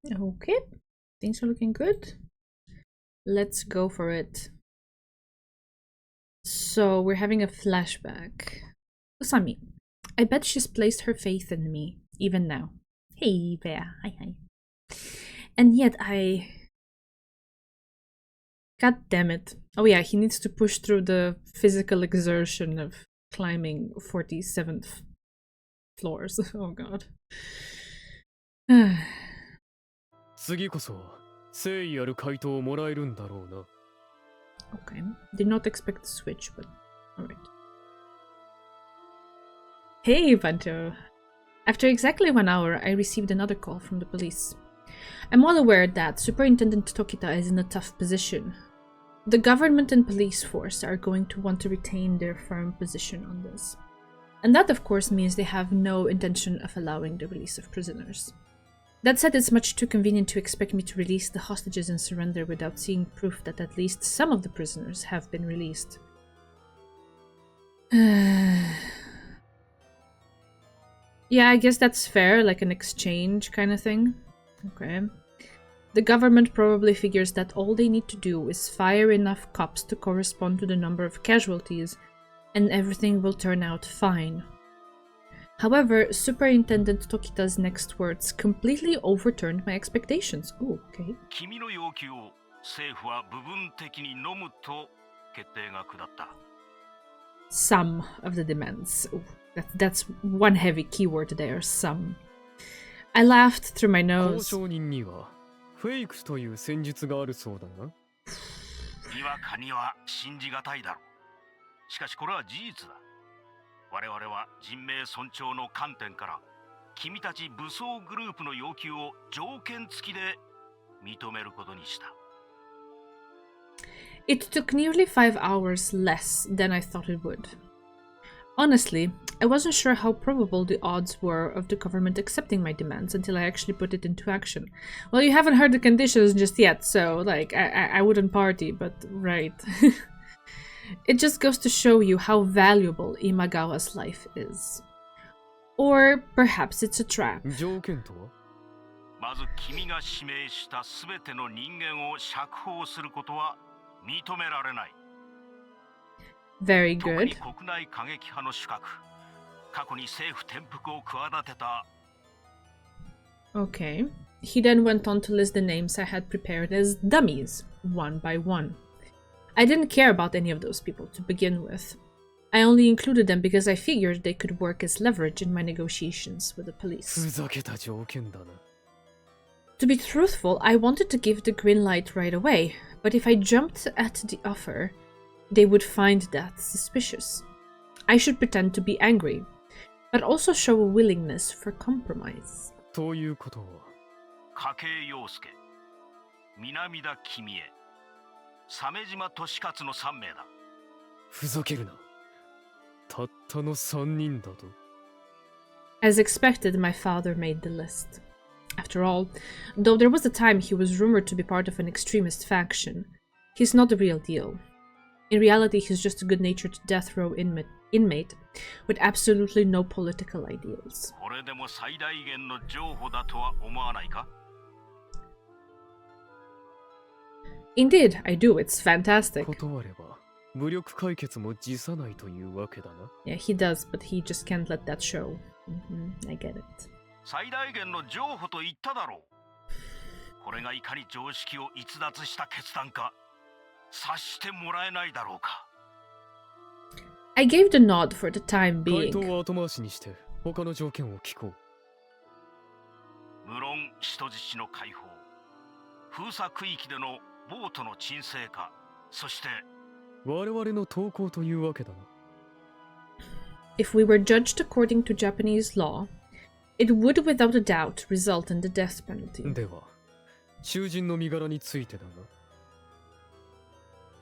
Okay, things are looking good. Let's go for it. So we're having a flashback. Usami, I bet she's placed her faith in me, even now. Hey, Bea. Hi. And yet God damn it. Oh yeah, he needs to push through the physical exertion of climbing 47th floors. Oh god. 次こそ誠意ある回答をもらえるんだろうな。Okay. Did not expect the switch, but alright. Hey, Pancho. After exactly 1 hour, I received another call from the police. I'm well aware that Superintendent Tokita is in a tough position. The government and police force are going to want to retain their firm position on this. And that, of course, means they have no intention of allowing the release of prisoners. That said, it's much too convenient to expect me to release the hostages and surrender without seeing proof that at least some of the prisoners have been released. Yeah, I guess that's fair, like an exchange kind of thing. Okay. The government probably figures that all they need to do is fire enough cops to correspond to the number of casualties, and everything will turn out fine. However, Superintendent Tokita's next words completely overturned my expectations. Ooh, okay. 君の要求を政府は部分的に飲むと決定が下った。 Some of the demands. Ooh, that's one heavy keyword there, some. I laughed through my 交 nose. 渉人にはフェイクという戦術があるそうだな。にわかには信じがたいだろう。しかしこれは事実だ。我々は人命尊重の観点から君たち武装グループの要求を条件付きで認めることにした。 It took nearly 5 hours less than I thought it would. Honestly, I wasn't sure how probable the odds were of the government accepting my demands until I actually put it into action. Well, you haven't heard the conditions just yet, so, like, I wouldn't party, but right. It just goes to show you how valuable Imagawa's life is. Or perhaps it's a trap. 条件とは？まず君が指名したすべての人間を釈放することは認められない。 Very 特に good. 国内過激派の主角、過去に政府転覆を企てた。 Okay. He then went on to list the names I had prepared as dummies, one by one. I didn't care about any of those people to begin with. I only included them because I figured they could work as leverage in my negotiations with the ふ police. ざけた条件だな。 To be truthful, I wanted to give the green light right away, but if I jumped at the offer, they would find that suspicious. I should pretend to be angry, but also show a willingness for compromise. ということは、筧陽介、南田公恵、鮫島俊勝の3名だ。ふざけるな。たったの3人だと。 As expected, my father made the list. After all, though there was a time he was rumored to be part of an extremist faction, he's not the real deal. In reality, he's just a good-natured death row inmate with absolutely no political ideals. これでも最大限の譲歩だとは思わないか？ Indeed, I do. It's fantastic. 断れば武力解決も辞さないというわけだな。 Yeah, he does, but he just can't let that show. I get it. 最大限の譲歩と言っただろう。これがいかに常識を逸脱した決断か察してもらえないだろうか。 I gave the nod for the time 回 being. 答は後回しにして他の条件を聞こう。無論人質の解放、封鎖区域でのボートの沈静化、そして我々の投降というわけだな。 If we were judged according to Japanese law, it would without a doubt result in the death penalty. では、囚人の身柄についてだが。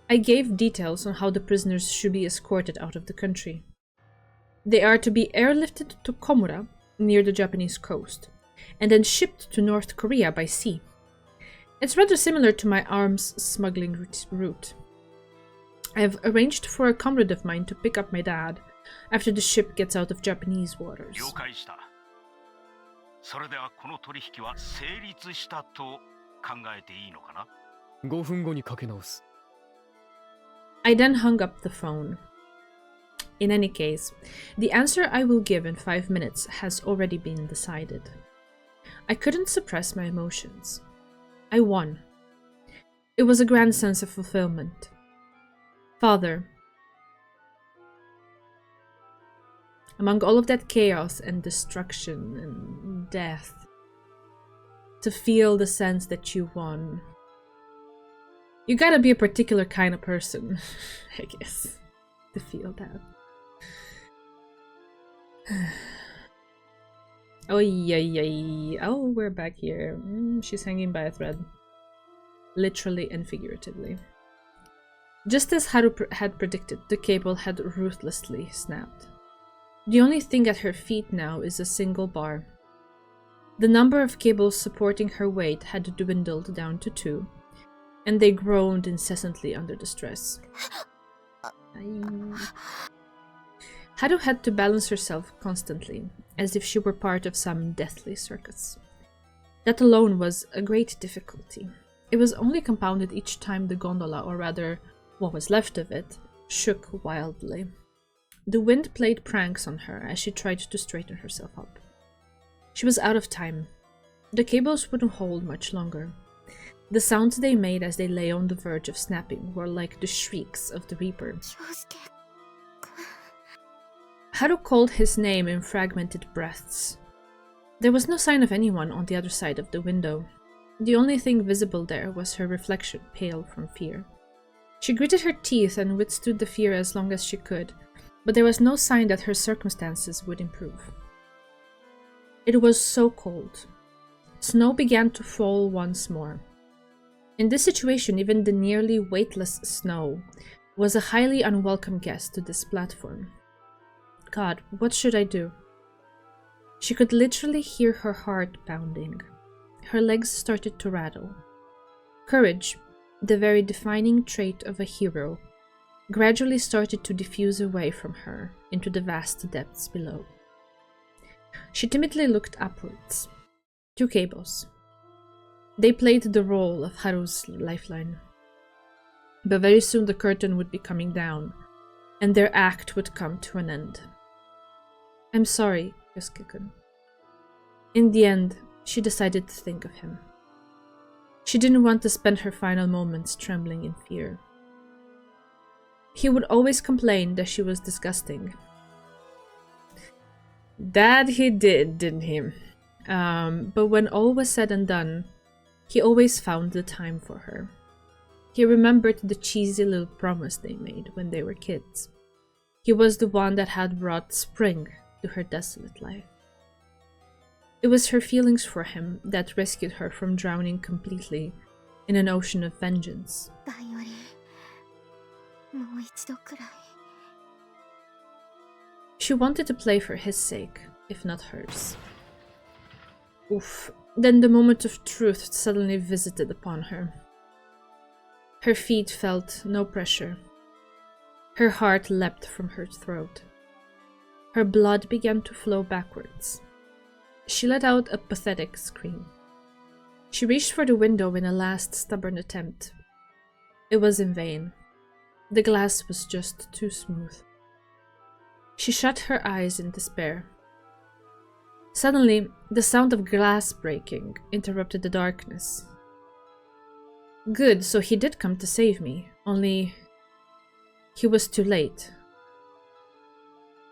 I gave details on how the prisoners should be escorted out of the country. They are to be airlifted to Komura, near the Japanese coast, and then shipped to North Korea by sea. It's rather similar to my arms smuggling route. I've arranged for a comrade of mine to pick up my dad after the ship gets out of Japanese waters. 了解した。それではこの取引は成立したと考えていいのかな？ 5分後にかけ直す。 I then hung up the phone. In any case, the answer I will give in 5 minutes has already been decided. I couldn't suppress my emotions. I won. It was a grand sense of fulfillment. Father, among all of that chaos and destruction and death, to feel the sense that you won. You gotta be a particular kind of person, I guess, to feel that. Oh, yeah. Oh, we're back here. She's hanging by a thread. Literally and figuratively. Just as Haru had predicted, the cable had ruthlessly snapped. The only thing at her feet now is a single bar. The number of cables supporting her weight had dwindled down to 2, and they groaned incessantly under the stress. Haru had to balance herself constantly, as if she were part of some deathly circus. That alone was a great difficulty. It was only compounded each time the gondola, or rather, what was left of it, shook wildly. The wind played pranks on her as she tried to straighten herself up. She was out of time. The cables wouldn't hold much longer. The sounds they made as they lay on the verge of snapping were like the shrieks of the Reaper. Haru called his name in fragmented breaths. There was no sign of anyone on the other side of the window. The only thing visible there was her reflection, pale from fear. She gritted her teeth and withstood the fear as long as she could, but there was no sign that her circumstances would improve. It was so cold. Snow began to fall once more. In this situation, even the nearly weightless snow was a highly unwelcome guest to this platform. God, what should I do? She could literally hear her heart pounding. Her legs started to rattle. Courage, the very defining trait of a hero, gradually started to diffuse away from her into the vast depths below. She timidly looked upwards. 2 cables. They played the role of Haru's lifeline. But very soon the curtain would be coming down, and their act would come to an end. I'm sorry, Yosuke-kun. In the end, she decided to think of him. She didn't want to spend her final moments trembling in fear. He would always complain that she was disgusting. That he did, didn't he? But when all was said and done, he always found the time for her. He remembered the cheesy little promise they made when they were kids. He was the one that had brought spring to her desolate life. It was her feelings for him that rescued her from drowning completely in an ocean of vengeance. She wanted to play for his sake, if not hers. Oof. Then the moment of truth suddenly visited upon her. Her feet felt no pressure. Her heart leapt from her throat. Her blood began to flow backwards. She let out a pathetic scream. She reached for the window in a last stubborn attempt. It was in vain. The glass was just too smooth. She shut her eyes in despair. Suddenly, the sound of glass breaking interrupted the darkness. Good, so he did come to save me, only he was too late.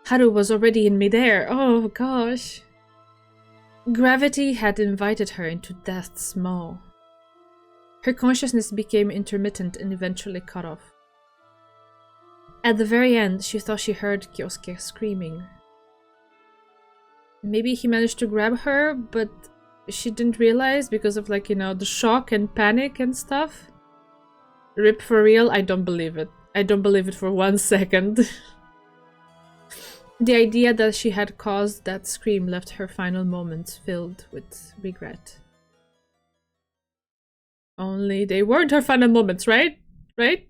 Haru was already in midair. Oh gosh. Gravity had invited her into death's maw. Her consciousness became intermittent and eventually cut off. At the very end, she thought she heard Kyosuke screaming. Maybe he managed to grab her, but she didn't realize because of, like, you know, the shock and panic and stuff. Rip for real? I don't believe it. I don't believe it for 1 second. The idea that she had caused that scream left her final moments filled with regret. Only they weren't her final moments, right? Right?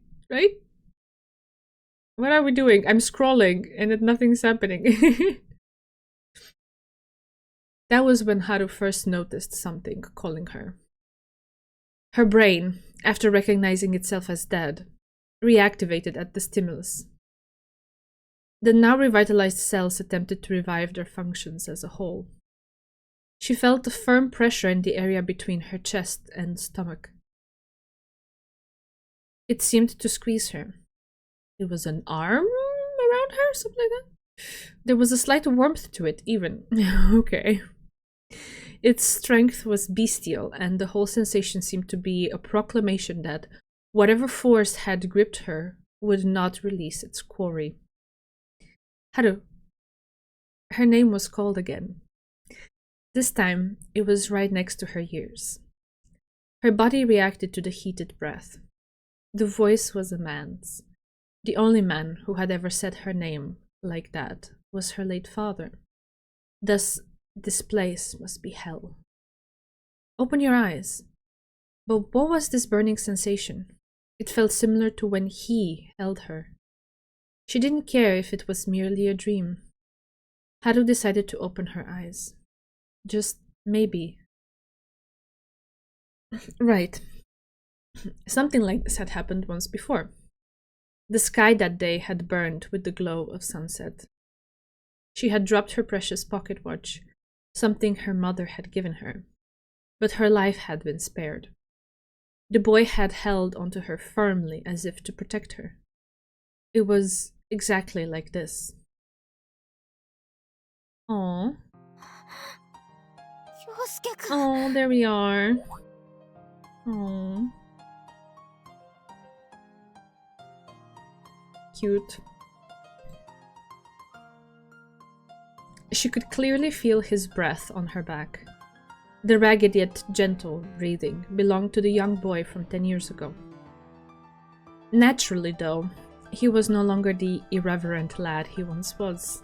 What are we doing? I'm scrolling and nothing's happening. That was when Haru first noticed something calling her. Her brain, after recognizing itself as dead, reactivated at the stimulus. The now revitalized cells attempted to revive their functions as a whole. She felt a firm pressure in the area between her chest and stomach. It seemed to squeeze her. It was an arm around her, something like that? There was a slight warmth to it, even. Okay. Its strength was bestial, and the whole sensation seemed to be a proclamation that whatever force had gripped her would not release its quarry. Haru. Her name was called again. This time, it was right next to her ears. Her body reacted to the heated breath. The voice was a man's. The only man who had ever said her name like that was her late father. Thus, this place must be hell. Open your eyes. But what was this burning sensation? It felt similar to when he held her. She didn't care if it was merely a dream. Haru decided to open her eyes. Just maybe. Right. Something like this had happened once before. The sky that day had burned with the glow of sunset. She had dropped her precious pocket watch, something her mother had given her, but her life had been spared. The boy had held onto her firmly as if to protect her. It was exactly like this. Aww. Oh, there we are. Aww. Cute. She could clearly feel his breath on her back. The ragged yet gentle breathing belonged to the young boy from 10 years ago. Naturally, though, he was no longer the irreverent lad he once was.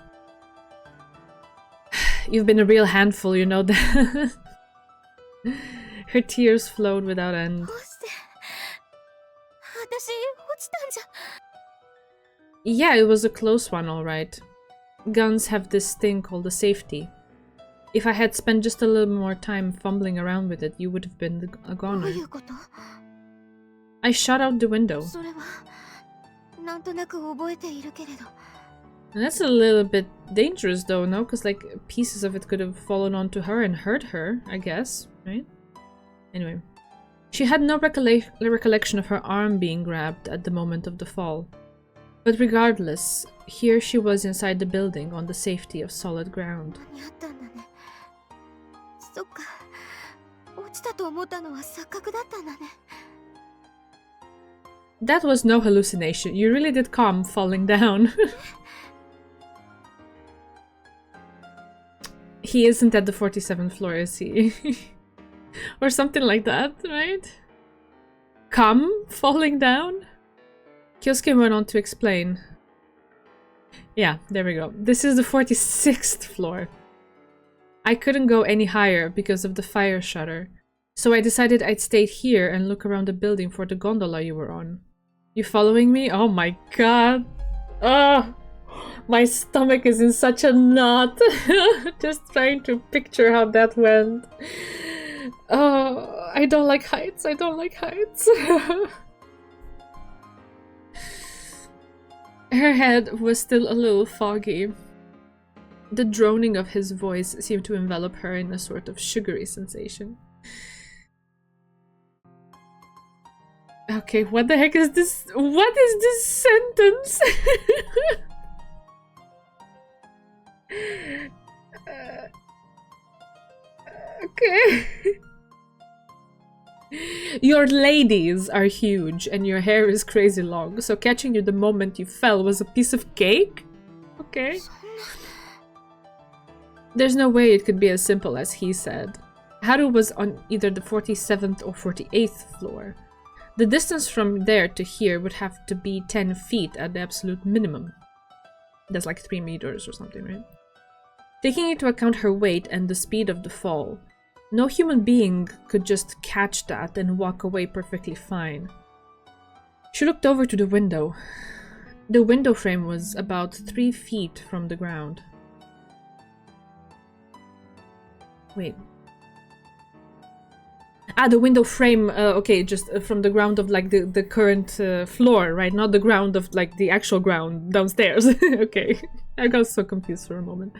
You've been a real handful, you know that. Her tears flowed without end. Yeah, it was a close one, alright. Guns have this thing called a safety. If I had spent just a little more time fumbling around with it, you would have been a goner. I shot out the window. And that's a little bit dangerous though, no? Because like pieces of it could have fallen onto her and hurt her, I guess, right? Anyway. She had no recollection of her arm being grabbed at the moment of the fall. But regardless, here she was inside the building on the safety of solid ground. That was no hallucination. You really did come falling down. He isn't at the 47th floor, is he? Or something like that, right? Come falling down? Kyosuke went on to explain. Yeah, there we go. This is the 46th floor. I couldn't go any higher because of the fire shutter, so I decided I'd stay here and look around the building for the gondola you were on. You following me? Oh my god. Oh, my stomach is in such a knot. Just trying to picture how that went. Oh, I don't like heights. I don't like heights. Her head was still a little foggy. The droning of his voice seemed to envelop her in a sort of sugary sensation. Okay, what the heck is this? What is this sentence? Okay. Your ladies are huge and your hair is crazy long, so catching you the moment you fell was a piece of cake? Okay. There's no way it could be as simple as he said. Haru was on either the 47th or 48th floor. The distance from there to here would have to be 10 feet at the absolute minimum. That's like 3 meters or something, right? Taking into account her weight and the speed of the fall, no human being could just catch that and walk away perfectly fine. She looked over to the window. The window frame was about 3 feet from the ground. Wait. Ah, the window frame, okay, just from the ground of like the current floor, right? Not the ground of like the actual ground downstairs. Okay, I got so confused for a moment.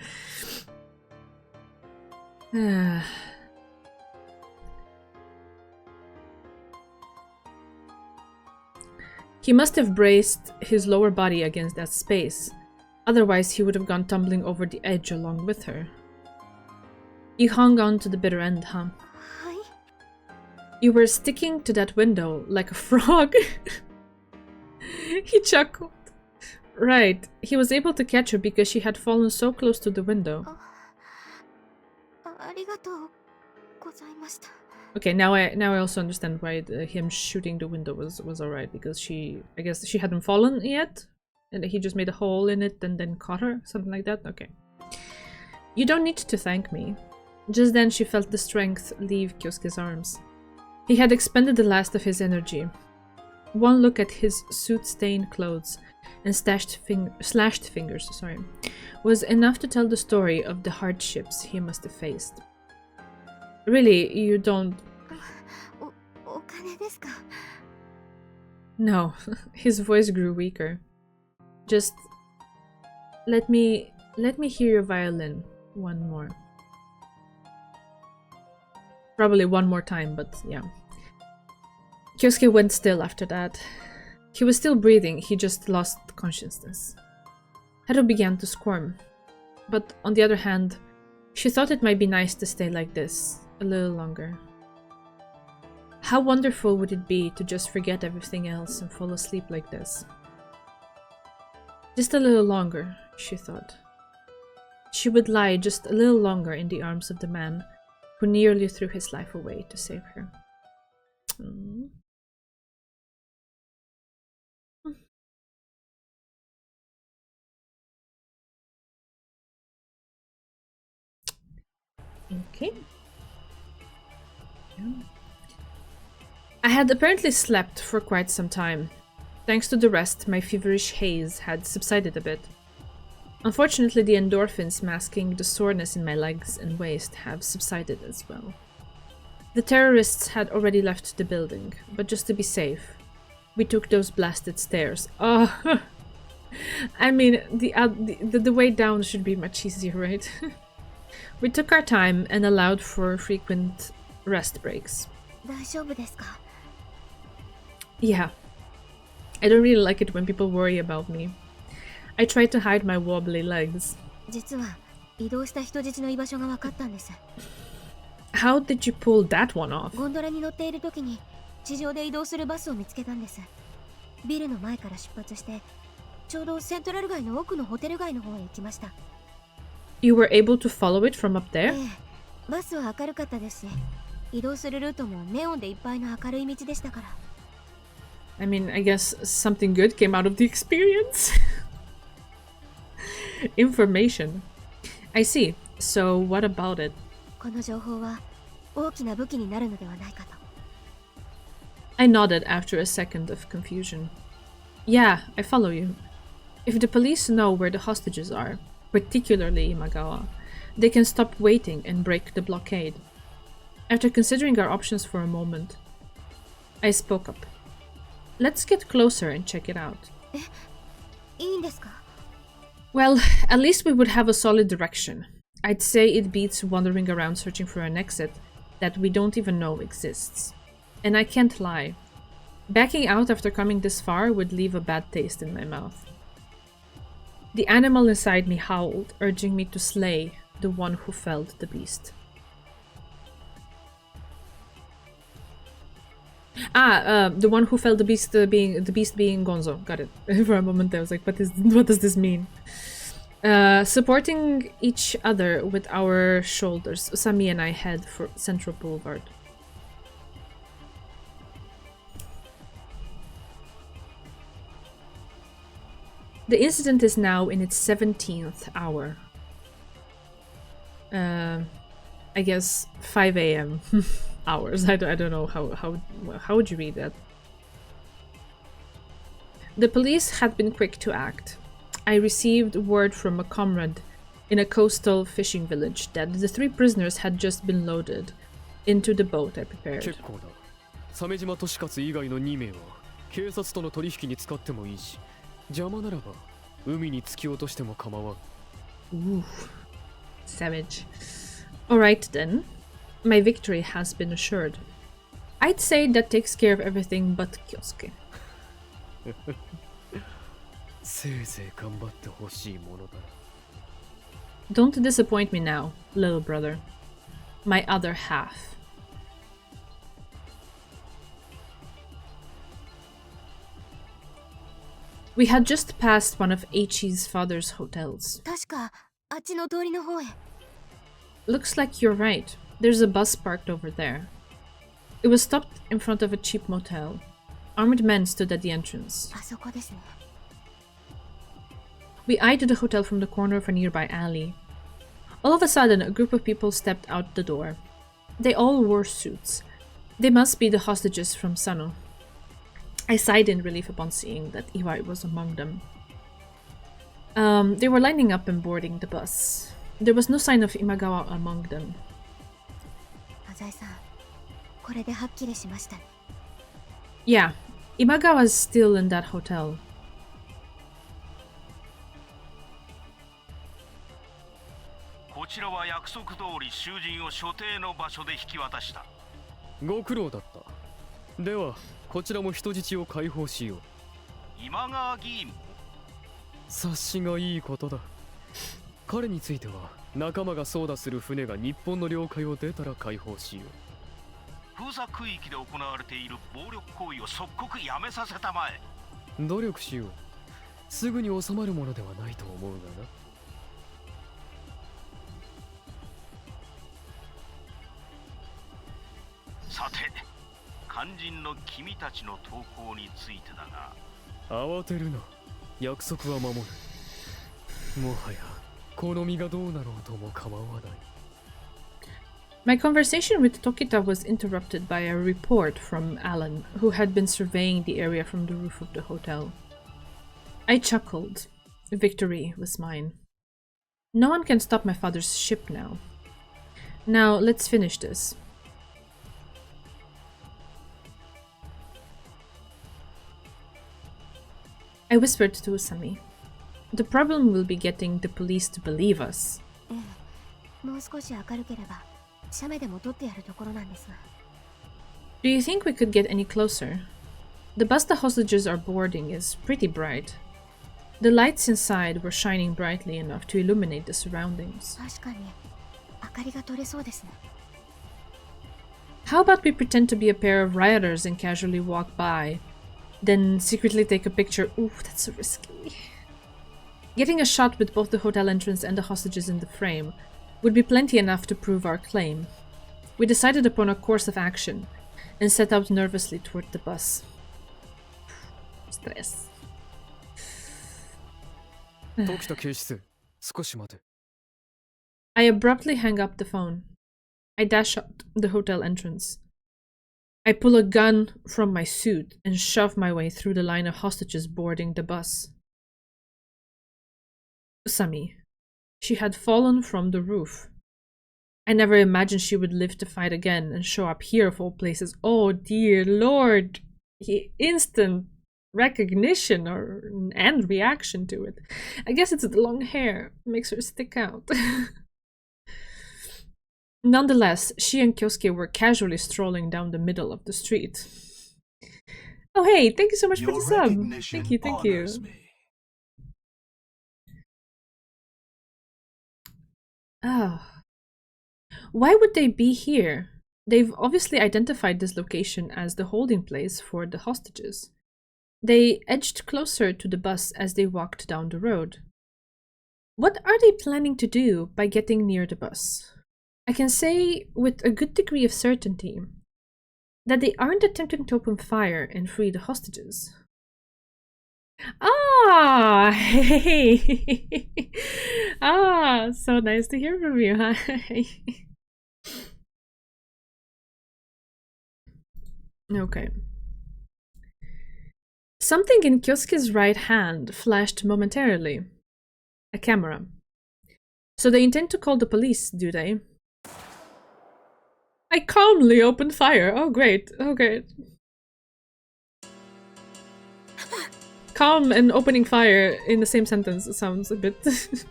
He must have braced his lower body against that space. Otherwise, he would have gone tumbling over the edge along with her. You hung on to the bitter end, huh? You were sticking to that window like a frog. He chuckled. Right, he was able to catch her because she had fallen so close to the window. Okay, now I also understand why him shooting the window was alright, because I guess she hadn't fallen yet, and he just made a hole in it and then caught her, something like that. Okay. You don't need to thank me. Just then she felt the strength leave Kyosuke's arms. He had expended the last of his energy. One look at his soot-stained clothes and slashed fingers, was enough to tell the story of the hardships he must have faced. Really, you don't... No, his voice grew weaker. Just... Let me hear your violin one more. Probably one more time, but yeah. Kyosuke went still after that. He was still breathing, he just lost consciousness. Haru began to squirm. But on the other hand, she thought it might be nice to stay like this a little longer. How wonderful would it be to just forget everything else and fall asleep like this? Just a little longer, she thought. She would lie just a little longer in the arms of the man who nearly threw his life away to save her. Okay. I had apparently slept for quite some time. Thanks to the rest, my feverish haze had subsided a bit. Unfortunately, the endorphins masking the soreness in my legs and waist have subsided as well. The terrorists had already left the building, but just to be safe, we took those blasted stairs. Oh, I mean, the way down should be much easier, right? We took our time and allowed for frequent rest breaks. Yeah. I don't really like it when people worry about me. I tried to hide my wobbly legs. How did you pull that one off? You were able to follow it from up there? I mean, I guess something good came out of the experience. Information. I see. So what about it? I nodded after a second of confusion. Yeah, I follow you. If the police know where the hostages are, particularly Imagawa, they can stop waiting and break the blockade. After considering our options for a moment, I spoke up. Let's get closer and check it out. Well, at least we would have a solid direction. I'd say it beats wandering around searching for an exit that we don't even know exists. And I can't lie. Backing out after coming this far would leave a bad taste in my mouth. The animal inside me howled, urging me to slay the one who felled the beast. The one who felled the beast being Gonzo. Got it. For a moment I was like, what does this mean? Supporting each other with our shoulders, Sami and I head for Central Boulevard. The incident is now in its 17th hour. I guess 5 a.m. hours. I don't know how would you read that? The police had been quick to act. I received word from a comrade in a coastal fishing village that the 3 prisoners had just been loaded into the boat I prepared. 結構だ。鮫島利勝以外の2名は警察との取引に使ってもいいし、邪魔ならば海に突き落としても構わん。Ooh, savage. Alright then, my victory has been assured. I'd say that takes care of everything but Kyosuke. せいぜい頑張ってほしいものだな。Don't disappoint me now, little brother. My other half. We had just passed one of Eiichi's father's hotels. 確かあっちの通りの方へ。 Looks like you're right. There's a bus parked over there. It was stopped in front of a cheap motel. Armed men stood at the entrance. あそこですね。 We eyed the hotel from the corner of a nearby alley. All of a sudden, a group of people stepped out the door. They all wore suits. They must be the hostages from Sano. I sighed in relief upon seeing that Iwai was among them. They were lining up and boarding the bus. There was no sign of Imagawa among them. 浅井さん、これではっきりしましたね。 Yeah, Imagawa's still in that hotel. こちらは約束通り囚人を所定の場所で引き渡した。ご苦労だった。ではこちらも人質を解放しよう。今川議員も察しがいいことだ。彼については仲間が操舵する船が日本の領海を出たら解放しよ封鎖区域で行われている暴力行為を即刻やめさせたまえ。う。努力しよう。すぐに収まるものではないと思うがな。さて、肝心の君たちの投稿についてだが。慌てるな。約束は守る。もはやこの身がどうなろうとも構わない。My conversation with Tokita was interrupted by a report from Alan, who had been surveying the area from the roof of the hotel. I chuckled. Victory was mine. No one can stop my father's ship now. Now, let's finish this. I whispered to Usami. The problem will be getting the police to believe us. ええ、もう少し明るければ、写メでも撮ってやるところなんですが。 Do you think we could get any closer? The bus the hostages are boarding is pretty bright. The lights inside were shining brightly enough to illuminate the surroundings. 確かに明かりが取れそうですね。 How about we pretend to be a pair of rioters and casually walk by, then secretly take a picture? Ooh, that's so risky. Getting a shot with both the hotel entrance and the hostages in the frame would be plenty enough to prove our claim. We decided upon a course of action and set out nervously toward the bus. Stress. 時田警視正、少し待て。I abruptly hang up the phone. I dash out the hotel entrance. I pull a gun from my suit and shove my way through the line of hostages boarding the bus. Usami. She had fallen from the roof. I never imagined she would live to fight again and show up here of all places. Oh dear lord! Instant recognition and reaction to it. I guess it's the long hair makes her stick out. Nonetheless, she and Kyosuke were casually strolling down the middle of the street. Oh hey, thank you so much for the sub. Thank you. Oh. Why would they be here? They've obviously identified this location as the holding place for the hostages. They edged closer to the bus as they walked down the road. What are they planning to do by getting near the bus? I can say with a good degree of certainty that they aren't attempting to open fire and free the hostages. Ah, hey. Ah, so nice to hear from you. Hi. Okay. Something in Kyosuke's right hand flashed momentarily. A camera. So they intend to call the police, do they? I calmly opened fire. Oh, great. Oh, great. Calm and opening fire in the same sentence sounds a bit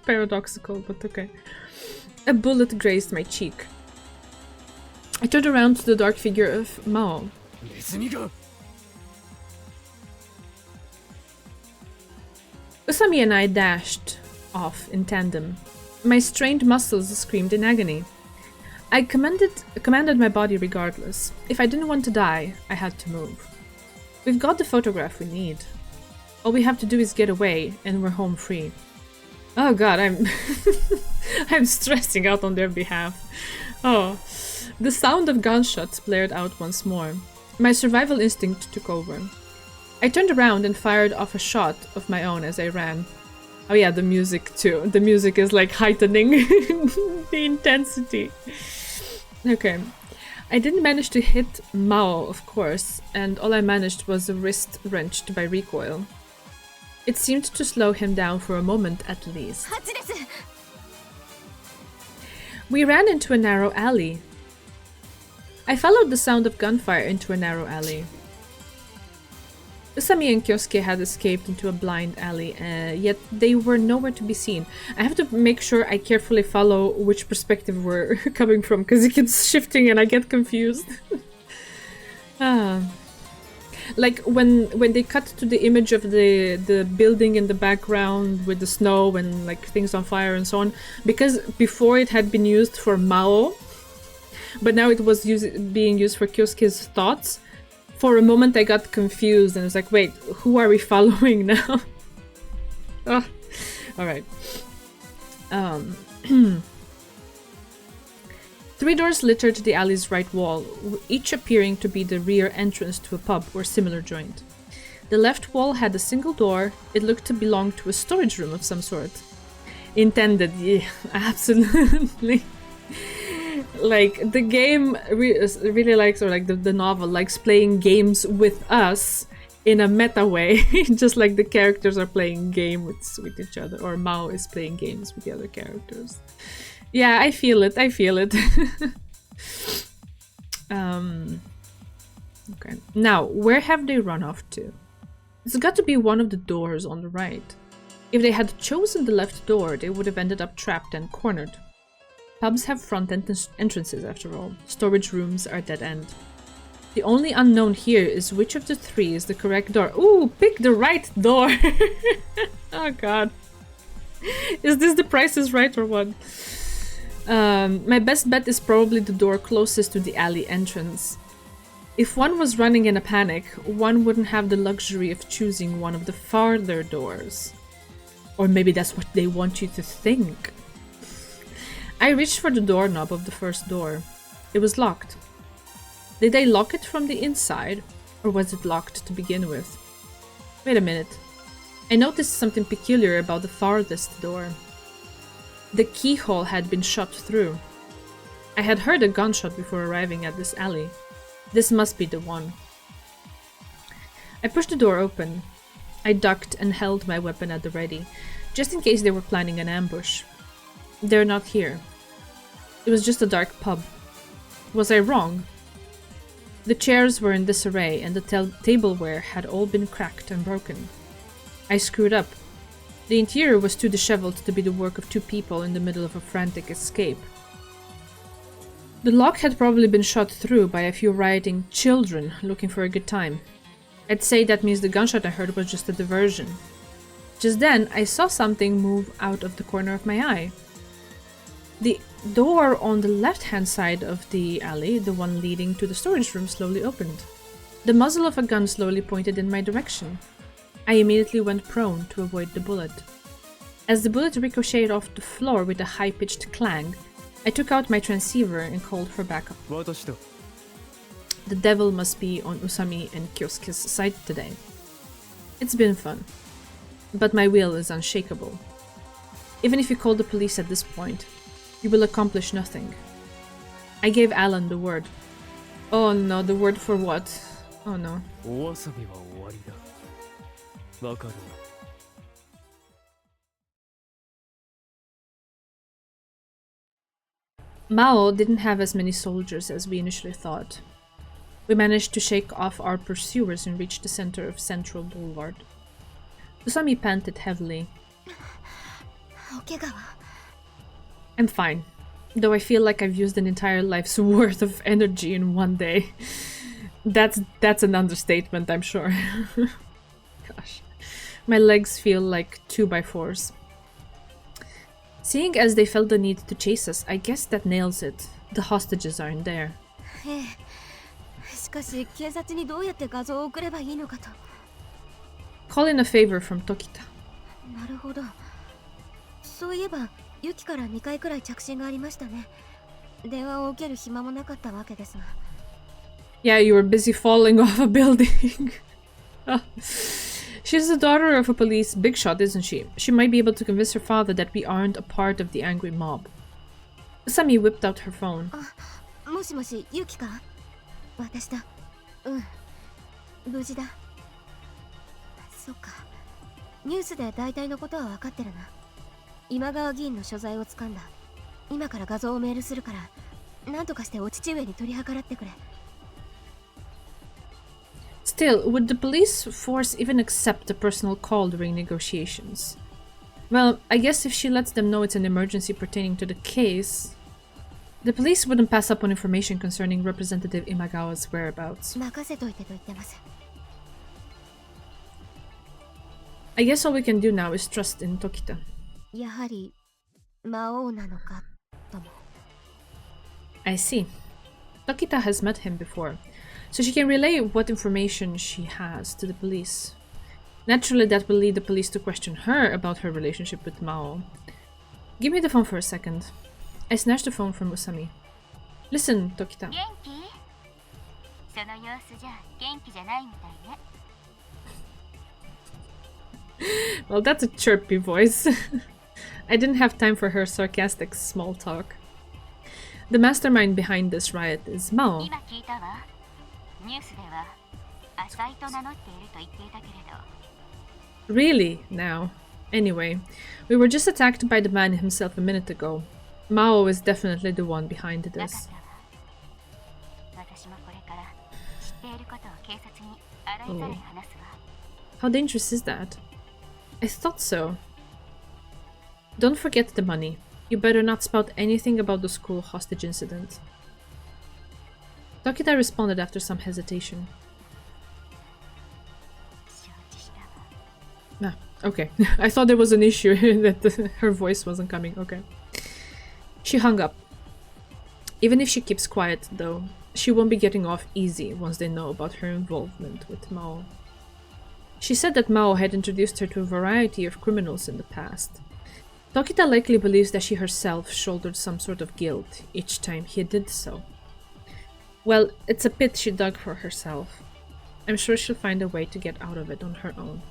paradoxical, but okay. A bullet grazed my cheek. I turned around to the dark figure of Maou. Usami and I dashed off in tandem. My strained muscles screamed in agony. I commanded my body regardless. If I didn't want to die, I had to move. We've got the photograph we need. All we have to do is get away, and we're home free. Oh god, I'm I'm stressing out on their behalf. Oh. The sound of gunshots blared out once more. My survival instinct took over. I turned around and fired off a shot of my own as I ran. Oh yeah, the music too. The music is like heightening the intensity. Okay. I didn't manage to hit Mao, of course, and all I managed was a wrist wrenched by recoil. It seemed to slow him down for a moment at least. We ran into a narrow alley. I followed the sound of gunfire into a narrow alley. Usami and Kyosuke had escaped into a blind alley, yet they were nowhere to be seen. I have to make sure I carefully follow which perspective we're coming from, because it keeps shifting and I get confused. Like when they cut to the image of the building in the background with the snow and like things on fire and so on, because before it had been used for Mao, but now it was being used for Kyosuke's thoughts. For a moment I got confused and was like, wait, who are we following now? Oh, alright. 3 doors littered the alley's right wall, each appearing to be the rear entrance to a pub or similar joint. The left wall had a single door. It looked to belong to a storage room of some sort. Intended, yeah, absolutely. Like, the game really likes, or like the novel likes playing games with us in a meta way, just like the characters are playing games with each other, or Mao is playing games with the other characters. Yeah, I feel it, I feel it. Okay, now, where have they run off to? It's got to be one of the doors on the right. If they had chosen the left door, they would have ended up trapped and cornered. Pubs have front entrances, after all. Storage rooms are dead-end. The only unknown here is which of the 3 is the correct door. Ooh, pick the right door! Oh god. Is this The Price is Right or what? My best bet is probably the door closest to the alley entrance. If one was running in a panic, one wouldn't have the luxury of choosing one of the farther doors. Or maybe that's what they want you to think. I reached for the doorknob of the first door. It was locked. Did they lock it from the inside, or was it locked to begin with? Wait a minute. I noticed something peculiar about the farthest door. The keyhole had been shot through. I had heard a gunshot before arriving at this alley. This must be the one. I pushed the door open. I ducked and held my weapon at the ready, just in case they were planning an ambush. They're not here. It was just a dark pub. Was I wrong? The chairs were in disarray and the tableware had all been cracked and broken. I screwed up. The interior was too disheveled to be the work of 2 people in the middle of a frantic escape. The lock had probably been shot through by a few rioting children looking for a good time. I'd say that means the gunshot I heard was just a diversion. Just then, I saw something move out of the corner of my eye. The door on the left-hand side of the alley, the one leading to the storage room, slowly opened. The muzzle of a gun slowly pointed in my direction. I immediately went prone to avoid the bullet. As the bullet ricocheted off the floor with a high-pitched clang, I took out my transceiver and called for backup. The devil must be on Usami and Kyosuke's side today. It's been fun, but my will is unshakable. Even if you call the police at this point, you will accomplish nothing. I gave Alan the word. Oh no, the word for what? Oh no. Mao didn't have as many soldiers as we initially thought. We managed to shake off our pursuers and reach the center of Central Boulevard. Usami panted heavily. お怪我は I'm fine, though I feel like I've used an entire life's worth of energy in one day. That's an understatement, I'm sure. Gosh. My legs feel like 2x4s. Seeing as they felt the need to chase us, I guess that nails it. The hostages aren't there. ええしかし警察にどうやって画像を送ればいいのかと Call in a favor from Tokita. なるほどそういえばユキから2回くらい着信がありましたね電話を受ける暇もなかったわけですが Yeah, you were busy falling off a building. She's the daughter of a police big shot, isn't she? She might be able to convince her father that we aren't a part of the angry mob. Usami whipped out her phone. もしもしユキか私だ無事だそっかニュースで大体のことは分かってるな今川議員の所在をつかんだ今から画像をメールするから何とかしてお父上に取り計らってくれ Still, would the police force even accept a personal call during negotiations? Well, I guess if she lets them know it's an emergency pertaining to the case, the police wouldn't pass up on information concerning Representative Imagawa's whereabouts. 任せといてと言ってます I guess all we can do now is trust in Tokita. やはり魔王なのかとも I see. Tokita has met him before, so she can relay what information she has to the police. Naturally, that will lead the police to question her about her relationship with Maou. Give me the phone for a second. I snatched the phone from Usami. Listen, Tokita. 元気その様子じゃ元気じゃないみたいね Well, that's a chirpy voice. I didn't have time for her sarcastic small talk. The mastermind behind this riot is Maou. 今聞いたわニュースでは浅井と名乗っていると言っていたけれど Really? Now. Anyway, we were just attacked by the man himself a minute ago. Maou is definitely the one behind なかっ this. たわ私もこれから知っていることを警察に洗いざらい話すわ How dangerous is that? I thought so. Don't forget the money. You better not spout anything about the school hostage incident. Tokita responded after some hesitation. 承知したわ Ah, okay. I thought there was an issue that her voice wasn't coming. Okay. She hung up. Even if she keeps quiet, though, she won't be getting off easy once they know about her involvement with Maou. She said that Maou had introduced her to a variety of criminals in the past. Tokita likely believes that she herself shouldered some sort of guilt each time he did so. Well, it's a pit she dug for herself. I'm sure she'll find a way to get out of it on her own.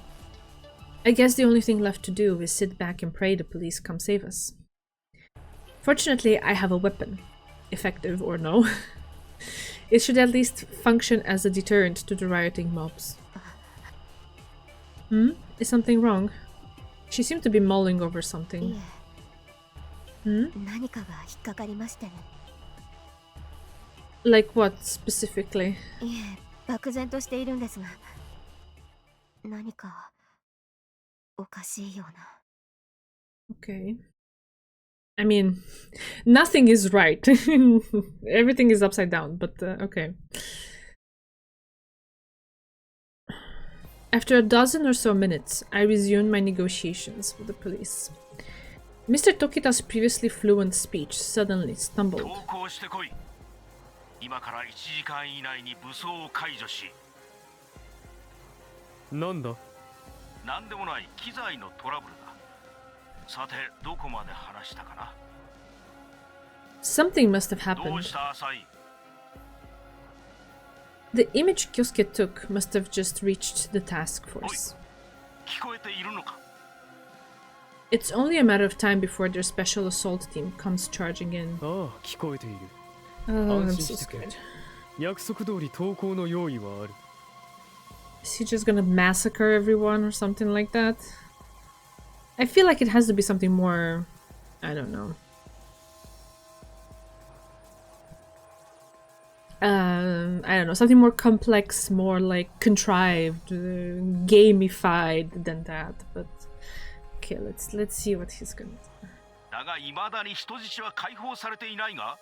I guess the only thing left to do is sit back and pray the police come save us. Fortunately, I have a weapon. Effective or no. It should at least function as a deterrent to the rioting mobs. Is something wrong? She seemed to be mulling over い something. え何かが引っかかりましてね Like what, specifically? いえ漠然としているんですが何かおかしいような Okay. I mean, nothing is right. Everything is upside down, but okay. After a dozen or so minutes, I resumed my negotiations with the police. Mr. Tokita's previously fluent speech suddenly stumbled. 投降してこい今から1時間以内に武装を解除しなんだ何でもない機材のトラブルださてどこまで話したかな Something must have どう happened. した浅井 The image Kyosuke took must have just reached the task おい force. 聞こえているのか It's only a matter of time before their special assault team comes charging in. ああ聞こえている Oh, I'm 安 so 心してくれ scared. 約束通り投降の用意はある Is he just gonna massacre everyone or something like that? I feel like it has to be something more... I don't know. I don't know, something more complex, more like contrived, gamified than that. But okay, let's see what he's gonna do. だが未だに人質は解放されていないが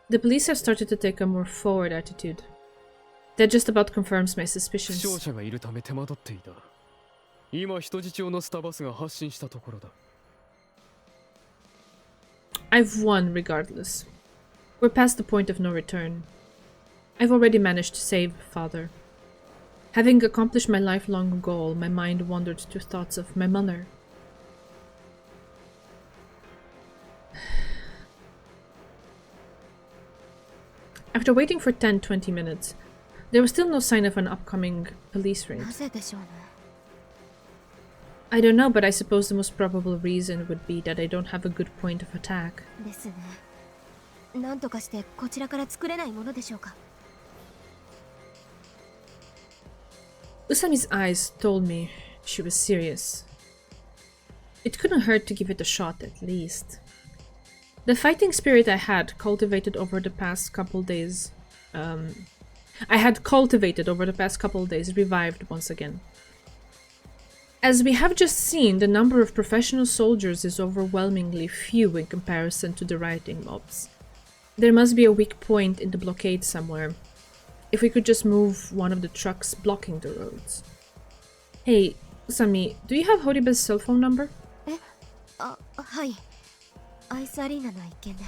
The police have started to take a more forward attitude. That just about confirms my 負 suspicions. 傷者がいるため手間取っていた。今人質を乗せたバスが発進したところだ。 I've won regardless. We're past the point of no return. I've already managed to save father. Having accomplished my lifelong goal, my mind wandered to thoughts of my mother. After waiting for 10-20 minutes, there was still no sign of an upcoming police raid. なぜでしょうね。 I don't know, but I suppose the most probable reason would be that I don't have a good point of attack. ですね。なんとかしてこちらから作れないものでしょうか。 Usami's eyes told me she was serious. It couldn't hurt to give it a shot at least. The fighting spirit I had cultivated over the past couple days revived once again. As we have just seen, the number of professional soldiers is overwhelmingly few in comparison to the rioting mobs. There must be a weak point in the blockade somewhere. If we could just move one of the trucks blocking the roads. Hey, Usami, do you have Horibe's cell phone number? あ、はい。アイスアリーナの一件で。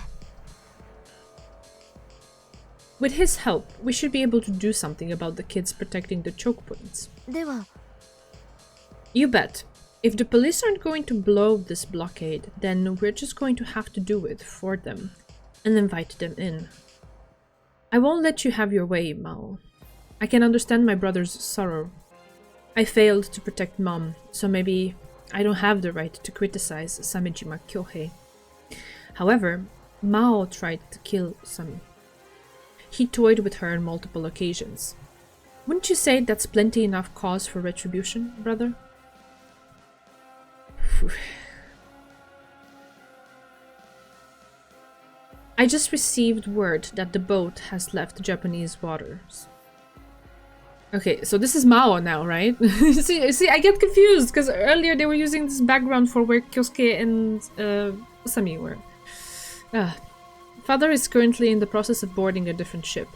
With his help, we should be able to do something about the kids protecting the choke points. では、 You bet. If the police aren't going to blow this blockade, then we're just going to have to do it for them and invite them in. I won't let you have your way, Maou. I can understand my brother's sorrow. I failed to protect Mom, so maybe I don't have the right to criticize Samejima Kyohei. However, Maou tried to kill Sami. He toyed with her on multiple occasions. Wouldn't you say that's plenty enough cause for retribution, brother? I just received word that the boat has left Japanese waters. Okay, so this is Mao now, right? see, I get confused because earlier they were using this background for where Kyosuke and Usami were. Father is currently in the process of boarding a different ship.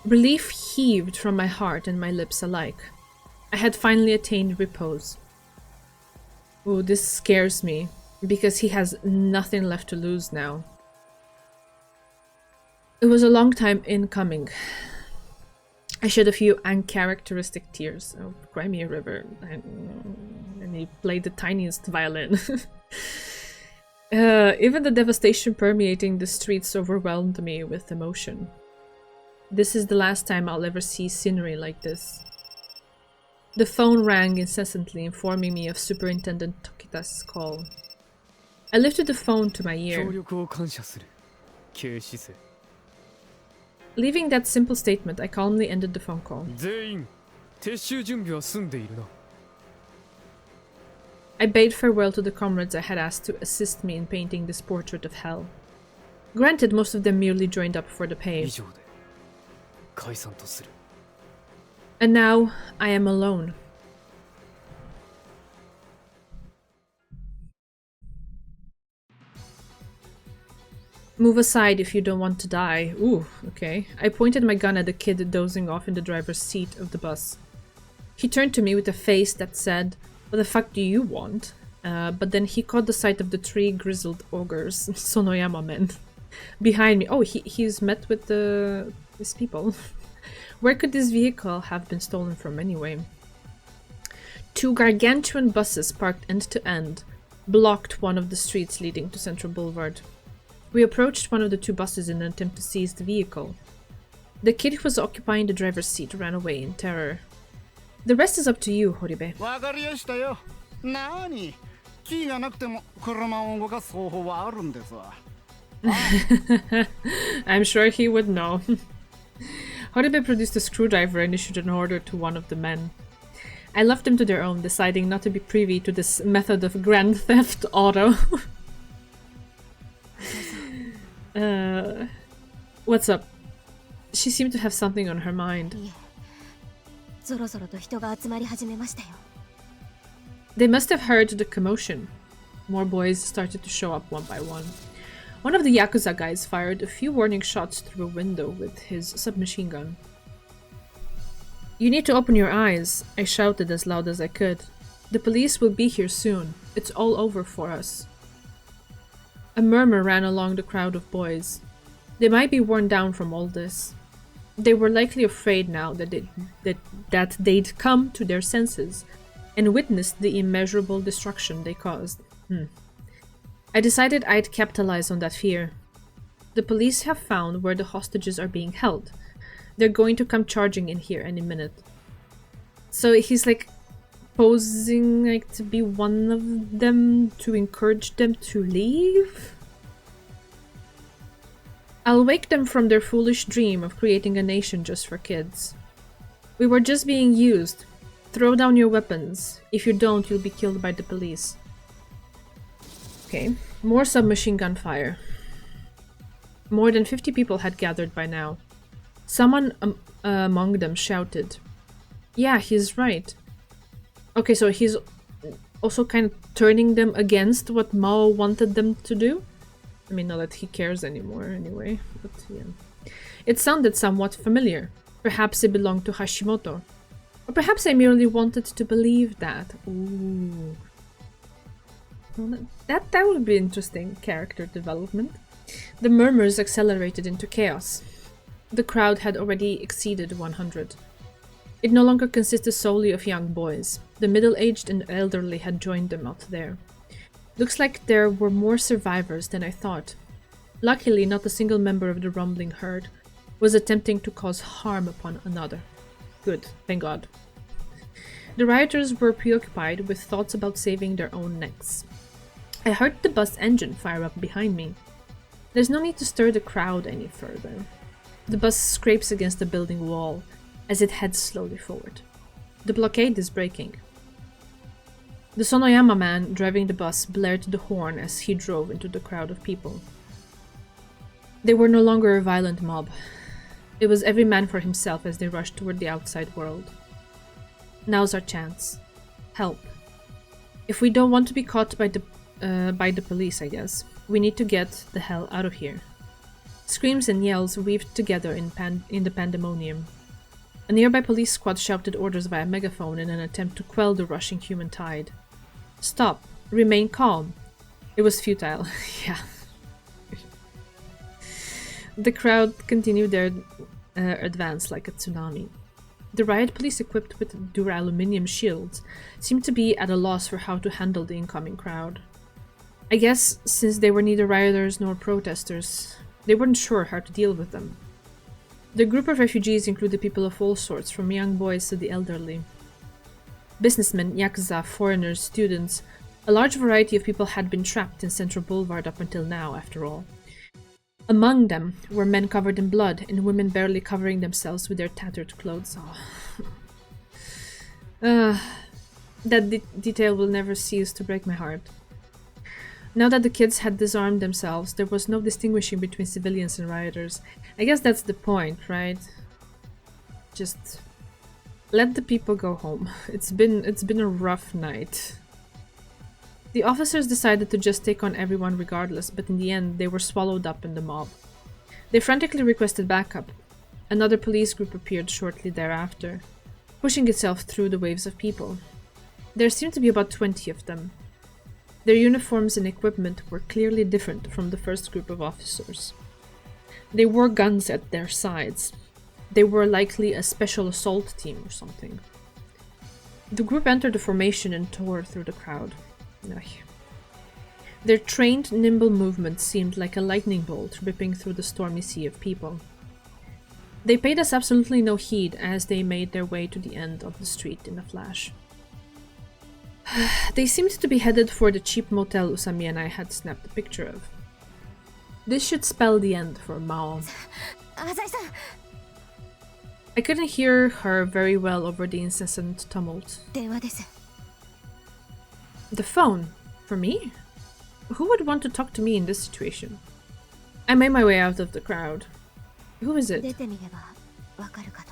Relief heaved from my heart and my lips alike. I had finally attained repose. Ooh, this scares me, because he has nothing left to lose now. It was a long time in coming. I shed a few uncharacteristic tears. Oh, cry me a river. And he played the tiniest violin. Even the devastation permeating the streets overwhelmed me with emotion. This is the last time I'll ever see scenery like this. The phone rang incessantly, informing me of Superintendent Tokita's call. I lifted the phone to my ear. 協力を感謝する。警視正。 Leaving that simple statement, I calmly ended the phone call. 全員、撤収準備は済んでいるな。 I bade farewell to the comrades I had asked to assist me in painting this portrait of hell. Granted, most of them merely joined up for the pay. 以上で解散とする。 And now, I am alone. Move aside if you don't want to die. Ooh, okay. I pointed my gun at the kid dozing off in the driver's seat of the bus. He turned to me with a face that said, "What the fuck do you want?" But then he caught the sight of the three grizzled ogres, Sonoyama men, behind me. Oh, he's met with these people. Where could this vehicle have been stolen from anyway? Two gargantuan buses parked end to end blocked one of the streets leading to Central Boulevard. We approached one of the two buses in an attempt to seize the vehicle. The kid who was occupying the driver's seat ran away in terror. The rest is up to you, Horibe. わかりやしたよ。なに、キーがなくても車を動かす方法はあるんですわ。I'm sure he would know. Horibe produced a screwdriver and issued an order to one of the men. I left them to their own, deciding not to be privy to this method of grand theft auto. What's up? She seemed to have something on her mind. いえ、ぞろぞろと人が集まり始めましたよ。 They must have heard the commotion. More boys started to show up one by one. One of the Yakuza guys fired a few warning shots through a window with his submachine gun. You need to open your eyes, I shouted as loud as I could. The police will be here soon. It's all over for us. A murmur ran along the crowd of boys. They might be worn down from all this. They were likely afraid now that they'd come to their senses and witnessed the immeasurable destruction they caused. I decided I'd capitalize on that fear. The police have found where the hostages are being held. They're going to come charging in here any minute. So he's like posing like to be one of them to encourage them to leave? I'll wake them from their foolish dream of creating a nation just for kids. We were just being used. Throw down your weapons. If you don't, you'll be killed by the police. Okay, more submachine gun fire. More than 50 people had gathered by now. Someone among them shouted, "Yeah, he's right." Okay, so he's also kind of turning them against what Mao wanted them to do? I mean, not that he cares anymore anyway, but yeah. It sounded somewhat familiar. Perhaps it belonged to Hashimoto. Or perhaps I merely wanted to believe that. Ooh. Well, that would be interesting character development. The murmurs accelerated into chaos. The crowd had already exceeded 100. It no longer consisted solely of young boys. The middle-aged and elderly had joined them out there. Looks like there were more survivors than I thought. Luckily, not a single member of the rumbling herd was attempting to cause harm upon another. Good, thank God. The rioters were preoccupied with thoughts about saving their own necks. I heard the bus engine fire up behind me. There's no need to stir the crowd any further. The bus scrapes against the building wall as it heads slowly forward. The blockade is breaking. The Sonoyama man driving the bus blared the horn as he drove into the crowd of people. They were no longer a violent mob. It was every man for himself as they rushed toward the outside world. Now's our chance. Help. If we don't want to be caught by the police, I guess, we need to get the hell out of here. Screams and yells weaved together in the pandemonium. A nearby police squad shouted orders via megaphone in an attempt to quell the rushing human tide. Stop. Remain calm. It was futile. Yeah. The crowd continued their advance like a tsunami. The riot police equipped with dura-aluminium shields seemed to be at a loss for how to handle the incoming crowd. I guess since they were neither rioters nor protesters, they weren't sure how to deal with them. The group of refugees included people of all sorts, from young boys to the elderly. Businessmen, yakuza, foreigners, students, a large variety of people had been trapped in Central Boulevard up until now, after all. Among them were men covered in blood and women barely covering themselves with their tattered clothes. That detail will never cease to break my heart. Now that the kids had disarmed themselves, there was no distinguishing between civilians and rioters. I guess that's the point, right? Just let the people go home. It's been a rough night. The officers decided to just take on everyone regardless, but in the end, they were swallowed up in the mob. They frantically requested backup. Another police group appeared shortly thereafter, pushing itself through the waves of people. There seemed to be about 20 of them. Their uniforms and equipment were clearly different from the first group of officers. They wore guns at their sides. They were likely a special assault team or something. The group entered the formation and tore through the crowd. Their trained, nimble movements seemed like a lightning bolt ripping through the stormy sea of people. They paid us absolutely no heed as they made their way to the end of the street in a flash. They seemed to be headed for the cheap motel Usami and I had snapped a picture of. This should spell the end for Maou. I couldn't hear her very well over the incessant tumult. The phone? For me? Who would want to talk to me in this situation? I made my way out of the crowd. Who is 出 it? てみればわかるかと。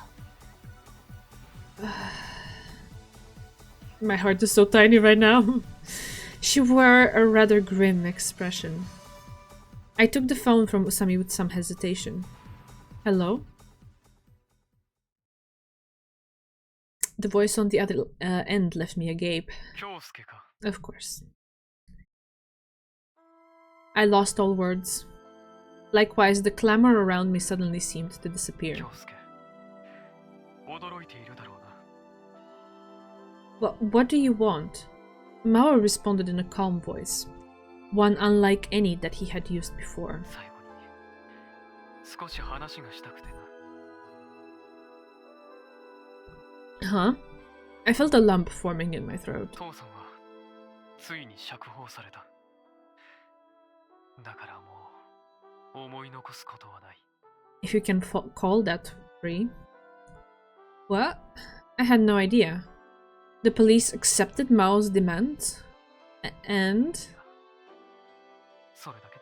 My heart is so tiny right now. She wore a rather grim expression. I took the phone from Usami with some hesitation. Hello? The voice on the other end left me agape. 京介か。 Of course. I lost all words. Likewise, the clamor around me suddenly seemed to disappear. 京介。驚いているだろうな。 What do you want? Maou responded in a calm voice, one unlike any that he had used before. 最後に少し話がしたくてな。 Huh? I felt a lump forming in my throat. 父さんはついに釈放された。だからもう思い残すことはない。 If you can call that free. What? I had no idea. The police accepted Mao's demands, and それだけ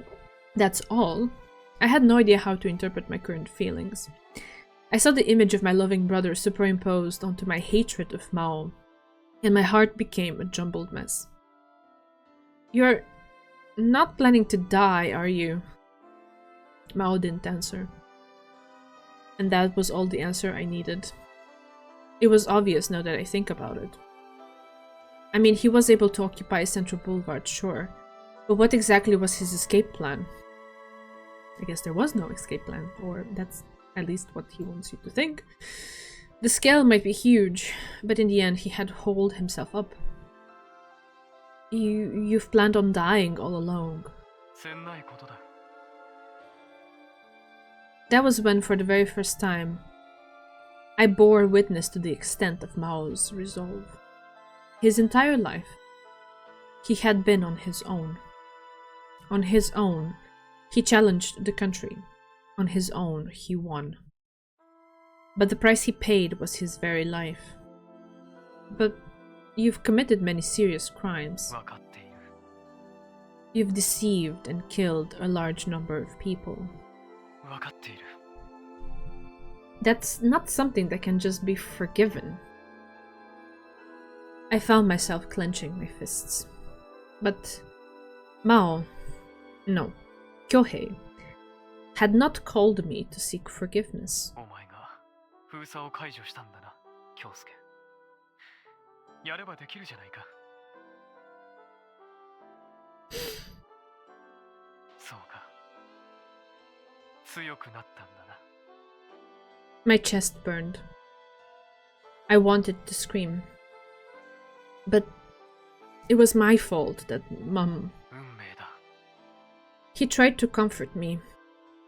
だ。 that's all. I had no idea how to interpret my current feelings. I saw the image of my loving brother superimposed onto my hatred of Mao, and my heart became a jumbled mess. You're not planning to die, are you? Mao didn't answer. And that was all the answer I needed. It was obvious now that I think about it. I mean, he was able to occupy Central Boulevard, sure, but what exactly was his escape plan? I guess there was no escape plan, or that's at least what he wants you to think. The scale might be huge, but in the end he had holed himself up. You've planned on dying all along. せんないことだ。 That was when, for the very first time, I bore witness to the extent of Mao's resolve. His entire life, he had been on his own. On his own, he challenged the country. On his own, he won. But the price he paid was his very life. But you've committed many serious crimes. 分かっている。 You've deceived and killed a large number of people. 分かっている。 That's not something that can just be forgiven. I found myself clenching my fists. But Mao, no, Kyohei, had not called me to seek forgiveness. お前が封鎖を解除したんだな、京介。やればできるじゃないか。そうか。強くなったんだな。 My chest burned. I wanted to scream. But it was my fault that Mom... 運命だ。 He tried to comfort me.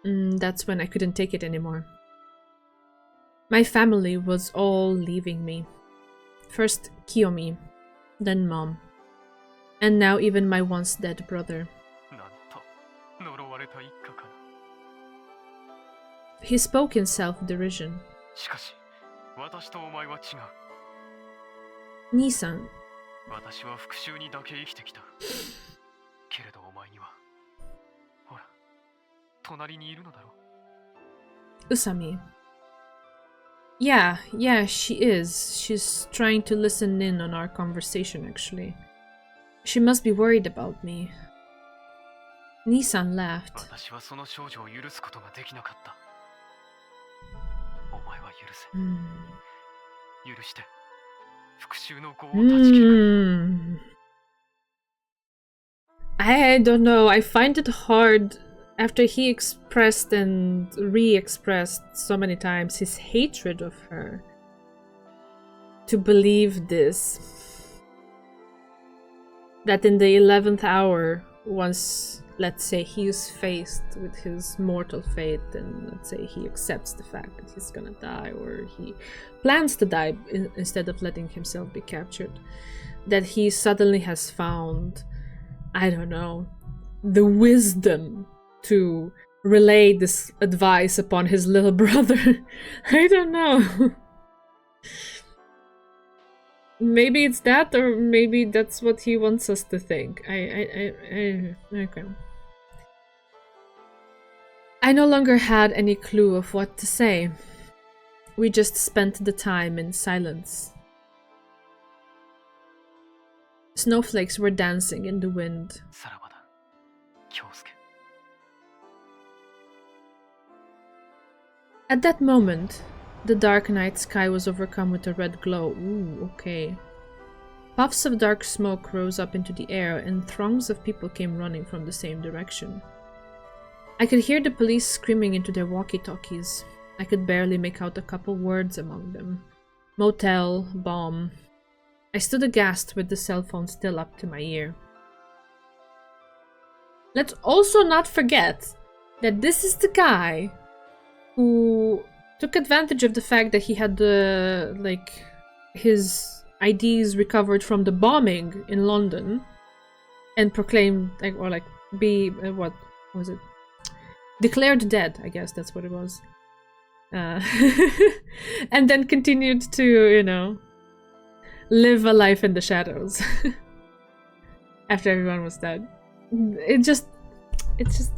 That's when I couldn't take it anymore. My family was all leaving me. First Kiyomi, then Mom, and now even my once dead brother. なんと呪われた一家か。 He spoke in self-derision. しかし、私とお前は違う。 Nisan, 私は復讐にだけ生きてきた。けれどお前には、ほら、隣にいるのだろう。 Usami. Yeah, she is. She's trying to listen in on our conversation, actually. She must be worried about me. Nisan laughed. 私はその少女を許すことができなかった。お前は許せ。許して。復讐の業を断ち切る。I don't know. I find it hard after he expressed and re-expressed so many times his hatred of her to believe this. That in the 11th hour, once, let's say, he is faced with his mortal fate, and let's say he accepts the fact that he's gonna die, or he plans to die instead of letting himself be captured, that he suddenly has found, I don't know, the wisdom to relay this advice upon his little brother. I don't know. Maybe it's that, or maybe that's what he wants us to think. Okay. I no longer had any clue of what to say. We just spent the time in silence. Snowflakes were dancing in the wind. さらばだ、京介。 At that moment, the dark night sky was overcome with a red glow. Ooh, okay. Puffs of dark smoke rose up into the air, and throngs of people came running from the same direction. I could hear the police screaming into their walkie-talkies. I could barely make out a couple words among them. Motel, bomb. I stood aghast with the cell phone still up to my ear. Let's also not forget that this is the guy who took advantage of the fact that he had his IDs recovered from the bombing in London and proclaimed, what was it? Declared dead, I guess that's what it was. And then continued to, you know, live a life in the shadows after everyone was dead. It's just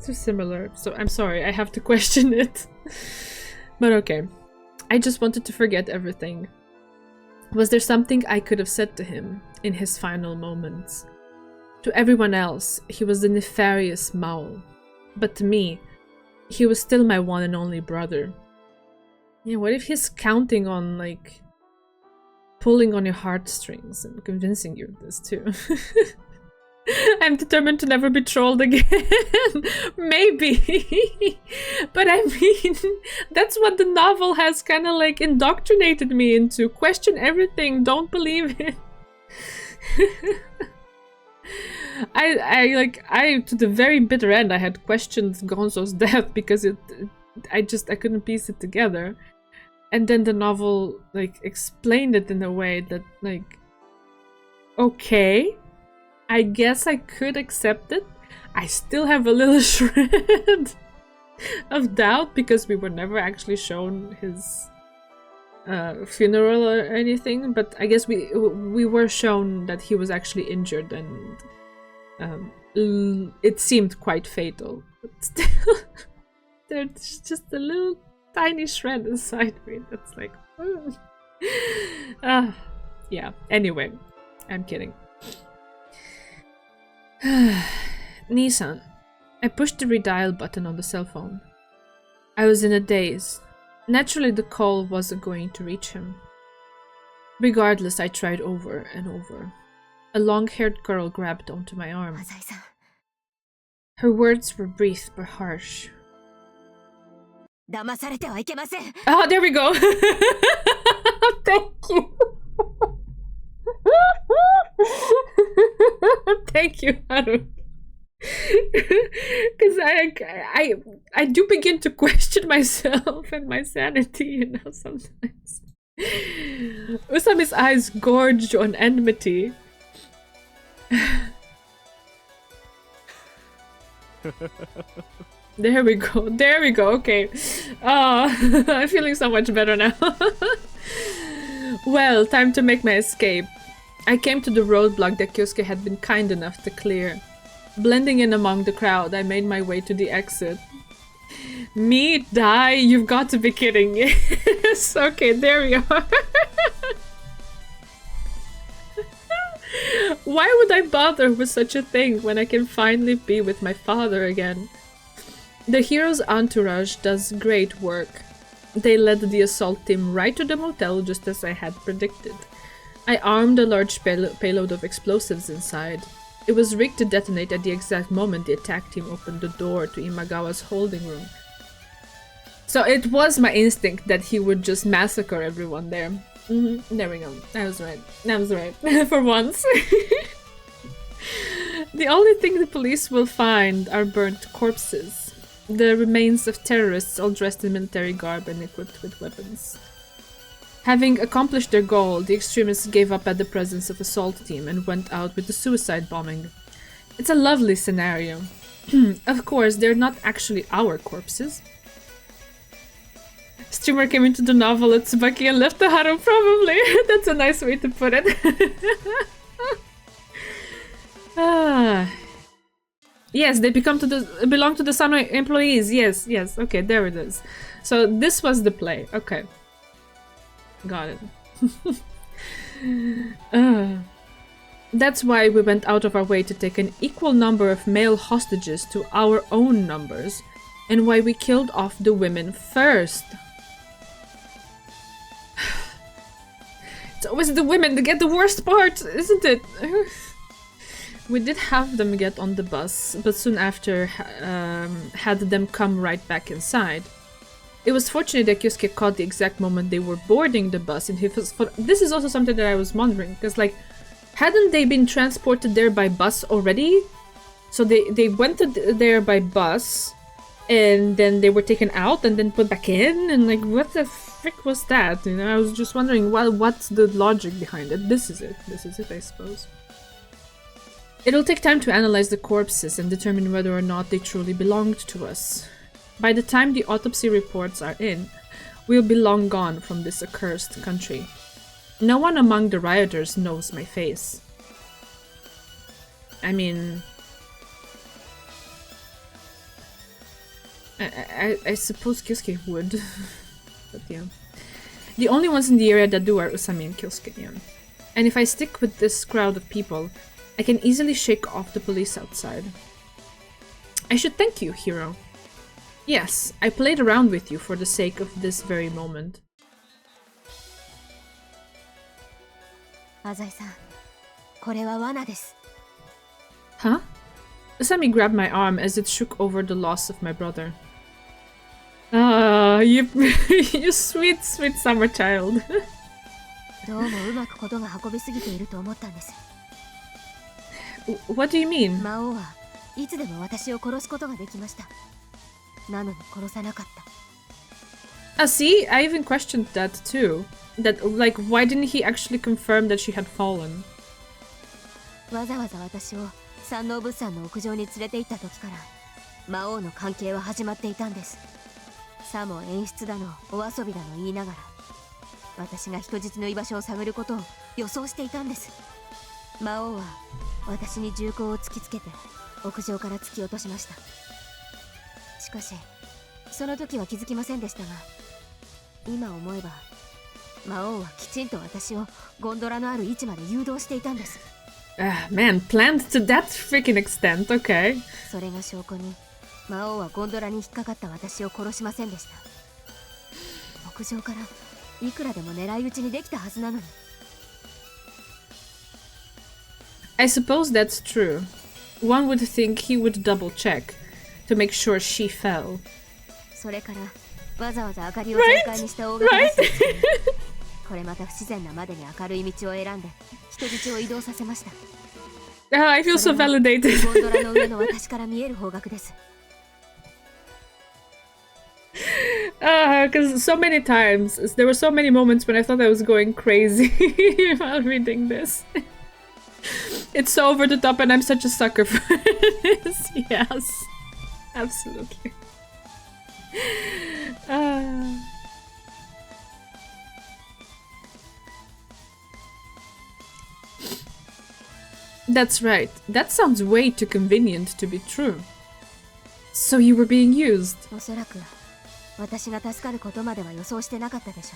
too similar. So I'm sorry, I have to question it. But okay. I just wanted to forget everything. Was there something I could have said to him in his final moments? To everyone else, he was the nefarious Maou. But to me, he was still my one and only brother. Yeah, what if he's counting on, like, pulling on your heartstrings and convincing you of this too? I'm determined to never be trolled again. Maybe. But I mean, that's what the novel has kind of like indoctrinated me into. Question everything, don't believe it. I to the very bitter end I had questioned Gonzo's death because I couldn't piece it together. And then the novel like explained it in a way that like, okay, I guess I could accept it. I still have a little shred of doubt because we were never actually shown his funeral or anything, but I guess we were shown that he was actually injured and it seemed quite fatal. But still, there's just a little tiny shred inside me that's like, yeah. Anyway, I'm kidding. Nissan. I pushed the redial button on the cell phone. I was in a daze. Naturally, the call wasn't going to reach him. Regardless, I tried over and over. A long-haired girl grabbed onto my arm. Masai-san. Her words were brief but harsh. 騙されてはいけません。 Oh, there we go! Thank you! Thank you, Haru. Because I do begin to question myself and my sanity, you know, sometimes. Usami's eyes gorged on enmity. There we go, okay. Oh, I'm feeling so much better now. Well, time to make my escape. I came to the roadblock that Kyosuke had been kind enough to clear. Blending in among the crowd, I made my way to the exit. Me die? You've got to be kidding. Yes, okay, there we are. Why would I bother with such a thing when I can finally be with my father again? The hero's entourage does great work. They led the assault team right to the motel just as I had predicted. I armed a large payload of explosives inside. It was rigged to detonate at the exact moment the attack team opened the door to Imagawa's holding room. So it was my instinct that he would just massacre everyone there. There we go. I was right. For once. The only thing the police will find are burnt corpses. The remains of terrorists all dressed in military garb and equipped with weapons. Having accomplished their goal, the extremists gave up at the presence of assault team and went out with the suicide bombing. It's a lovely scenario. Of course, they're not actually our corpses. Streamer came into the novel at Tsubaki and left the Haru, probably. That's a nice way to put it. Yes, they belong to the Sano employees. Yes, yes. Okay, there it is. So this was the play. Okay. Got it. That's why we went out of our way to take an equal number of male hostages to our own numbers, and why we killed off the women first. It's always the women that get the worst part, isn't it? We did have them get on the bus, but soon after had them come right back inside. It was fortunate that Kyosuke caught the exact moment they were boarding the bus, and this is also something that I was wondering, because like, hadn't they been transported there by bus already? So they went there by bus, and then they were taken out and then put back in, and like, what the frick was that? You know, I was just wondering, well, what's the logic behind it? This is it, I suppose. It'll take time to analyze the corpses and determine whether or not they truly belonged to us. By the time the autopsy reports are in, we'll be long gone from this accursed country. No one among the rioters knows my face. I mean... I suppose Kyosuke would. But yeah. The only ones in the area that do are Usami and Kyosuke. Yeah. And if I stick with this crowd of people, I can easily shake off the police outside. I should thank you, hero. Yes, I played around with you for the sake of this very moment. Azai-san, これは罠です. Huh? Usami grabbed my arm as it shook over the loss of my brother. Ah, you sweet, sweet summer child. どうもうまくことが運びすぎていると思ったんです。 What do you mean? 魔王はいつでも私を殺すことができました。なのに殺さなかった。See, I even questioned that too. That, like, why didn't he actually confirm that she had fallen? わざわざ私を山王物産の屋上に連れて行った時から魔王の関係は始まっていたんです。さも演出だのお遊びだの言いながら私が人質の居場所を探ることを予想していたんです。魔王は私に銃口を突きつけて屋上から突き落としました。しかしその時は気づきませんでしたが、今思えば魔王はきちんと私をゴンドラのある位置まで誘導していたんです。Man, planned to that freaking extent, okay. それが証拠に魔王はゴンドラに引っかかった私を殺しませんでした。屋上からいくらでも狙い撃ちにできたはずなのに。I suppose that's true. One would think he would double check to make sure she fell. それからわざわざ明かりを全開にした大型バスを使い、これまた不自然なまでに明るい道を選んで人質を移動させました。I feel so validated. ゴンドラの上の私から見える方角です。Because so many times, there were so many moments when I thought I was going crazy while reading this. It's so over the top and I'm such a sucker for this. Yes, absolutely. That's right. That sounds way too convenient to be true. So you were being used. おそらく私が助かることまでは予想してなかったでしょ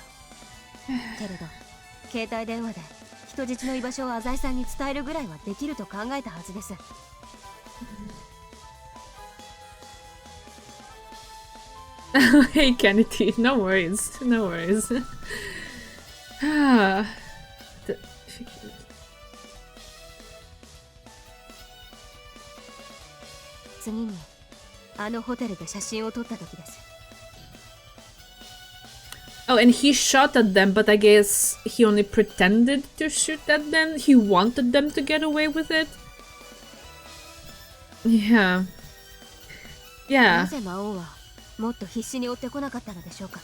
う。けれど携帯電話で人質の居場所を浅井さんに伝えるぐらいはできると考えたはずです。Hey Kennedy, no worries, no worries.「次にあのホテルで写真を撮った時です。 Oh, and he shot at them, but I guess he only pretended to shoot at them. He wanted them to get away with it. Yeah. な Yeah. ぜ魔王はもっと必死に追ってこなかったのでしょうか。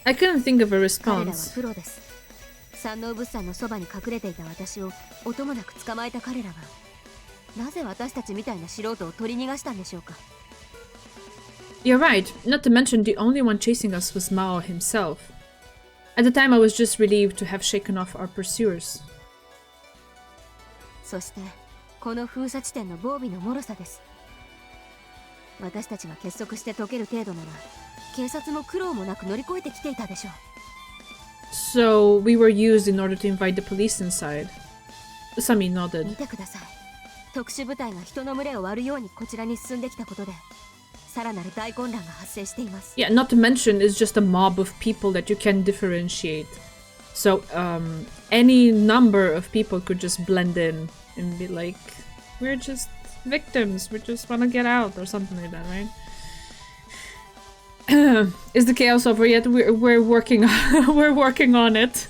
I couldn't think of a 彼らは response. プロです。山王物産のそばに隠れていた私を音もなく捕まえた彼らがなぜ私たちみたいな素人を取り逃がしたんでしょうか。 You're right. Not to mention the only one chasing us was Maou himself. At the time I was just relieved to have shaken off our pursuers. そしてこの封鎖地点の防備の脆さです。私たちが結束して解ける程度なら警察も苦労もなく乗り越えてきていたでしょう。 So we were used in order to invite the police inside. Usami 見 nodded. てください。特殊部隊が人の群れを割るようにこちらに進んできたことでさらなる大混乱が発生しています。 Yeah, not to mention it's just a mob of people that you can differentiate. So any number of people could just blend in and be like, we're just victims, we just want to get out or something like that, right? Is the chaos over yet? We're working we're working on it.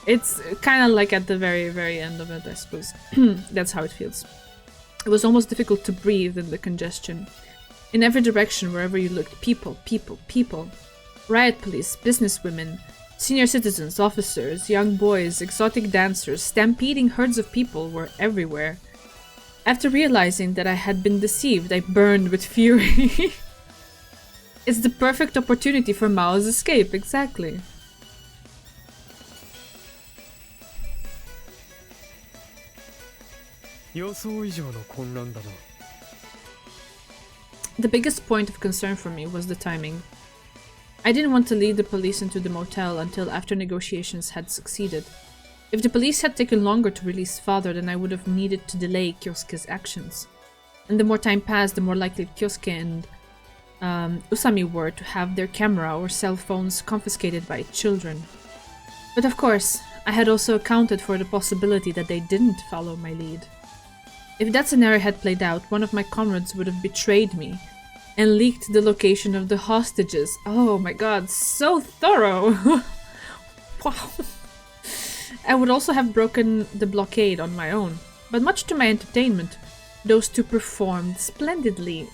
It's kind of like at the very end of it, I suppose. That's how it feels. It was almost difficult to breathe in the congestion. In every direction, wherever you looked, people, people, people. Riot police, businesswomen, senior citizens, officers, young boys, exotic dancers, stampeding herds of people were everywhere. After realizing that I had been deceived, I burned with fury. It's the perfect opportunity for Mao's escape, exactly. The biggest point of concern for me was the timing. I didn't want to lead the police into the motel until after negotiations had succeeded. If the police had taken longer to release father, then I would have needed to delay Kyosuke's actions. And the more time passed, the more likely Kyosuke and Usami were to have their camera or cell phones confiscated by children. But of course, I had also accounted for the possibility that they didn't follow my lead. If that scenario had played out, one of my comrades would have betrayed me and leaked the location of the hostages. Oh my god, so thorough! Wow. I would also have broken the blockade on my own, but much to my entertainment, those two performed splendidly.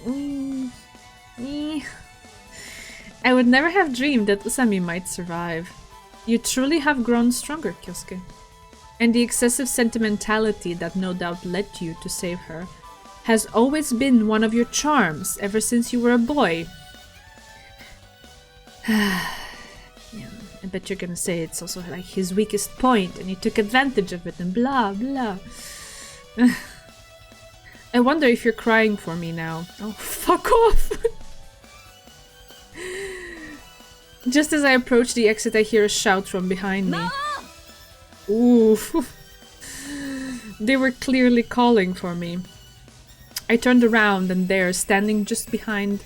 I would never have dreamed that Usami might survive. You truly have grown stronger, Kyosuke. And the excessive sentimentality that no doubt led you to save her has always been one of your charms ever since you were a boy. Yeah, I bet you're gonna say it's also like his weakest point and he took advantage of it and blah blah. I wonder if you're crying for me now. Oh, fuck off! Just as I approach the exit, I hear a shout from behind me. Ooh. They were clearly calling for me. I turned around and there, standing just behind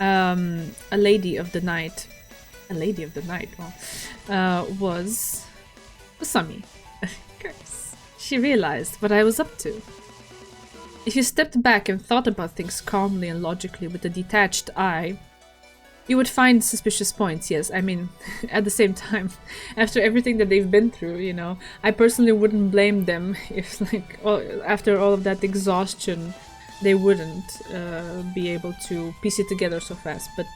a lady of the night. A lady of the night, well, was Usami. Of course. She realized what I was up to. If you stepped back and thought about things calmly and logically with a detached eye, you would find suspicious points, yes. I mean, at the same time, after everything that they've been through, you know, I personally wouldn't blame them if, like, after all of that exhaustion, they wouldn't be able to piece it together so fast. But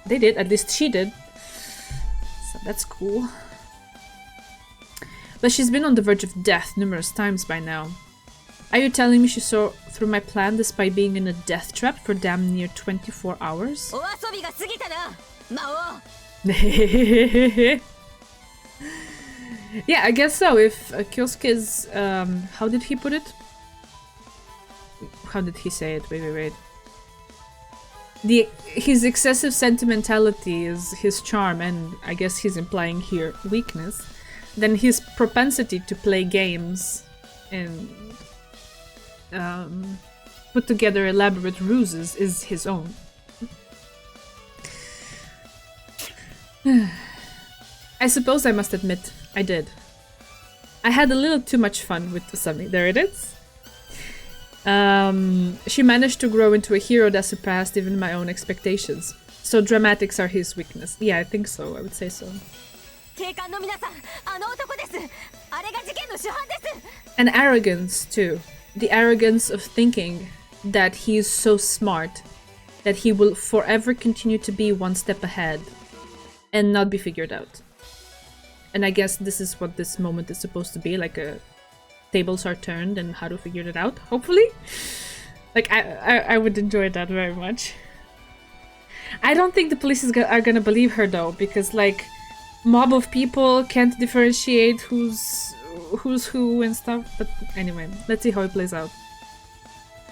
they did, at least she did. So that's cool. But she's been on the verge of death numerous times by now. Are you telling me she saw through my plan despite being in a death trap for damn near 24 hours? Yeah, I guess so. If Kyosuke's... how did he put it? How did he say it? Wait. His excessive sentimentality is his charm, and I guess he's implying here weakness. Then his propensity to play games and put together elaborate ruses is his own. I suppose I must admit, I did. I had a little too much fun with Usami. There it is. She managed to grow into a hero that surpassed even my own expectations. So dramatics are his weakness. Yeah, I think so. I would say so. And arrogance, too. The arrogance of thinking that he is so smart that he will forever continue to be one step ahead and not be figured out. And I guess this is what this moment is supposed to be, like tables are turned and how to figure it out, hopefully. Like, I would enjoy that very much. I don't think the police are gonna believe her though, because like mob of people can't differentiate who's who's who and stuff, but anyway, let's see how it plays out.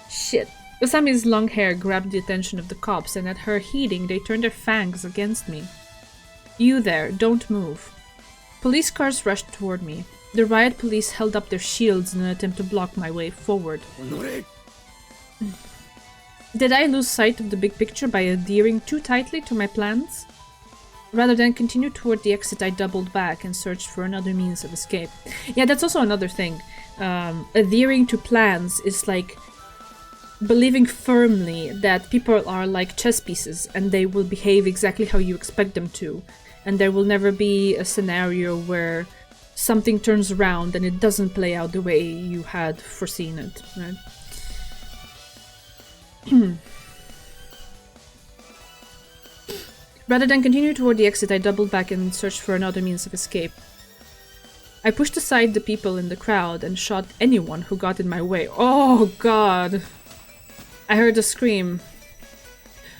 Shit. Usami's long hair grabbed the attention of the cops, and at her heeding, they turned their fangs against me. You there, don't move. Police cars rushed toward me. The riot police held up their shields in an attempt to block my way forward. Did I lose sight of the big picture by adhering too tightly to my plans? Rather than continue toward the exit, I doubled back and searched for another means of escape. Yeah, that's also another thing. Adhering to plans is like believing firmly that people are like chess pieces and they will behave exactly how you expect them to. And there will never be a scenario where something turns around and it doesn't play out the way you had foreseen it, right? Rather than continue toward the exit, I doubled back and searched for another means of escape. I pushed aside the people in the crowd and shot anyone who got in my way. Oh god! I heard a scream.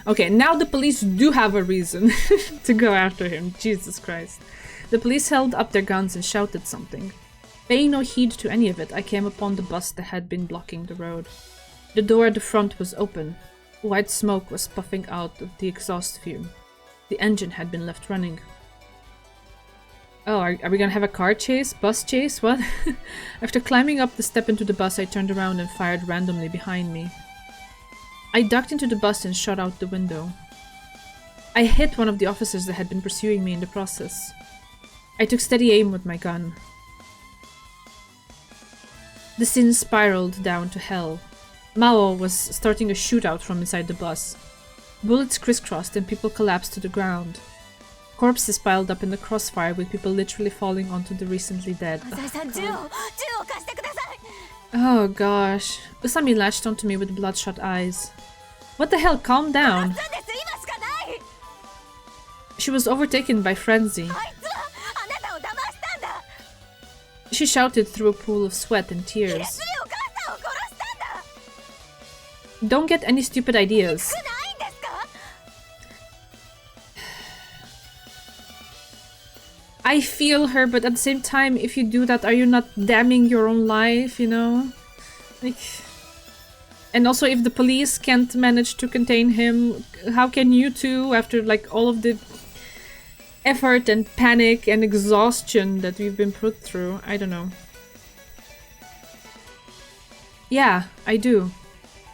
Okay, now the police do have a reason to go after him. Jesus Christ. The police held up their guns and shouted something. Paying no heed to any of it, I came upon the bus that had been blocking the road. The door at the front was open. White smoke was puffing out of the exhaust fume. The engine had been left running. Oh, are we gonna have a car chase? Bus chase? What? After climbing up the step into the bus, I turned around and fired randomly behind me. I ducked into the bus and shot out the window. I hit one of the officers that had been pursuing me in the process. I took steady aim with my gun. The scene spiraled down to hell. Maou was starting a shootout from inside the bus. Bullets crisscrossed and people collapsed to the ground. Corpses piled up in the crossfire with people literally falling onto the recently dead. Oh gosh. Usami latched onto me with bloodshot eyes. What the hell? Calm down. She was overtaken by frenzy. She shouted through a pool of sweat and tears. Don't get any stupid ideas. I feel her, but at the same time, if you do that, are you not damning your own life, you know? Like... And also, if the police can't manage to contain him, how can you two, after like all of the effort and panic and exhaustion that we've been put through? I don't know. Yeah, I do.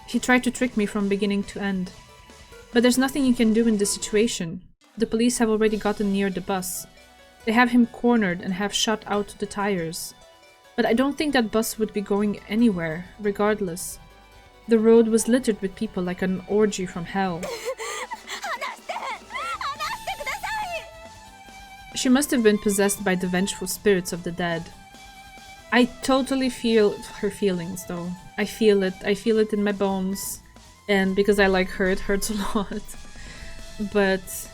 He tried to trick me from beginning to end. But there's nothing you can do in this situation. The police have already gotten near the bus. They have him cornered and have shot out the tires. But I don't think that bus would be going anywhere, regardless. The road was littered with people like an orgy from hell. She must have been possessed by the vengeful spirits of the dead. I totally feel her feelings, though. I feel it in my bones. And because I like her, it hurts a lot. But...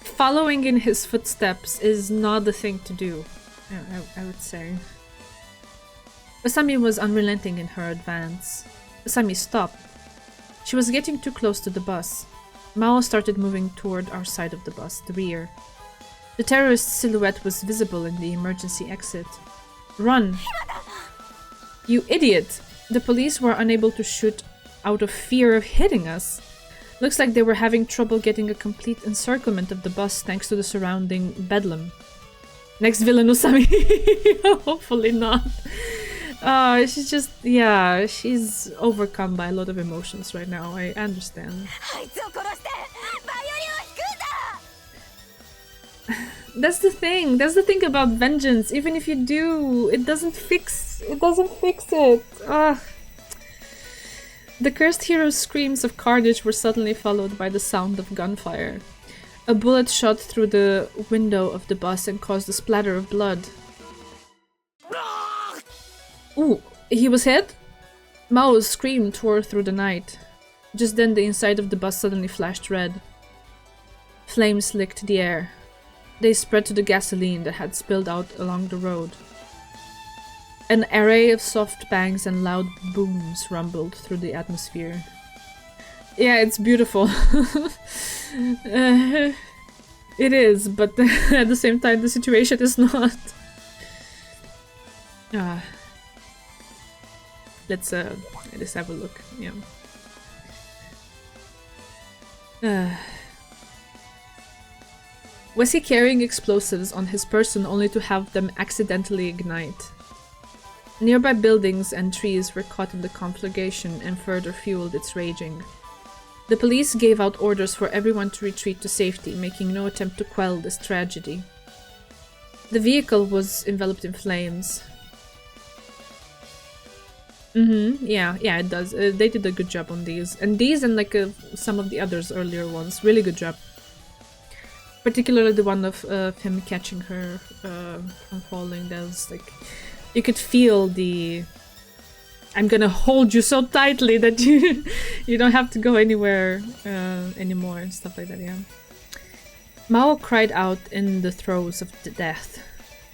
following in his footsteps is not the thing to do, I would say. Usami was unrelenting in her advance. Usami stopped. She was getting too close to the bus. Maou started moving toward our side of the bus, the rear. The terrorist's silhouette was visible in the emergency exit. Run! You idiot! The police were unable to shoot out of fear of hitting us. Looks like they were having trouble getting a complete encirclement of the bus thanks to the surrounding bedlam. Next villain, Usami. Hopefully not. She's just, yeah, she's overcome by a lot of emotions right now. I understand. That's the thing. That's the thing about vengeance. Even if you do, it doesn't fix it. Ugh. The cursed hero's screams of carnage were suddenly followed by the sound of gunfire. A bullet shot through the window of the bus and caused a splatter of blood. Ooh, he was hit? Mao's scream tore through the night. Just then the inside of the bus suddenly flashed red. Flames licked the air. They spread to the gasoline that had spilled out along the road. An array of soft bangs and loud booms rumbled through the atmosphere. Yeah, it's beautiful. It is, but at the same time the situation is not. Uh, let's have a look. Yeah. Was he carrying explosives on his person only to have them accidentally ignite? Nearby buildings and trees were caught in the conflagration and further fueled its raging. The police gave out orders for everyone to retreat to safety, making no attempt to quell this tragedy. The vehicle was enveloped in flames. Yeah, it does. They did a good job on these. And these and like some of the others earlier ones. Really good job. Particularly the one of him catching her from falling. That was like... You could feel the... I'm gonna hold you so tightly that you don't have to go anywhere anymore and stuff like that, yeah. Maou cried out in the throes of death.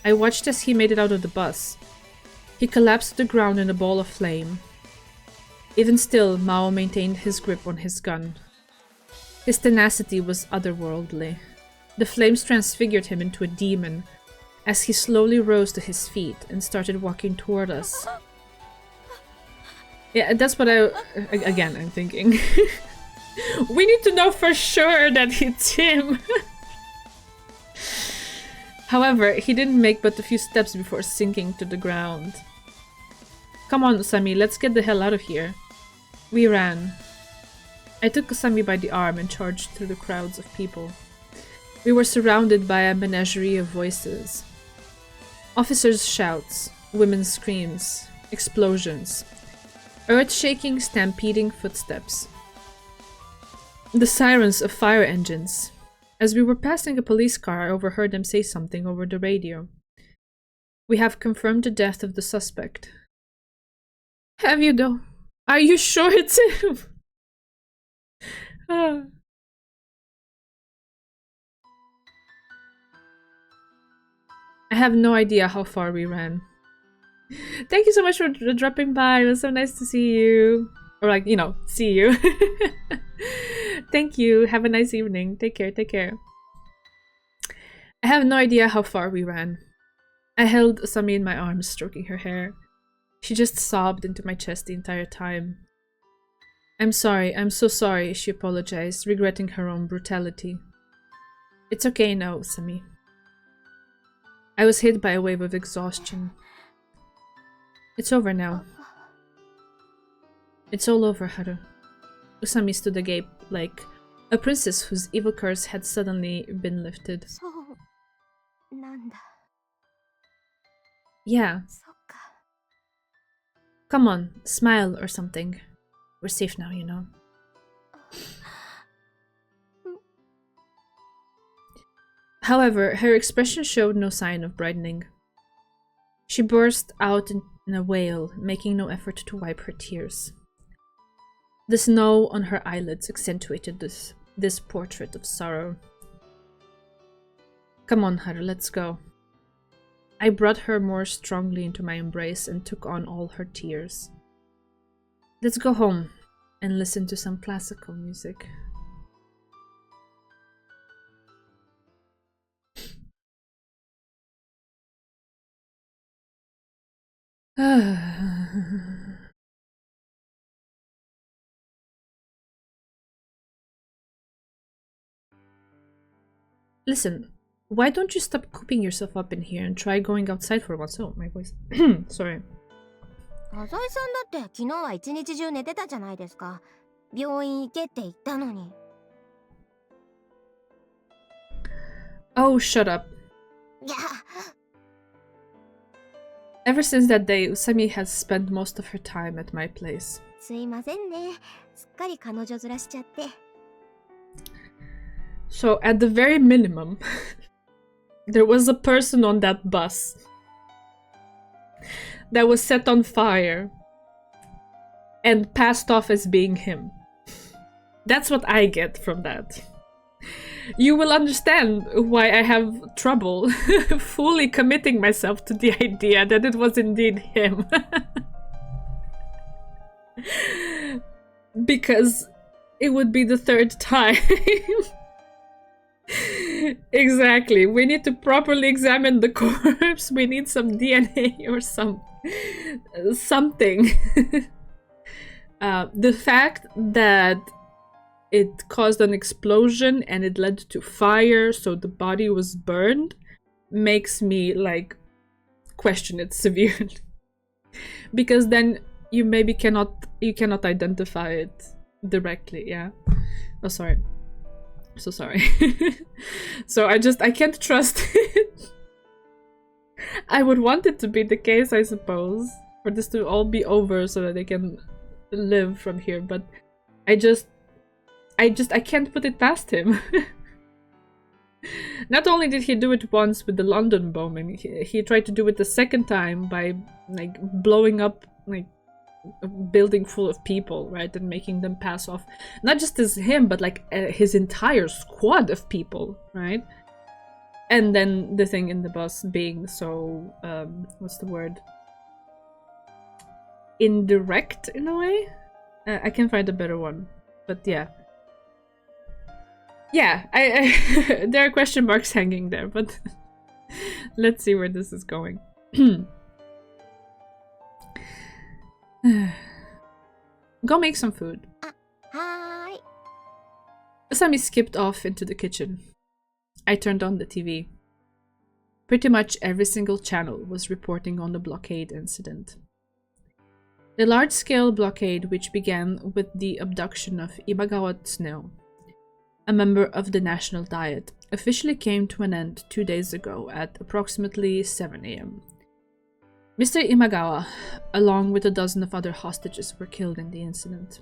I watched as he made it out of the bus. He collapsed to the ground in a ball of flame. Even still, Maou maintained his grip on his gun. His tenacity was otherworldly. The flames transfigured him into a demon as he slowly rose to his feet and started walking toward us. Yeah, that's what again, I'm thinking. We need to know for sure that it's him! However, he didn't make but a few steps before sinking to the ground. Come on, Usami, let's get the hell out of here. We ran. I took Usami by the arm and charged through the crowds of people. We were surrounded by a menagerie of voices. Officers' shouts, women's screams, explosions, earth-shaking, stampeding footsteps. The sirens of fire engines. As we were passing a police car, I overheard them say something over the radio. We have confirmed the death of the suspect. Have you though? Are you sure it's him? Ah. I have no idea how far we ran. Thank you so much for dropping by. It was so nice to see you. Or like, you know, see you. Thank you. Have a nice evening. Take care, take care. I have no idea how far we ran. I held Usami in my arms, stroking her hair. She just sobbed into my chest the entire time. I'm sorry, I'm so sorry, she apologized, regretting her own brutality. It's okay now, Usami. I was hit by a wave of exhaustion. It's over now. It's all over, Haru. Usami stood agape like a princess whose evil curse had suddenly been lifted. Yeah. Come on, smile or something. We're safe now, you know. However, her expression showed no sign of brightening. She burst out in a wail, making no effort to wipe her tears. The snow on her eyelids accentuated this portrait of sorrow. Come on, Haru, let's go. I brought her more strongly into my embrace and took on all her tears. Let's go home and listen to some classical music. Listen, why don't you stop cooping yourself up in here and try going outside for once? Oh, my voice. Sorry. 浅井さんだって昨日は一日中寝てたじゃないですか。病院行けって言ったのに。Oh, shut up. いや。Ever since that day, Usami has spent most of her time at my place. すいませんね。すっかり彼女面しちゃって。So, at the very minimum, there was a person on that bus that was set on fire and passed off as being him. That's what I get from that. You will understand why I have trouble fully committing myself to the idea that it was indeed him. Because it would be the third time. Exactly. We need to properly examine the corpse. We need some DNA or something. The fact that it caused an explosion and it led to fire, so the body was burned, makes me like question it severely. Because then you maybe cannot identify it directly. Yeah. Oh, sorry. So sorry. So I can't trust it. I would want it to be the case, I suppose, for this to all be over so that they can live from here, but I can't put it past him. Not only did he do it once with the London bombing, he tried to do it the second time by like blowing up like a building full of people, right, and making them pass off, not just as him, but like his entire squad of people, right? And then the thing in the bus being so what's the word? Indirect in a way. I can find a better one, but yeah. Yeah, I there are question marks hanging there, but let's see where this is going. Go make some food. Hi. Usami skipped off into the kitchen. I turned on the TV. Pretty much every single channel was reporting on the blockade incident. The large-scale blockade, which began with the abduction of Imagawa Tsuneo, a member of the National Diet, officially came to an end 2 days ago at approximately 7 a.m. Mr. Imagawa, along with a dozen of other hostages, were killed in the incident.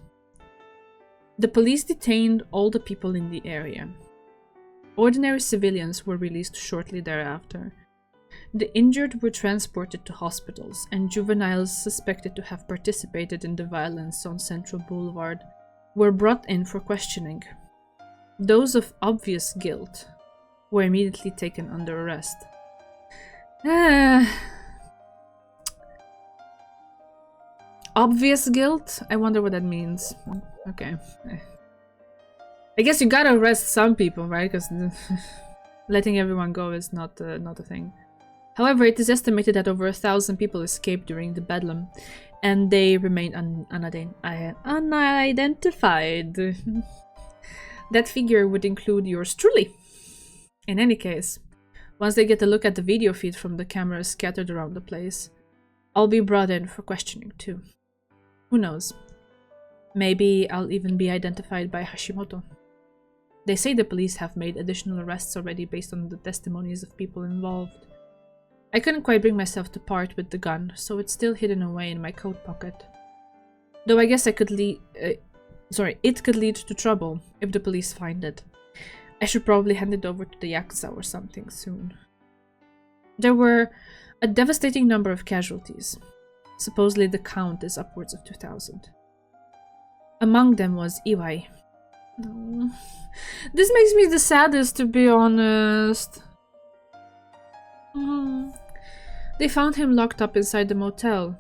The police detained all the people in the area. Ordinary civilians were released shortly thereafter. The injured were transported to hospitals, and juveniles suspected to have participated in the violence on Central Boulevard were brought in for questioning. Those of obvious guilt were immediately taken under arrest. Obvious guilt? I wonder what that means. Okay. I guess you gotta arrest some people, right? Because letting everyone go is not a thing. However, it is estimated that over 1,000 people escaped during the bedlam, and they remain unidentified. That figure would include yours truly. In any case, once they get a look at the video feed from the cameras scattered around the place, I'll be brought in for questioning too. Who knows? Maybe I'll even be identified by Hashimoto. They say the police have made additional arrests already based on the testimonies of people involved. I couldn't quite bring myself to part with the gun, so it's still hidden away in my coat pocket. Though I guess it could lead to trouble if the police find it. I should probably hand it over to the Yakuza or something soon. There were a devastating number of casualties. Supposedly the count is upwards of 2,000. Among them was Iwai. Oh. This makes me the saddest, to be honest. They found him locked up inside the motel.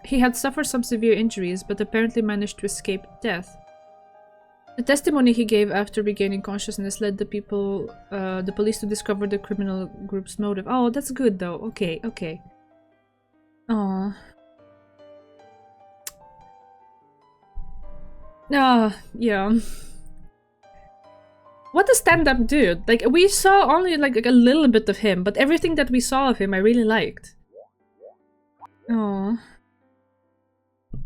He had suffered some severe injuries, but apparently managed to escape death. The testimony he gave after regaining consciousness led the police to discover the criminal group's motive. Oh, that's good though. Okay. Aww. Yeah. What a stand-up dude. Like, we saw only like a little bit of him, but everything that we saw of him I really liked. Oh.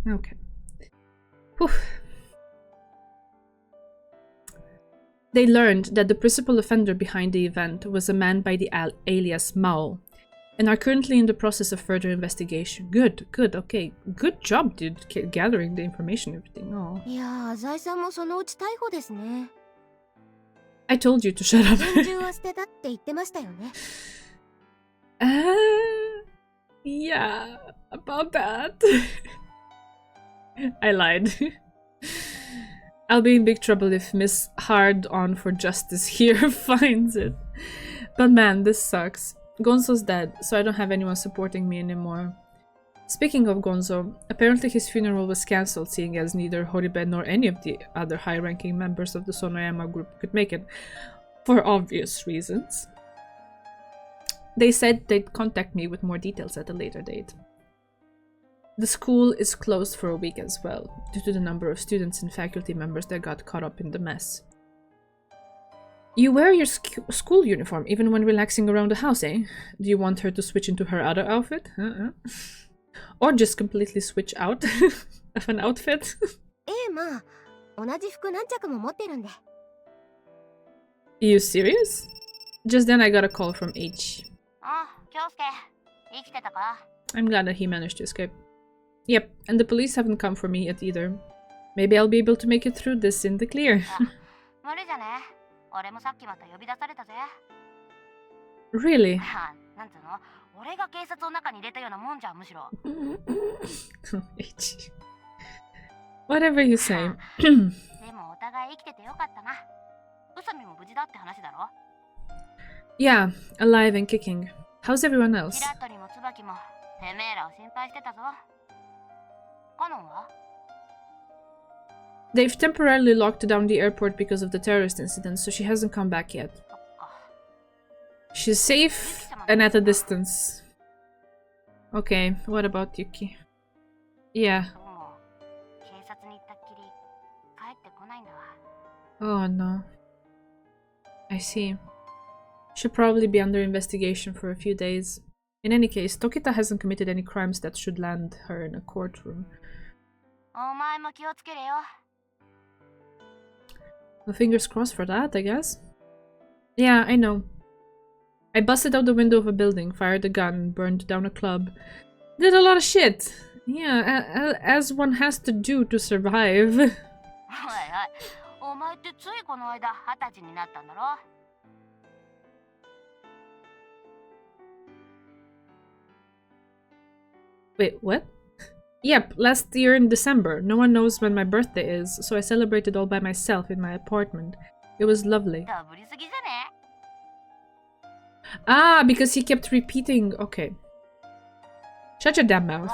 Okay. Whew. They learned that the principal offender behind the event was a man by the alias Maou, and are currently in the process of further investigation. Good, okay. Good job, dude, gathering the information and everything. Oh. I told you to shut up. Yeah, about that. I lied. I'll be in big trouble if Miss Hard On for Justice here finds it. But man, this sucks. Gonzo's dead, so I don't have anyone supporting me anymore. Speaking of Gonzo, apparently his funeral was cancelled, seeing as neither Horibe nor any of the other high-ranking members of the Sonoyama group could make it. For obvious reasons. They said they'd contact me with more details at a later date. The school is closed for a week as well, due to the number of students and faculty members that got caught up in the mess. You wear your school uniform even when relaxing around the house, eh? Do you want her to switch into her other outfit? Or just completely switch out of an outfit? まあ、同じ服何着も持ってるんで。 You serious? Just then I got a call from H. あ、京介、生きてたか? I'm glad that he managed to escape. Yep, and the police haven't come for me yet either. Maybe I'll be able to make it through this in the clear. 無理じゃね。俺もさっきまた呼び出されたぜ。Really? なんつうの、俺が警察の中に入れたようなもんじゃん、むしろ。H. Whatever you say. でもお互い生きててよかったな。宇佐美も無事だって話だろ? Yeah, alive and kicking. How's everyone else? キラットにも椿もてめえらを心配してたぞ。カノンは? They've temporarily locked down the airport because of the terrorist incident, so she hasn't come back yet. She's safe and at a distance. Okay, what about Yuki? Yeah. Oh no. I see. She'll probably be under investigation for a few days. In any case, Tokita hasn't committed any crimes that should land her in a courtroom. Well, fingers crossed for that, I guess. Yeah, I know. I busted out the window of a building, fired a gun, burned down a club. Did a lot of shit. Yeah, as one has to do to survive. Wait, what? Yep, last year in December. No one knows when my birthday is, so I celebrated all by myself in my apartment. It was lovely. Ah, because he kept repeating. Okay. Shut your damn mouth.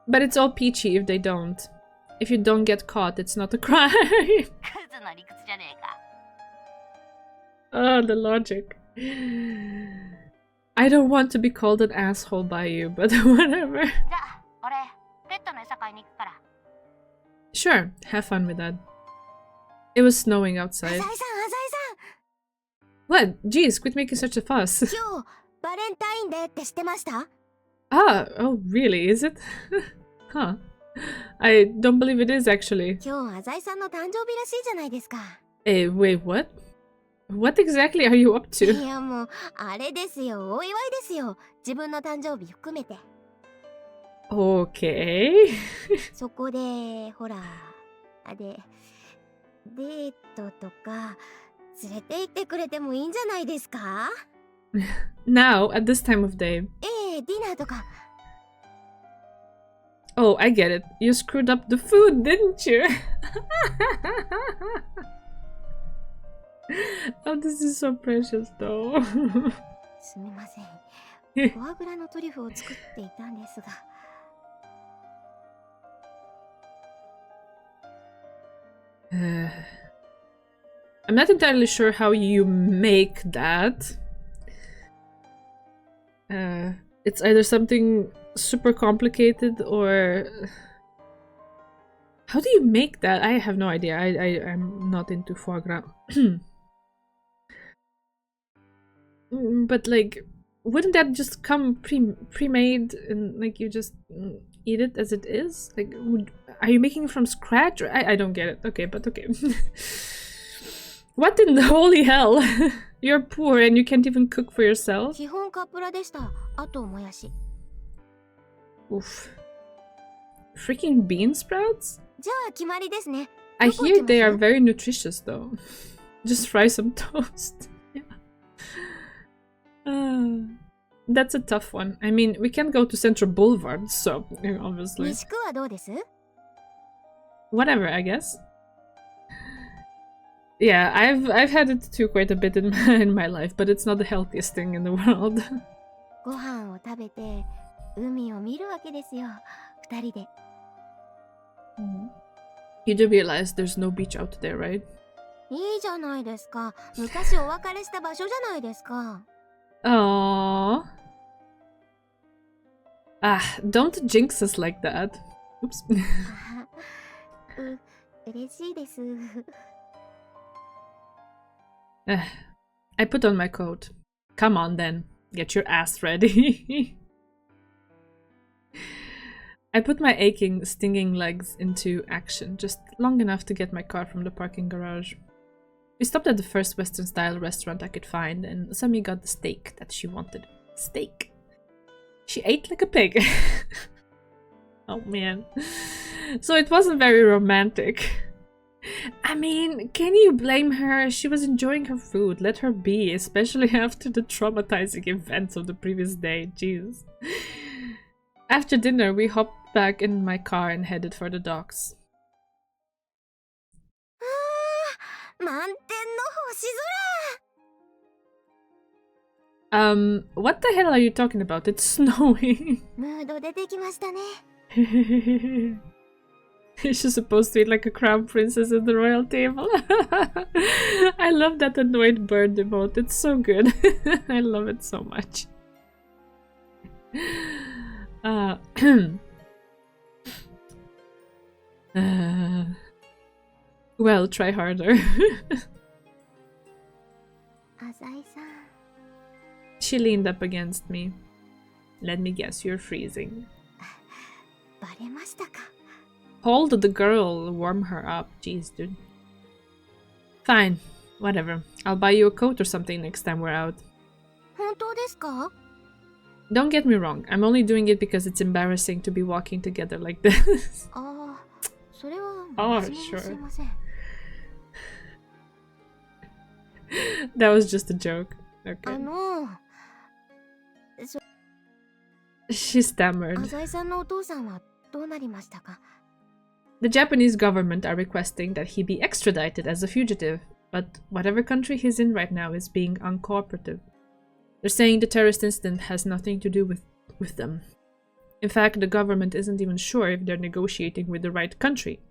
But it's all peachy if they don't. If you don't get caught, it's not a crime. Oh, the logic. I don't want to be called an asshole by you, but whatever. Sure, have fun with that. It was snowing outside. What? Jeez, quit making such a fuss. Ah, oh really, is it? Huh. I don't believe it is, actually. Wait, what? What exactly are you up to? Okay. そこでほらデートとか連れて行ってくれてもいいんじゃないですか? Now, at this time of day. ディナーとか. Oh, I get it. You screwed up the food, didn't you? Oh, this is so precious, though. すみません。フォアグラのトリュフを作っていたんですが。I'm not entirely sure how you make that. It's either something super complicated or... How do you make that? I have no idea. I'm not into foie gras. But like, wouldn't that just come pre-made and like you just eat it as it is? Like, are you making it from scratch? Or I don't get it. Okay, but okay. What in the holy hell? You're poor and you can't even cook for yourself? Oof. Freaking bean sprouts? I hear they are very nutritious though. Just fry some toast. Yeah. That's a tough one. I mean, we can't go to Central Boulevard, so obviously. Whatever, I guess. Yeah, I've had it too quite a bit in my life, but it's not the healthiest thing in the world. You do realize there's no beach out there, right? いいじゃないですか。昔お別れした場所じゃないですか。Aww. Ah, don't jinx us like that. Oops. 嬉しいです。I put on my coat. Come on then, get your ass ready. I put my aching, stinging legs into action, just long enough to get my car from the parking garage. We stopped at the first Western-style restaurant I could find, and Usami got the steak that she wanted. Steak. She ate like a pig. Oh man. So it wasn't very romantic. I mean, can you blame her? She was enjoying her food. Let her be, especially after the traumatizing events of the previous day. Jeez. After dinner, we hopped back in my car and headed for the docks. 満天の星空。 What the hell are you talking about? It's snowing. ムード出てきましたね。She's supposed to eat like a crown princess at the royal table. I love that annoyed bird emote. It's so good. I love it so much. Well, try harder. 浅井さん。 She leaned up against me. Let me guess, you're freezing. バレましたか。 Hold the girl, warm her up. Jeez, dude. Fine, whatever. I'll buy you a coat or something next time we're out. 本当ですか？ Don't get me wrong, I'm only doing it because it's embarrassing to be walking together like this. ああ、それは Oh, 真面目にすいません。 That was just a joke. Okay. そ She stammered. 浅井さんのお父さんはどうなりましたか？ The Japanese government are requesting that he be extradited as a fugitive, but whatever country he's in right now is being uncooperative. They're saying the terrorist incident has nothing to do with them. In fact, the government isn't even sure if they're negotiating with the right country.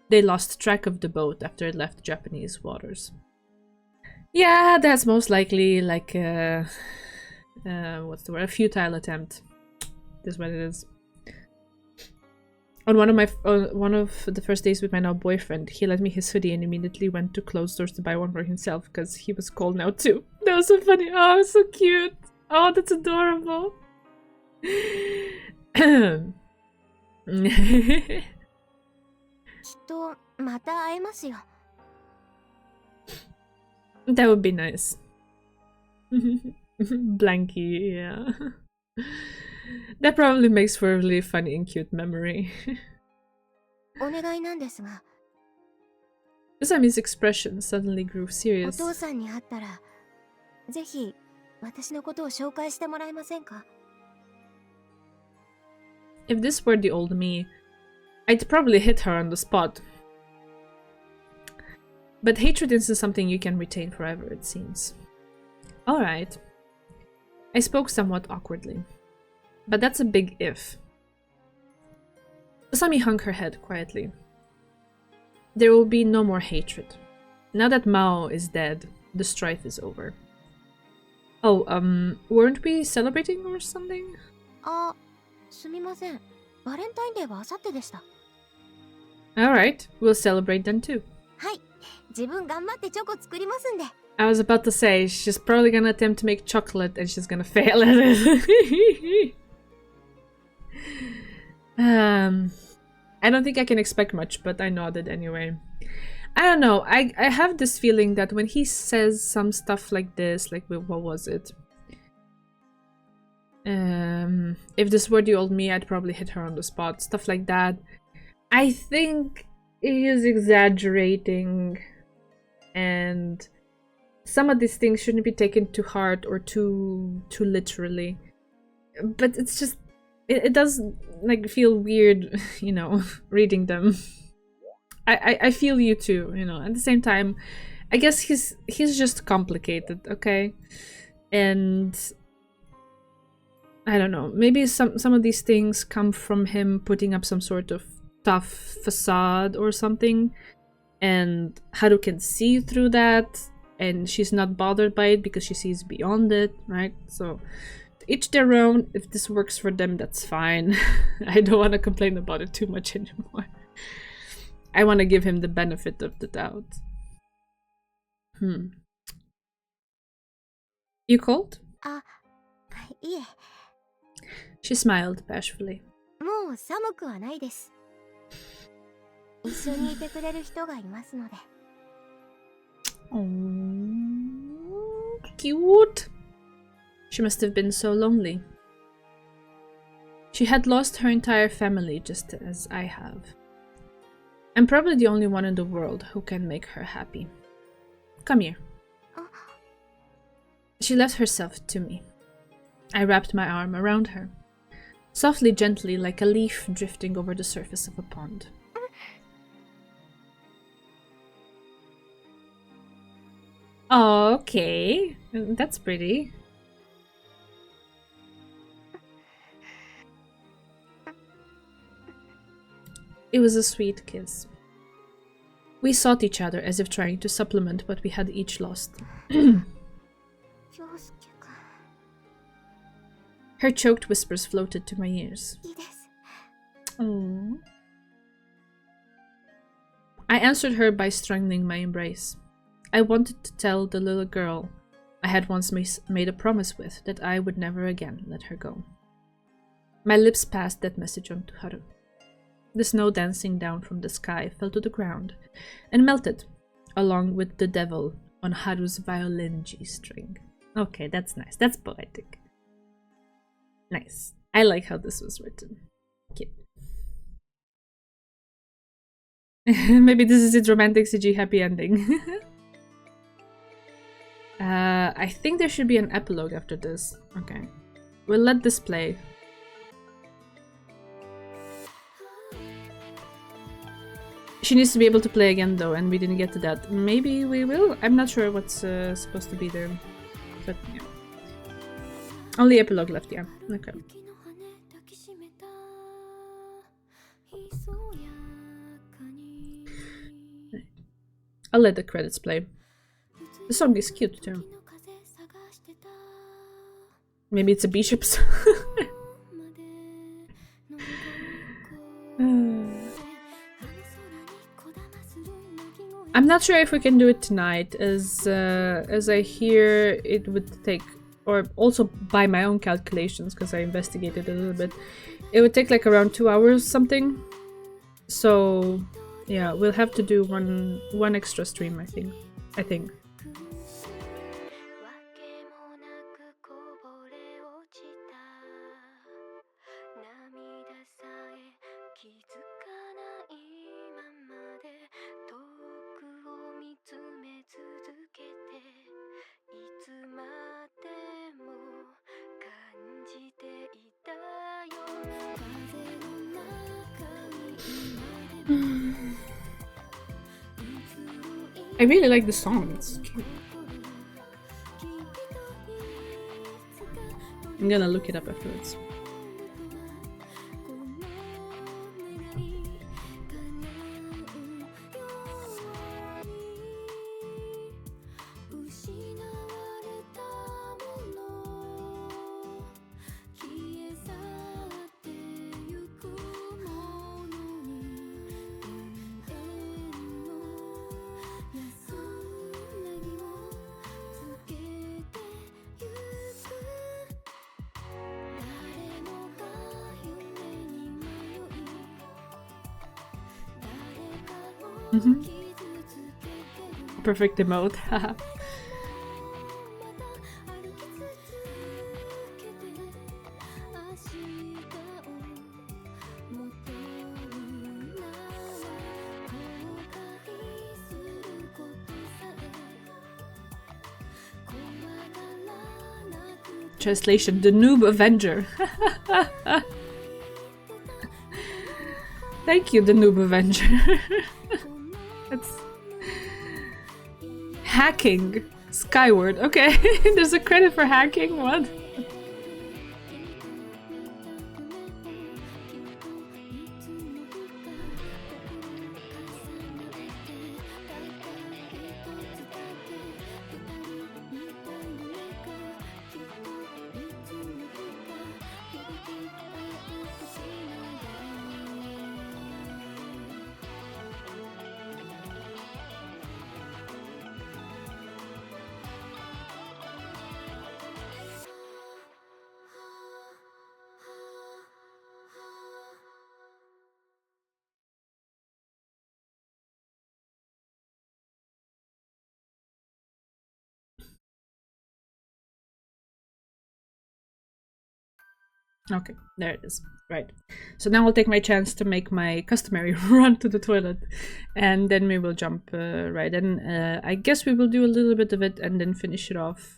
They lost track of the boat after it left Japanese waters. Yeah, that's most likely like a what's the word? A futile attempt. That's what it is. On one of the first days with my now boyfriend, he lent me his hoodie and immediately went to clothes stores to buy one for himself because he was cold now too. That was so funny. Oh, so cute. Oh, that's adorable. きっとまた会えますよ。 That would be nice. Blanky, yeah. That probably makes for a really funny and cute memory. お願いなんですが、 Usami's expression suddenly grew お serious. 父さんに会ったら、ぜひ私のことを紹介してもらえませんか？ If this were the old me, I'd probably hit her on the spot. But hatred isn't something you can retain forever, it seems. Alright. I spoke somewhat awkwardly. But that's a big if. Usami hung her head quietly. There will be no more hatred. Now that Maou is dead, the strife is over. Oh, weren't we celebrating or something? あ、すみません。バレンタインデーはあさってでした。 Alright, we'll celebrate then too. はい。自分頑張ってチョコ作りますんで。 I was about to say, she's probably gonna attempt to make chocolate and she's gonna fail at it. I don't think I can expect much, but I nodded anyway. I don't know, I have this feeling that when he says some stuff like this, like, what was it? If this were the old me, I'd probably hit her on the spot, stuff like that. I think he is exaggerating, and some of these things shouldn't be taken to heart or too literally. But it's just, it does like feel weird, you know, reading them. I feel you too, you know. At the same time, I guess he's just complicated, okay? And I don't know, maybe some of these things come from him putting up some sort of tough facade or something, and Haru can see through that, and she's not bothered by it because she sees beyond it, right? So each their own. If this works for them, that's fine. I don't want to complain about it too much anymore. I want to give him the benefit of the doubt. You called? いえ、 She smiled bashfully. もう寒くはないです。一緒にいてくれる人がいますので。Oh, cute. She must have been so lonely. She had lost her entire family just as I have. I'm probably the only one in the world who can make her happy. Come here. She left herself to me. I wrapped my arm around her, softly, gently, like a leaf drifting over the surface of a pond. Okay, that's pretty. It was a sweet kiss. We sought each other as if trying to supplement what we had each lost. Her choked whispers floated to my ears. Aww. I answered her by strangling my embrace. I wanted to tell the little girl I had once made a promise with that I would never again let her go. My lips passed that message on to Haru. The snow dancing down from the sky fell to the ground and melted, along with the devil on Haru's violin G-string. Okay, that's nice. That's poetic. Nice. I like how this was written. Cute. Maybe this is its romantic CG happy ending. I think there should be an epilogue after this. Okay. We'll let this play. She needs to be able to play again though, and we didn't get to that. Maybe we will? I'm not sure what's supposed to be there. But yeah. Only epilogue left, yeah. Okay. I'll let the credits play. The song is cute too. Maybe it's a bishop's. I'm not sure if we can do it tonight, as I hear it would take, or also by my own calculations, because I investigated a little bit, it would take like around 2 hours something. So yeah, we'll have to do one extra stream, I think. I really like the song, it's cute. I'm gonna look it up afterwards. Perfect emote. Translation: The Noob Avenger. Thank you, The Noob Avenger. That's hacking Skyward. Okay, there's a credit for hacking. What? Okay, there it is. Right. So now I'll take my chance to make my customary run to the toilet, and then we will jump right in. I guess we will do a little bit of it and then finish it off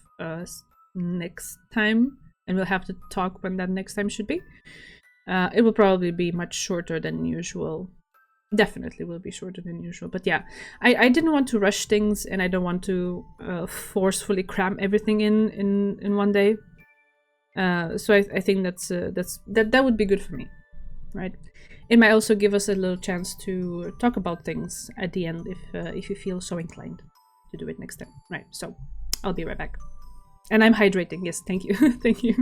next time, and we'll have to talk when that next time should be. It will probably be much shorter than usual. Definitely will be shorter than usual. But yeah, I didn't want to rush things, and I don't want to forcefully cram everything in one day. So I think that would be good for me, right? It might also give us a little chance to talk about things at the end if you feel so inclined to do it next time, right? So I'll be right back, and I'm hydrating. Yes, thank you, thank you.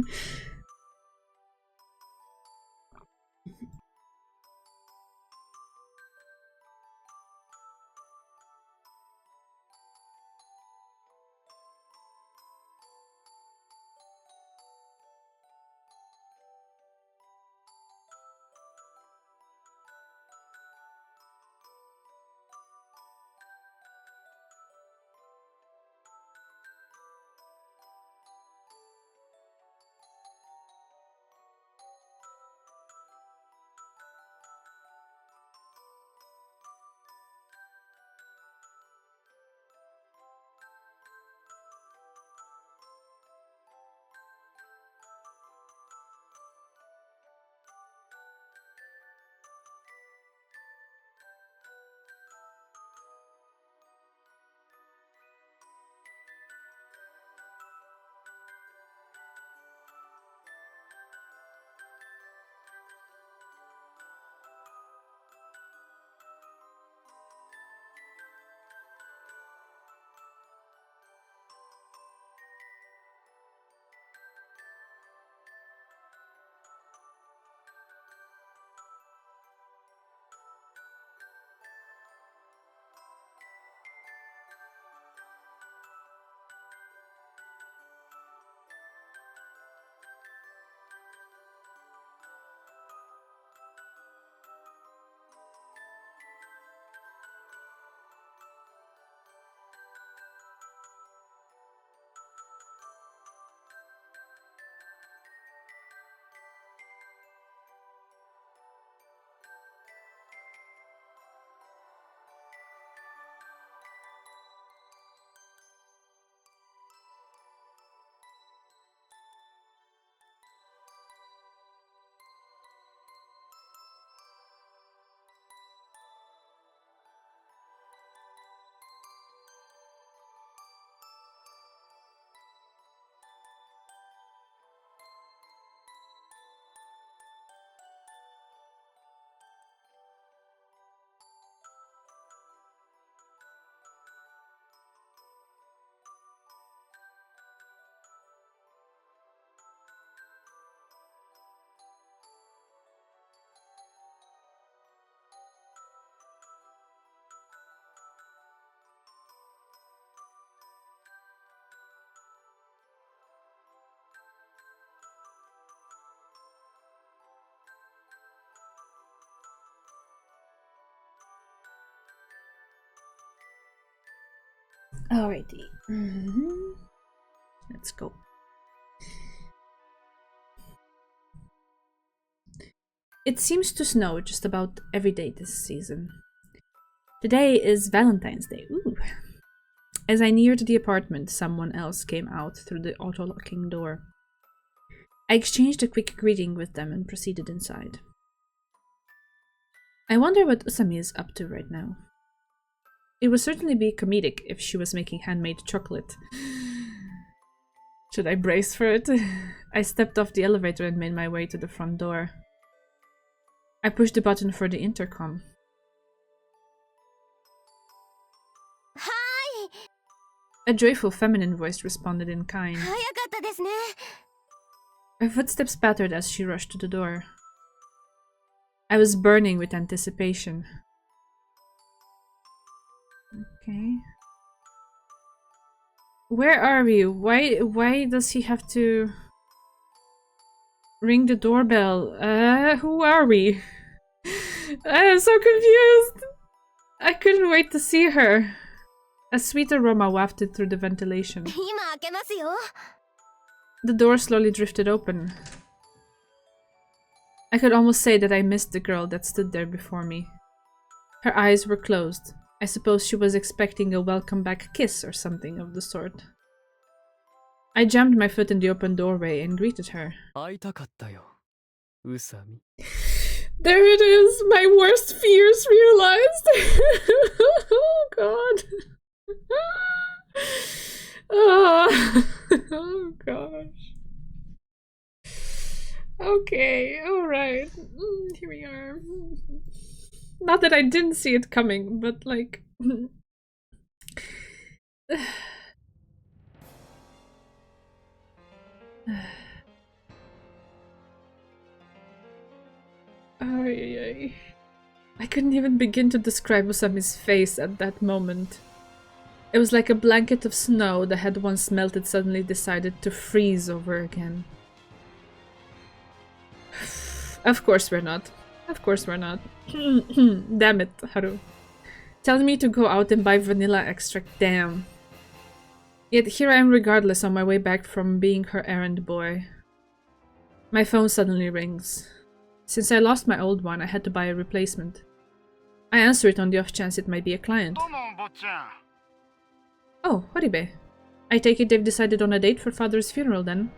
Alrighty. Let's go. It seems to snow just about every day this season. Today is Valentine's Day. Ooh. As I neared the apartment, someone else came out through the auto-locking door. I exchanged a quick greeting with them and proceeded inside. I wonder what Usami is up to right now. It would certainly be comedic if she was making handmade chocolate. Should I brace for it? I stepped off the elevator and made my way to the front door. I pushed the button for the intercom. Hi! A joyful feminine voice responded in kind. 早かったですね。 Her footsteps pattered as she rushed to the door. I was burning with anticipation. Okay. Where are we? Why does he have to ring the doorbell? Who are we? I'm so confused. I couldn't wait to see her. A sweet aroma wafted through the ventilation. 今開けますよ。 The door slowly drifted open. I could almost say that I missed the girl that stood there before me. Her eyes were closed. I suppose she was expecting a welcome back kiss or something of the sort. I jammed my foot in the open doorway and greeted her. 会いたかったよ、宇佐美。 There it is! My worst fears realized! Oh god. Oh gosh. Okay, alright. Here we are. Not that I didn't see it coming, but like... I couldn't even begin to describe Usami's face at that moment. It was like a blanket of snow that had once melted suddenly decided to freeze over again. Of course we're not. Of course we're not. Damn it, Haru. Telling me to go out and buy vanilla extract, damn. Yet here I am regardless on my way back from being her errand boy. My phone suddenly rings. Since I lost my old one, I had to buy a replacement. I answer it on the off chance it might be a client. Oh, Horibe. I take it they've decided on a date for father's funeral then.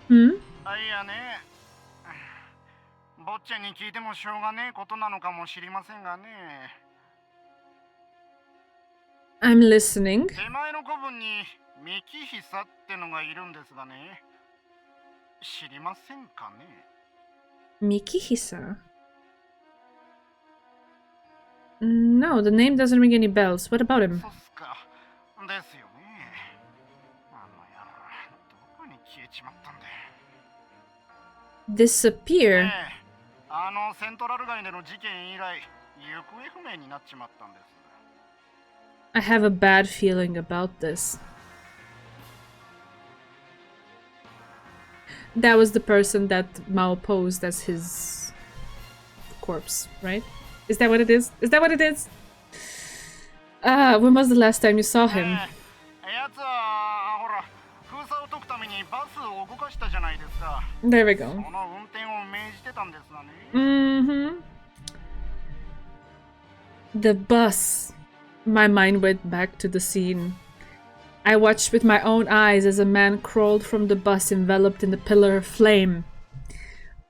Hmm? I'm listening. Mikihisa? No, the name doesn't ring any bells. What about him? Disappear? I have a bad feeling about this. That was the person that Maou posed as his corpse, right? Is that what it is? Is that what it is? When was the last time you saw him? There we go. The bus. My mind went back to the scene. I watched with my own eyes as a man crawled from the bus enveloped in a pillar of flame.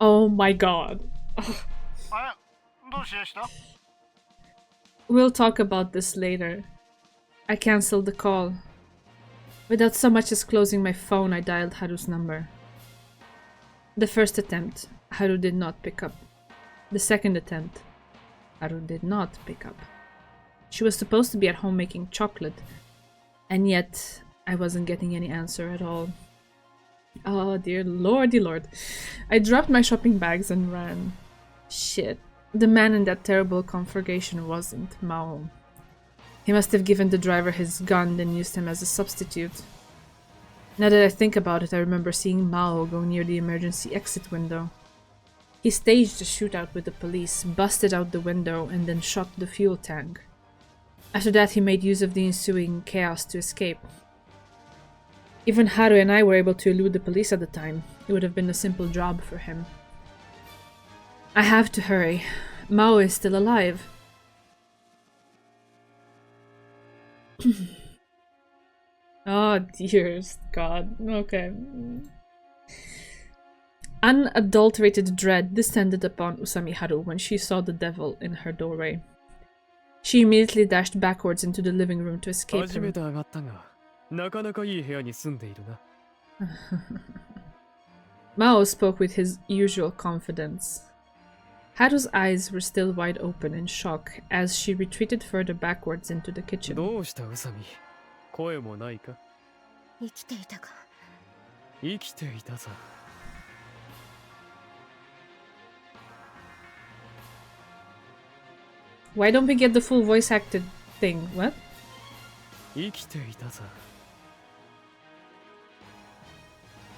Oh my god. We'll talk about this later. I cancelled the call. Without so much as closing my phone, I dialed Haru's number. The first attempt, Haru did not pick up. The second attempt, Haru did not pick up. She was supposed to be at home making chocolate, and yet I wasn't getting any answer at all. Oh dear lordy lord. I dropped my shopping bags and ran. Shit. The man in that terrible conflagration wasn't Maou. He must have given the driver his gun and used him as a substitute. Now that I think about it, I remember seeing Maou go near the emergency exit window. He staged a shootout with the police, busted out the window, and then shot the fuel tank. After that, he made use of the ensuing chaos to escape. Even Haru and I were able to elude the police at the time. It would have been a simple job for him. I have to hurry. Maou is still alive. Oh, dearest God. Okay. Unadulterated dread descended upon Usami Haru when she saw the devil in her doorway. She immediately dashed backwards into the living room to escape him. Maou spoke with his usual confidence. Haru's eyes were still wide open in shock as she retreated further backwards into the kitchen. Why don't we get the full voice acted thing? What?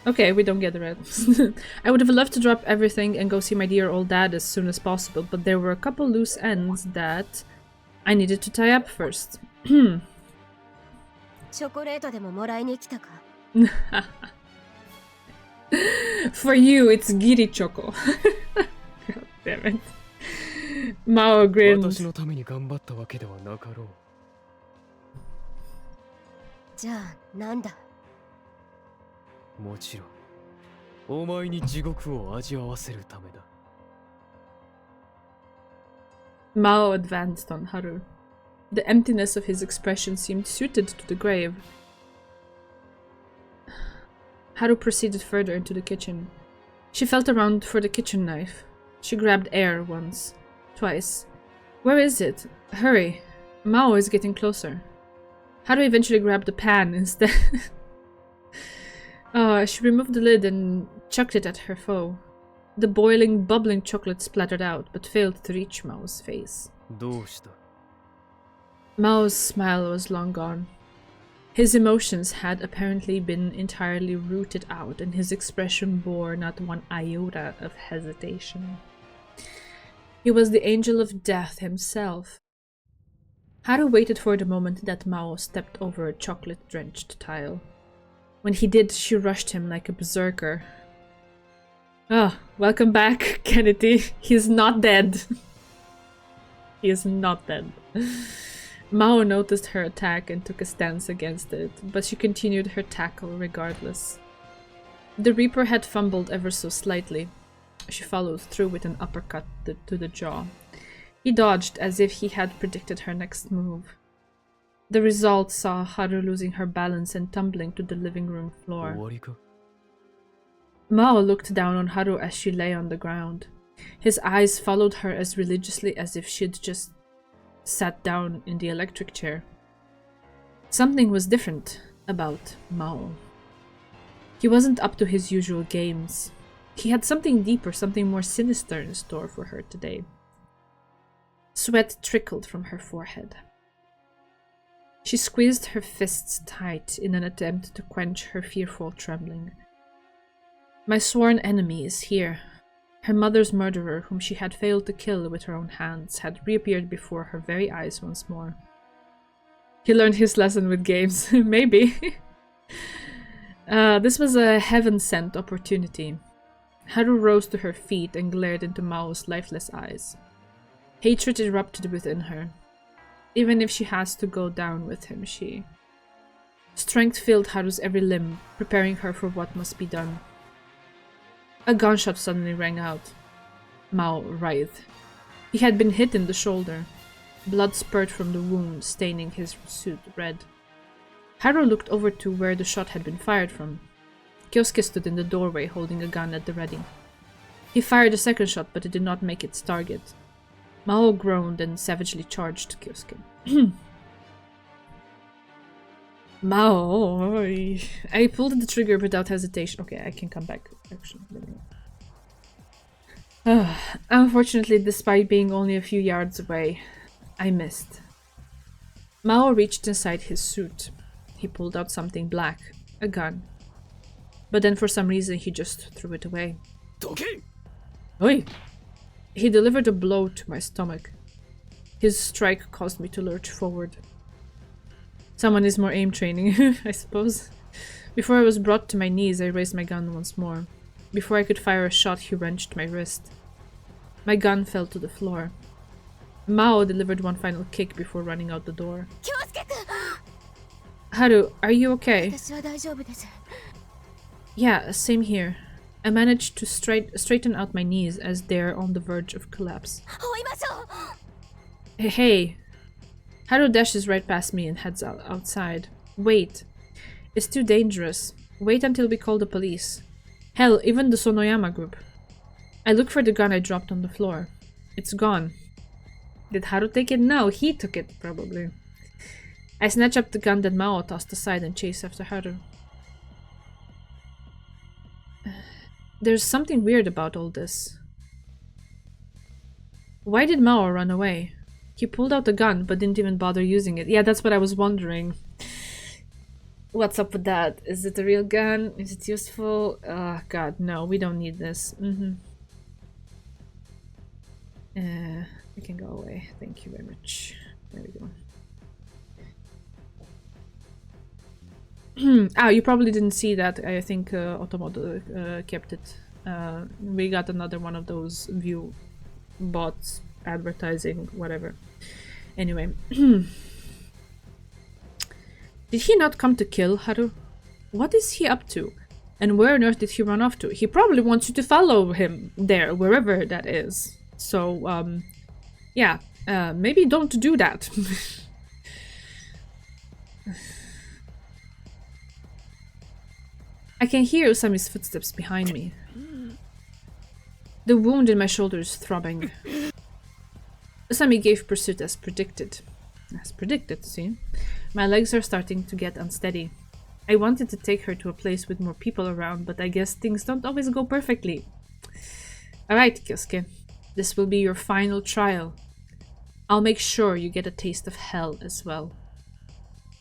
Okay, we don't get the red. I would have loved to drop everything and go see my dear old dad as soon as possible, but there were a couple loose ends that I needed to tie up first. チョコレートでももらいに来たか？ For you, it's giri choco. God damn it. Mao grinned. 私のために頑張ったわけではなかろう。じゃあなんだ？もちろん、お前に地獄を味わわせるためだ。Mao advanced on Haru. The emptiness of his expression seemed suited to the grave. Haru proceeded further into the kitchen. She felt around for the kitchen knife. She grabbed air once, twice. Where is it? Hurry. Mao is getting closer. Haru eventually grabbed the pan instead. She removed the lid and chucked it at her foe. The boiling, bubbling chocolate splattered out, but failed to reach Mao's face. どうした？ Mao's smile was long gone. His emotions had apparently been entirely rooted out, and his expression bore not one iota of hesitation. He was the angel of death himself. Haru waited for the moment that Mao stepped over a chocolate-drenched tile. When he did, she rushed him like a berserker. Oh, welcome back, Kennedy. He's not dead. He is not dead. Mao noticed her attack and took a stance against it, but she continued her tackle regardless. The Reaper had fumbled ever so slightly. She followed through with an uppercut to the jaw. He dodged as if he had predicted her next move. The result saw Haru losing her balance and tumbling to the living room floor. 終わりか？ Mao looked down on Haru as she lay on the ground. His eyes followed her as religiously as if she'd just sat down in the electric chair. Something was different about Mao. He wasn't up to his usual games. He had something deeper, something more sinister in store for her today. Sweat trickled from her forehead. She squeezed her fists tight in an attempt to quench her fearful trembling. My sworn enemy is here. Her mother's murderer, whom she had failed to kill with her own hands, had reappeared before her very eyes once more. He learned his lesson with games. Maybe. This was a heaven-sent opportunity. Haru rose to her feet and glared into Mao's lifeless eyes. Hatred erupted within her. Even if she has to go down with him, Strength filled Haru's every limb, preparing her for what must be done. A gunshot suddenly rang out. Mao writhed. He had been hit in the shoulder. Blood spurted from the wound, staining his suit red. Haru looked over to where the shot had been fired from. Kyosuke stood in the doorway holding a gun at the ready. He fired a second shot, but it did not make its target. Mao groaned and savagely charged Kyosuke. Mao! I pulled the trigger without hesitation. Okay, I can come back. Actually, unfortunately, despite being only a few yards away, I missed. Mao reached inside his suit. He pulled out something black, a gun. But then for some reason he just threw it away. Toki! Oi! He delivered a blow to my stomach. His strike caused me to lurch forward. Someone is more aim training, I suppose. Before I was brought to my knees, I raised my gun once more. Before I could fire a shot, he wrenched my wrist. My gun fell to the floor. Mao delivered one final kick before running out the door. Haru, are you okay? Yeah, same here. I managed to straighten out my knees as they're on the verge of collapse. Hey! Haru dashes right past me and heads outside. Wait. It's too dangerous. Wait until we call the police. Hell, even the Sonoyama group. I look for the gun I dropped on the floor. It's gone. Did Haru take it? No, he took it, probably. I snatch up the gun that Mao tossed aside and chase after Haru. There's something weird about all this. Why did Mao run away? He pulled out the gun, but didn't even bother using it. Yeah, that's what I was wondering. What's up with that? Is it a real gun? Is it useful? God, no, we don't need this. We can go away. Thank you very much. There we go. You probably didn't see that. I think Otomoto kept it. We got another one of those view bots advertising, whatever. Anyway. Did he not come to kill Haru? What is he up to? And where on earth did he run off to? He probably wants you to follow him there, wherever that is. So, yeah, maybe don't do that. I can hear Usami's footsteps behind me. The wound in my shoulder is throbbing. Usami gave pursuit as predicted. As predicted, see? My legs are starting to get unsteady. I wanted to take her to a place with more people around, but I guess things don't always go perfectly. Alright, Kyosuke. This will be your final trial. I'll make sure you get a taste of hell as well.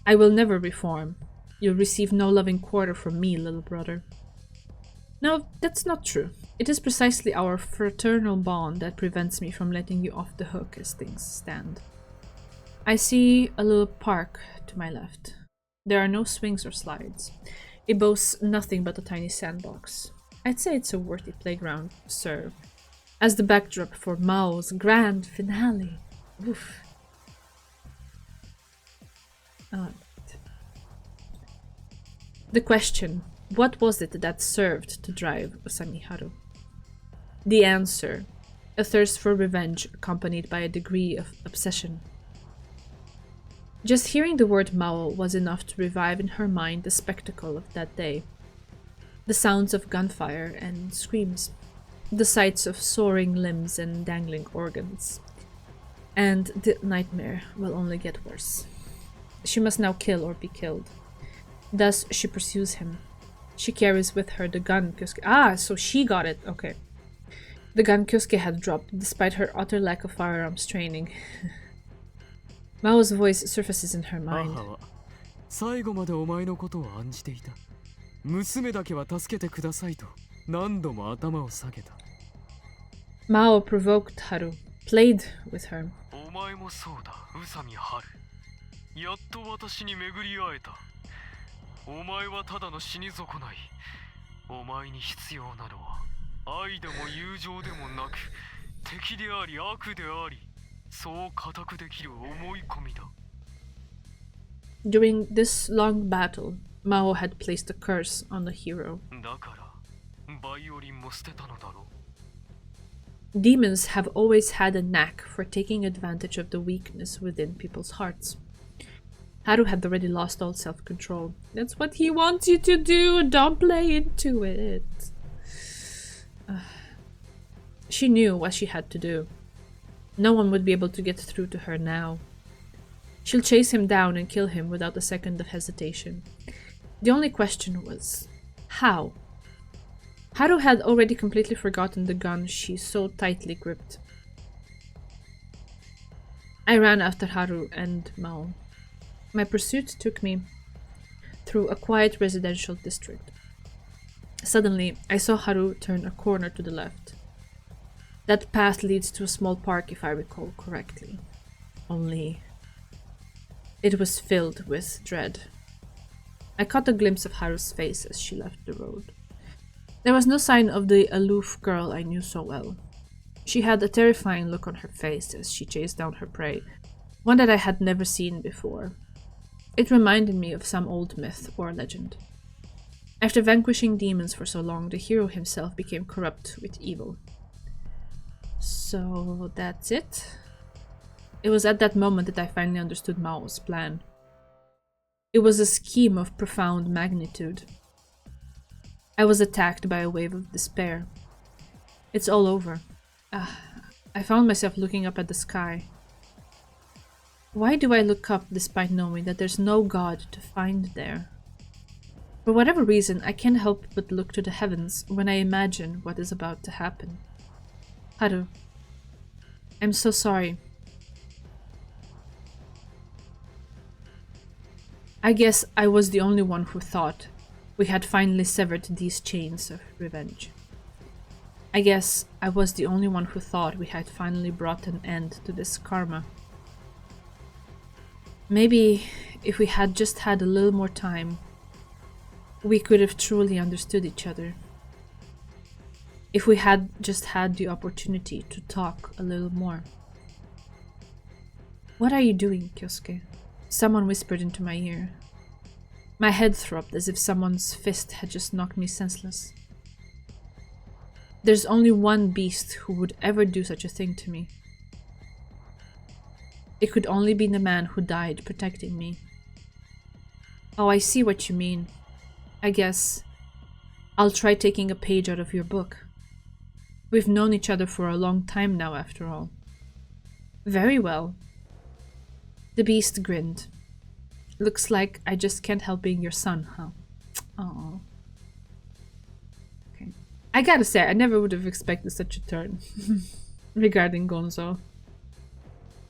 I will never reform. You'll receive no loving quarter from me, little brother. No, that's not true. It is precisely our fraternal bond that prevents me from letting you off the hook as things stand. I see a little park to my left. There are no swings or slides. It boasts nothing but a tiny sandbox. I'd say it's a worthy playground to serve as the backdrop for Mao's grand finale. Oof. The question, what was it that served to drive Usami Haru? The answer, a thirst for revenge accompanied by a degree of obsession. Just hearing the word Maou was enough to revive in her mind the spectacle of that day. The sounds of gunfire and screams. The sights of soaring limbs and dangling organs. And the nightmare will only get worse. She must now kill or be killed. Thus, she pursues him. She carries with her the gun Kyosuke— Ah, so she got it, okay. The gun Kyosuke had dropped, despite her utter lack of firearms training. Mao's voice surfaces in her mind. 最後までお前のことを案じていた。娘だけは助けてくださいと何度も頭を下げた。Maou provoked Haru, played with her. お前もそうだ、宇佐美春。やっと私に巡り会えた。お前はただの死に損ない。お前に必要なのは愛でも友情でもなく、敵であり悪であり。 During this long battle, Maou had placed a curse on the hero. Demons have always had a knack for taking advantage of the weakness within people's hearts. Haru had already lost all self-control. That's what he wants you to do! Don't play into it! She knew what she had to do. No one would be able to get through to her now. She'll chase him down and kill him without a second of hesitation. The only question was, how? Haru had already completely forgotten the gun she so tightly gripped. I ran after Haru and Maou. My pursuit took me through a quiet residential district. Suddenly, I saw Haru turn a corner to the left. That path leads to a small park, if I recall correctly. Only, it was filled with dread. I caught a glimpse of Haru's face as she left the road. There was no sign of the aloof girl I knew so well. She had a terrifying look on her face as she chased down her prey, one that I had never seen before. It reminded me of some old myth or legend. After vanquishing demons for so long, the hero himself became corrupt with evil. So that's it. It was at that moment that I finally understood Mao's plan. It was a scheme of profound magnitude. I was attacked by a wave of despair. It's all over. I found myself looking up at the sky. Why do I look up despite knowing that there's no God to find there? For whatever reason, I can't help but look to the heavens when I imagine what is about to happen. Haru, I'm so sorry. I guess I was the only one who thought we had finally severed these chains of revenge. I guess I was the only one who thought we had finally brought an end to this karma. Maybe if we had just had a little more time, we could have truly understood each other. If we had just had the opportunity to talk a little more. What are you doing, Kyosuke? Someone whispered into my ear. My head throbbed as if someone's fist had just knocked me senseless. There's only one beast who would ever do such a thing to me. It could only be the man who died protecting me. Oh, I see what you mean. I guess I'll try taking a page out of your book. We've known each other for a long time now, after all. Very well. The beast grinned. Looks like I just can't help being your son, huh? Oh. Okay. I gotta say, I never would have expected such a turn regarding Gonzo.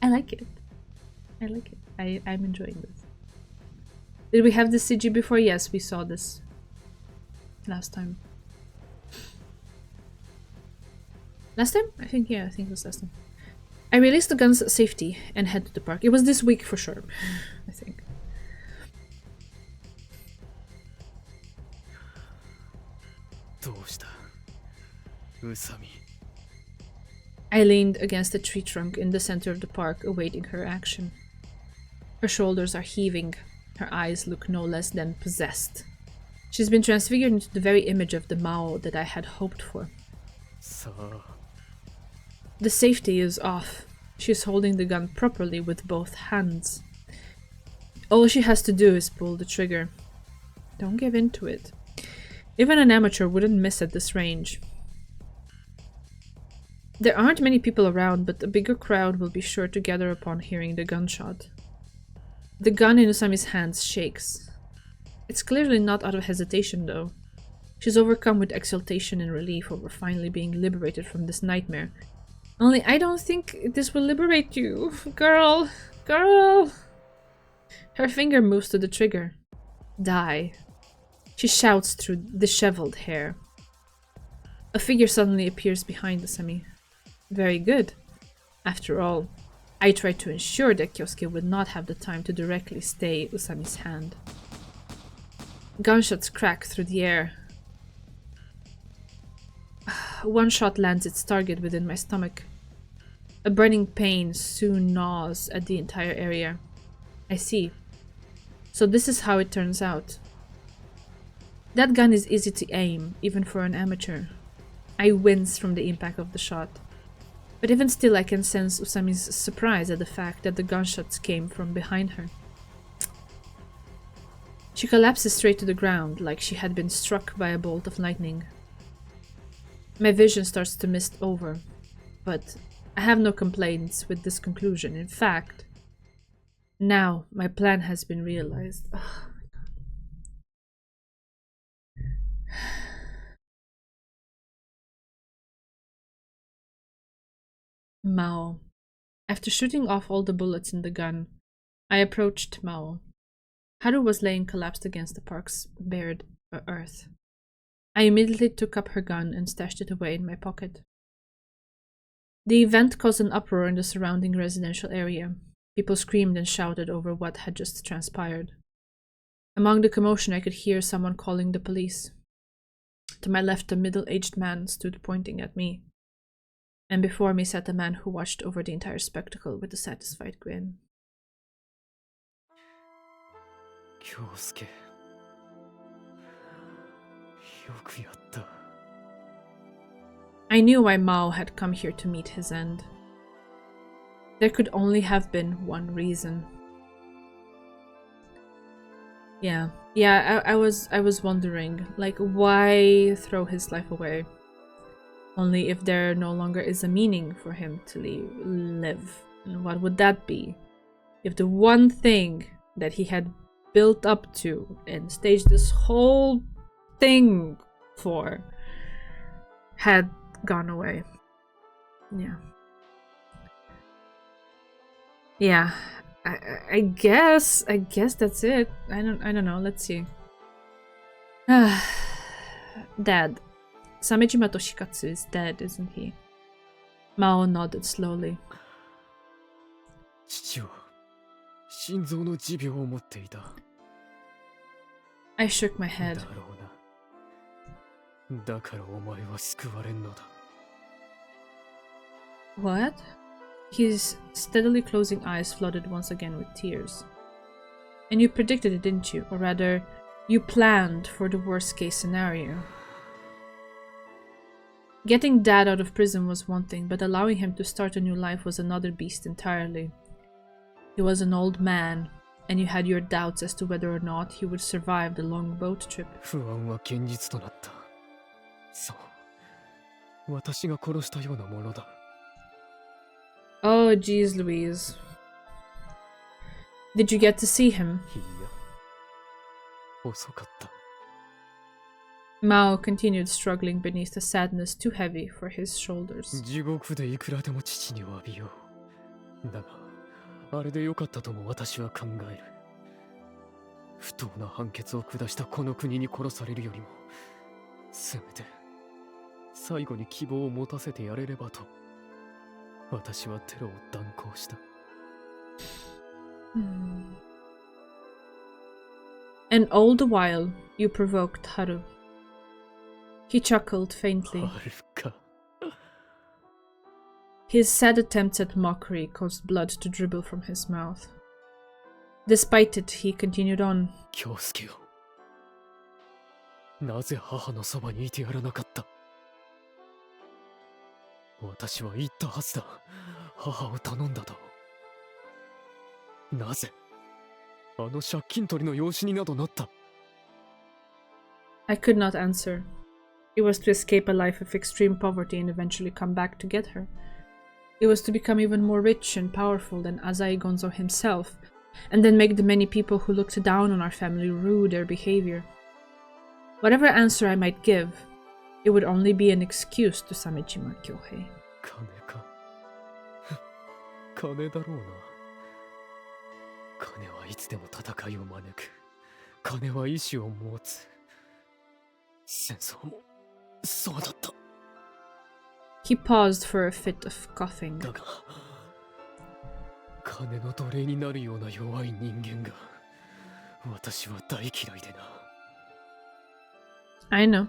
I like it. I like it. I'm enjoying this. Did we have this CG before? Yes, we saw this last time. Last time? I think it was last time. I released the gun's safety and head to the park. It was this week for sure, I think. I leaned against a tree trunk in the center of the park, awaiting her action. Her shoulders are heaving. Her eyes look no less than possessed. She's been transfigured into the very image of the Maou that I had hoped for. The safety is off. She's holding the gun properly with both hands. All she has to do is pull the trigger. Don't give in to it. Even an amateur wouldn't miss at this range. There aren't many people around, but a bigger crowd will be sure to gather upon hearing the gunshot. The gun in Usami's hands shakes. It's clearly not out of hesitation, though. She's overcome with exultation and relief over finally being liberated from this nightmare. Only I don't think this will liberate you. Girl! Girl! Her finger moves to the trigger. Die. She shouts through disheveled hair. A figure suddenly appears behind Usami. Very good. After all, I tried to ensure that Kyosuke would not have the time to directly stay Usami's hand. Gunshots crack through the air. One shot lands its target within my stomach. A burning pain soon gnaws at the entire area. I see. So this is how it turns out. That gun is easy to aim, even for an amateur. I wince from the impact of the shot. But even still I can sense Usami's surprise at the fact that the gunshots came from behind her. She collapses straight to the ground, like she had been struck by a bolt of lightning. My vision starts to mist over, but I have no complaints with this conclusion. In fact, now my plan has been realized. Oh my god. Maou. After shooting off all the bullets in the gun, I approached Maou. Haru was laying collapsed against the park's bared earth. I immediately took up her gun and stashed it away in my pocket. The event caused an uproar in the surrounding residential area. People screamed and shouted over what had just transpired. Among the commotion, I could hear someone calling the police. To my left, a middle-aged man stood pointing at me, and before me sat a man who watched over the entire spectacle with a satisfied grin. Kyosuke. I knew why Maou had come here to meet his end. There could only have been one reason. Yeah, I was wondering, like, why throw his life away? Only if there no longer is a meaning for him to live. And what would that be? If the one thing that he had built up to and staged this whole thing for had gone away. Yeah, I guess that's it. I don't know. Let's see. Dad. Samejima Toshikatsu is dead, isn't he? Maou nodded slowly. 父は心臓の持病を持っていた。I shook my head. だろうな。だからお前は救われんのだ。What? His steadily closing eyes flooded once again with tears. And you predicted it, didn't you? Or rather, you planned for the worst case scenario. Getting Dad out of prison was one thing, but allowing him to start a new life was another beast entirely. He was an old man, and you had your doubts as to whether or not he would survive the long boat trip. 不安は現実となった。そう。私が殺したようなものだ。Oh, geez, Louise. Did you get to see him? いいや。遅かった。Mao continued struggling beneath a sadness too heavy for his shoulders. 地獄でいくらでも父に詫びよう。だが、あれでよかったとも私は考える。不当な判決を下したこの国に殺されるよりも、せめて最後に希望を持たせてやれればと、私はテロを断行した。And all the while, you provoked Haru. He chuckled faintly. はるか。His sad attempts at mockery caused blood to dribble from his mouth. Despite it, he continued on. 京介よ。なぜ母のそばにいてやらなかった？私は言ったはずだ。母を頼んだと。なぜあの借金取りの養子になどなった？ I could not answer. It was to escape a life of extreme poverty and eventually come back to get her. It was to become even more rich and powerful than Azai Gonzo himself, and then make the many people who looked down on our family rue their behavior. Whatever answer I might give, it would only be an excuse to Samejima Kyohei. 金か。金だろうな。金はいつでも戦いを招く。金は意志を持つ。戦争もそうだった。He paused for a fit of coughing. だが、金の奴隷になるような弱い人間が、私は大嫌いでな。I know.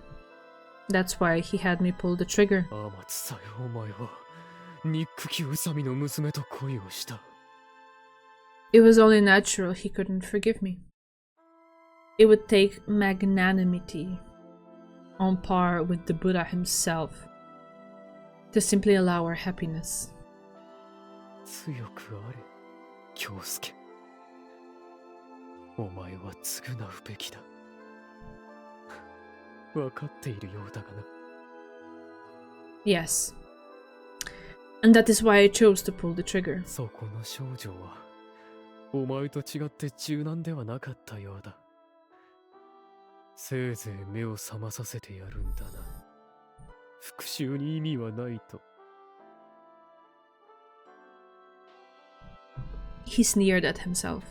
That's why he had me pull the trigger. 天津さえお前は、ニックキウサミの娘と恋をした。It was only natural he couldn't forgive me. It would take magnanimity, on par with the Buddha himself, to simply allow our happiness. 強くあれ、京介。お前は償うべきだ。分かっているようだがな。Yes. And that is why I chose to pull the trigger. そこの少女は、お前と違って柔軟ではなかったようだ。せいぜい目を覚まさせてやるんだな。復讐に意味はないと。He sneered at himself.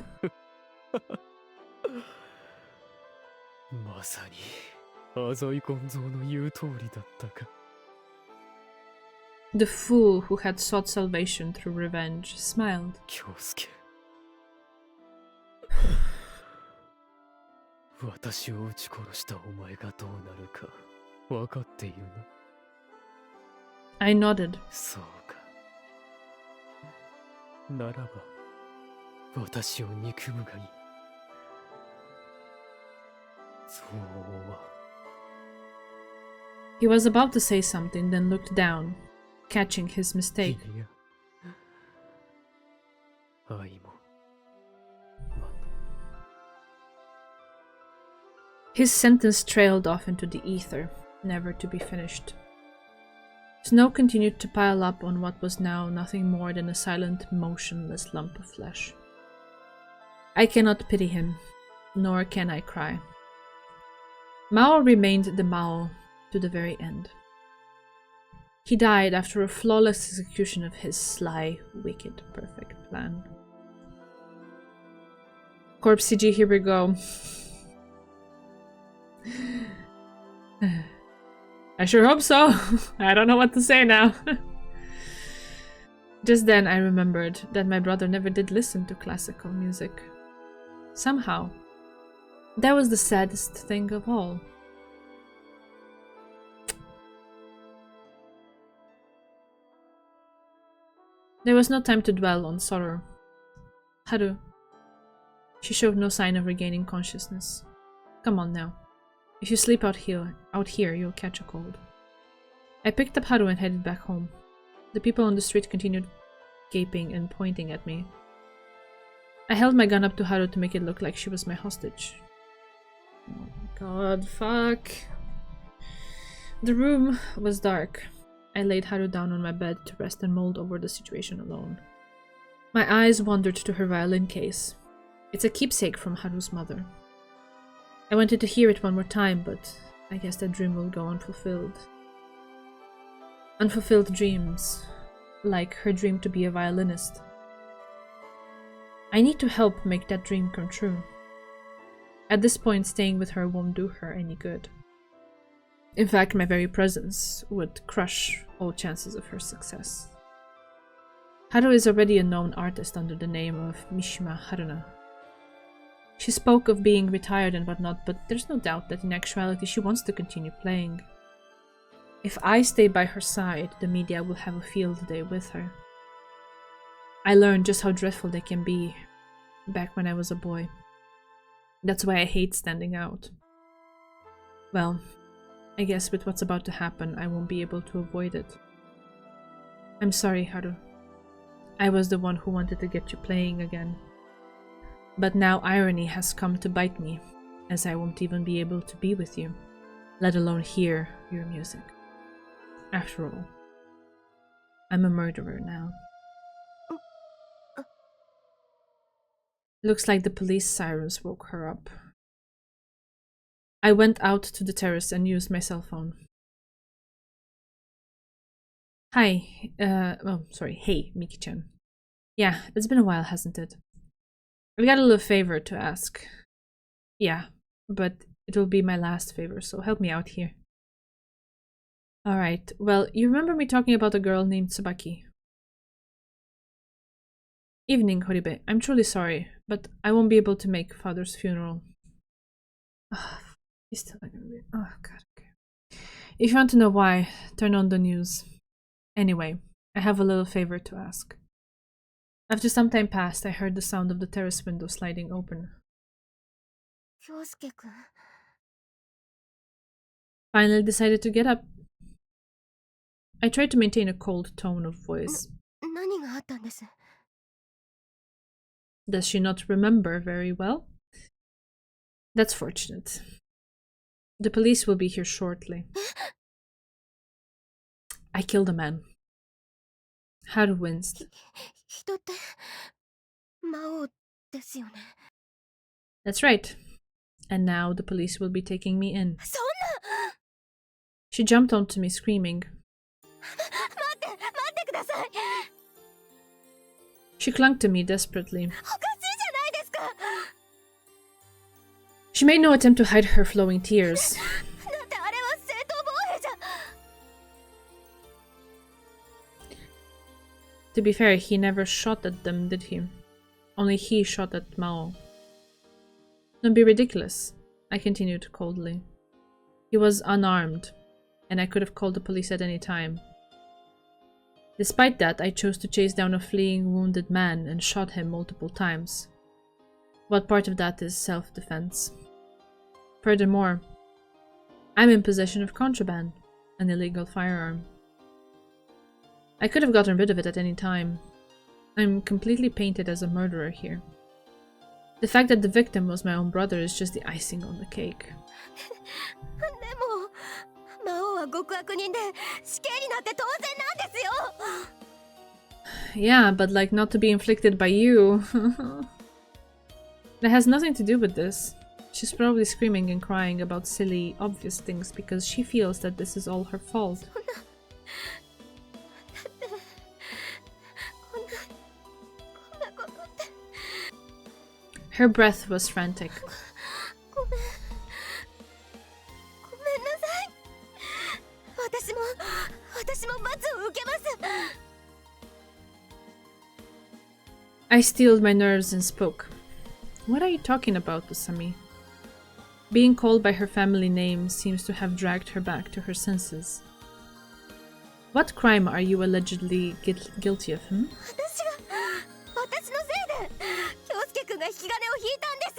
まさに、浅井金蔵の言う通りだったか。The fool who had sought salvation through revenge smiled. 京介。私を撃ち殺したお前がどうなるか分かっているな。I nodded. そうか。ならば、私を憎むがいい。そうは。He was about to say something, then looked down, catching his mistake. いや。愛も。His sentence trailed off into the ether, never to be finished. Snow continued to pile up on what was now nothing more than a silent, motionless lump of flesh. I cannot pity him, nor can I cry. Maou remained the Maou to the very end. He died after a flawless execution of his sly, wicked, perfect plan. Corpse CG, here we go. I sure hope so. I don't know what to say now. Just then I remembered that my brother never did listen to classical music. Somehow, That was the saddest thing of all. There was no time to dwell on sorrow. Haru. She showed no sign of regaining consciousness. Come on now. If you sleep out here, you'll catch a cold. I picked up Haru and headed back home. The people on the street continued gaping and pointing at me. I held my gun up to Haru to make it look like she was my hostage. Oh my god, fuck. The room was dark. I laid Haru down on my bed to rest and mulled over the situation alone. My eyes wandered to her violin case. It's a keepsake from Haru's mother. I wanted to hear it one more time, but I guess that dream will go unfulfilled. Unfulfilled dreams, like her dream to be a violinist. I need to help make that dream come true. At this point, staying with her won't do her any good. In fact, my very presence would crush all chances of her success. Haru is already a known artist under the name of Mishima Haruna. She spoke of being retired and whatnot, but there's no doubt that in actuality she wants to continue playing. If I stay by her side, the media will have a field day with her. I learned just how dreadful they can be back when I was a boy. That's why I hate standing out. Well, I guess with what's about to happen, I won't be able to avoid it. I'm sorry, Haru. I was the one who wanted to get you playing again. But now irony has come to bite me, as I won't even be able to be with you, let alone hear your music. After all, I'm a murderer now. Looks like the police sirens woke her up. I went out to the terrace and used my cell phone. Hi, hey, Miki-chan. Yeah, it's been a while, hasn't it? I've got a little favor to ask. Yeah, but it will be my last favor, so help me out here. Alright, well, you remember me talking about a girl named Tsubaki? Evening, Horibe. I'm truly sorry, but I won't be able to make father's funeral. He's still not gonna be. Oh god, okay. If you want to know why, turn on the news. Anyway, I have a little favor to ask. After some time passed, I heard the sound of the terrace window sliding open. Kyosuke-kun. Finally decided to get up. I tried to maintain a cold tone of voice. 何があったんです? Does she not remember very well? That's fortunate. The police will be here shortly. I killed a man. Haru winced. 人って魔王ですよね。 That's right. And now the police will be taking me in. そんな! She jumped onto me, screaming. 待ってください! She clung to me desperately. おかしいじゃないですか! She made no attempt to hide her flowing tears. だってあれは正当防衛じゃ。 To be fair, he never shot at them, did he? Only he shot at Maou. Don't be ridiculous, I continued coldly. He was unarmed, and I could have called the police at any time. Despite that, I chose to chase down a fleeing wounded man and shot him multiple times. What part of that is self-defense? Furthermore, I'm in possession of contraband, an illegal firearm. I could have gotten rid of it at any time. I'm completely painted as a murderer here. The fact that the victim was my own brother is just the icing on the cake. でも魔王は極悪人で死刑になって当然なんですよ。 Yeah, but like not to be inflicted by you. That has nothing to do with this. She's probably screaming and crying about silly, obvious things because she feels that this is all her fault. Her breath was frantic. ごめんなさい。私も罰を受けます。 I steeled my nerves and spoke. What are you talking about, Usami? Being called by her family name seems to have dragged her back to her senses. What crime are you allegedly guilty of, 私のせいで京介君が引き金を引いたんです。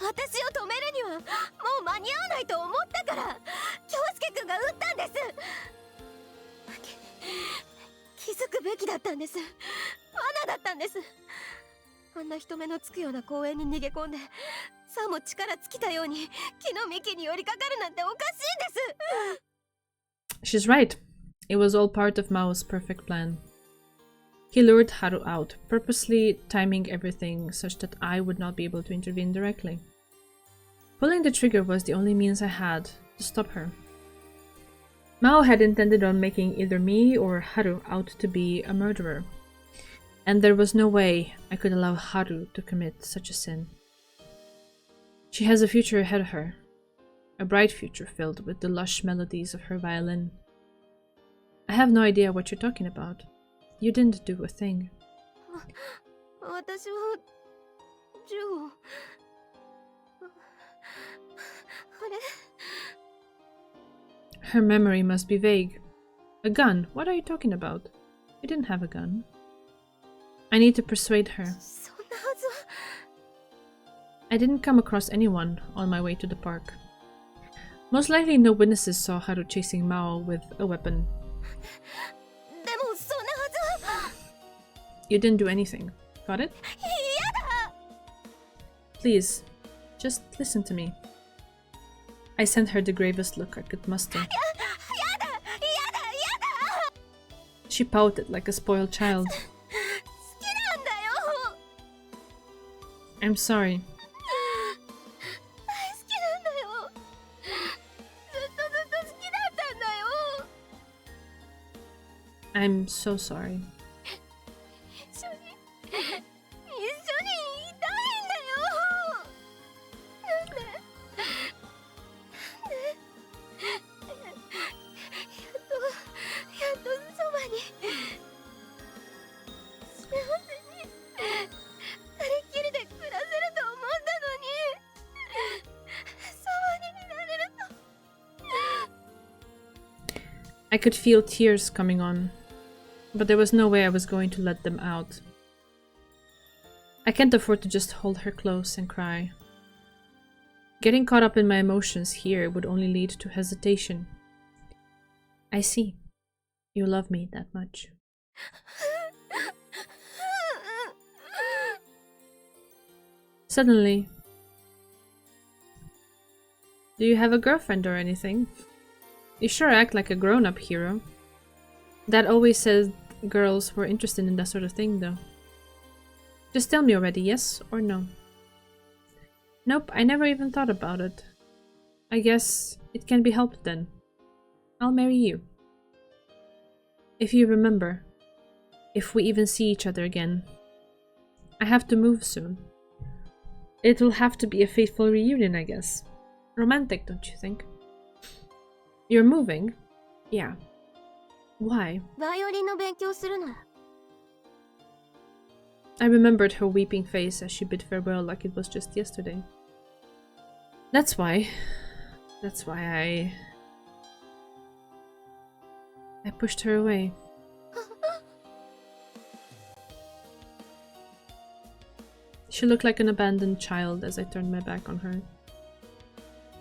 私を止めるにはもう間に合わないと思ったから京介君が撃ったんです。気づくべきだったんです。罠だったんです。あんな人目のつくような公園に逃げ込んでさも力尽きたように木の幹に寄りかかるなんておかしいんです。 She's right. It was all part of Mao's perfect plan. He lured Haru out, purposely timing everything such that I would not be able to intervene directly. Pulling the trigger was the only means I had to stop her. Mao had intended on making either me or Haru out to be a murderer, and there was no way I could allow Haru to commit such a sin. She has a future ahead of her, a bright future filled with the lush melodies of her violin. I have no idea what you're talking about. You didn't do a thing. 私は銃をあれ Her memory must be vague. A gun? What are you talking about? You didn't have a gun. I need to persuade her. そんなはずは I didn't come across anyone on my way to the park. Most likely no witnesses saw Haru chasing Mao with a weapon. でもそんなはずは You didn't do anything. Got it? 嫌だ Please, just listen to me. I sent her the gravest look I could muster. 嫌だ嫌だ She pouted like a spoiled child. 好きなんだよ I'm sorry. 大好きなんだよずっと好きだったんだよ I'm so sorry. 一緒にいたいんだよなんでやっとそばに幸せに二人っきりで暮らせると思ったのにそばにいられると I could feel tears coming on, but there was no way I was going to let them out. I can't afford to just hold her close and cry. Getting caught up in my emotions here would only lead to hesitation. I see. You love me that much. Suddenly, do you have a girlfriend or anything? You sure act like a grown-up hero. Dad always said girls were interested in that sort of thing, though. Just tell me already, yes or no? Nope, I never even thought about it. I guess it can be helped then. I'll marry you. If you remember, if we even see each other again. I have to move soon. It will have to be a fateful reunion, I guess. Romantic, don't you think? You're moving? Yeah. Why? バイオリンの勉強するの I remembered her weeping face as she bid farewell like it was just yesterday. That's why. That's why I pushed her away. She looked like an abandoned child as I turned my back on her.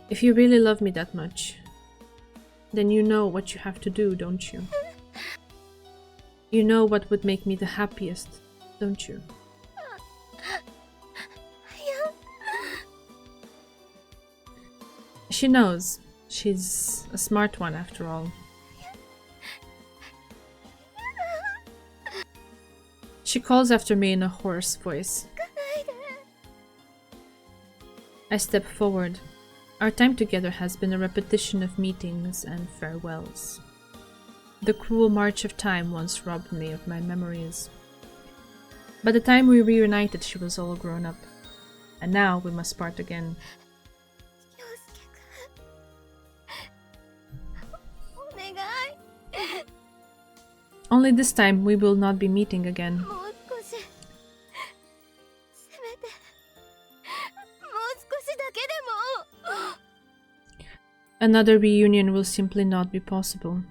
If you really love me that much, then you know what you have to do, don't you? You know what would make me the happiest, don't you? She knows. She's a smart one after all. She calls after me in a hoarse voice. I step forward. Our time together has been a repetition of meetings and farewells. The cruel march of time once robbed me of my memories. By the time we reunited, she was all grown up. And now we must part again. Only this time we will not be meeting again. Another reunion will simply not be possible.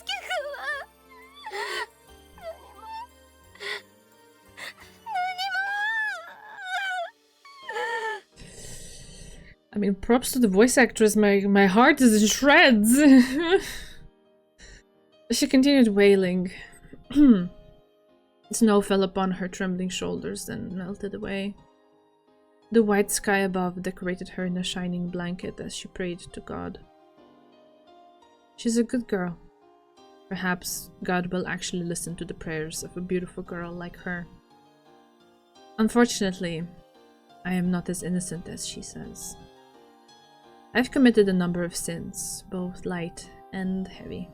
介くんはI mean, props to the voice actress. My heart is in shreds. She continued wailing. Snow fell upon her trembling shoulders, then melted away. The white sky above decorated her in a shining blanket as she prayed to God. She's a good girl. Perhaps God will actually listen to the prayers of a beautiful girl like her. Unfortunately, I am not as innocent as she says. I've committed a number of sins, both light and heavy.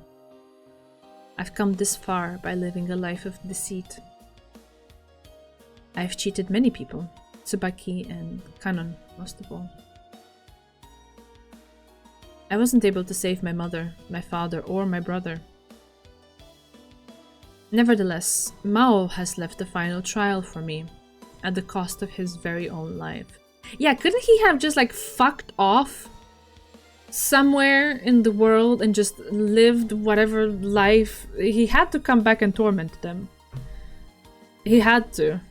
I've come this far by living a life of deceit. I've cheated many people, Tsubaki and Kanon most of all. I wasn't able to save my mother, my father, or my brother. Nevertheless, Maou has left the final trial for me, at the cost of his very own life. Yeah, couldn't he have just like fucked off somewhere in the world and just lived whatever life? He had to come back and torment them. He had to.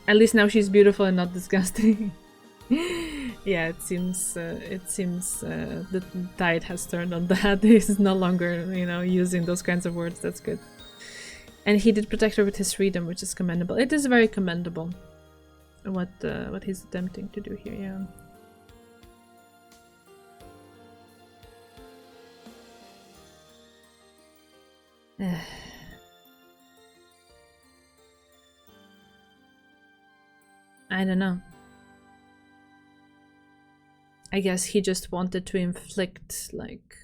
At least now she's beautiful and not disgusting. Yeah, it seems the tide has turned on that. He's no longer, you know, using those kinds of words. That's good. And he did protect her with his freedom, which is commendable. It is very commendable what he's attempting to do here. Yeah. I don't know. I guess he just wanted to inflict like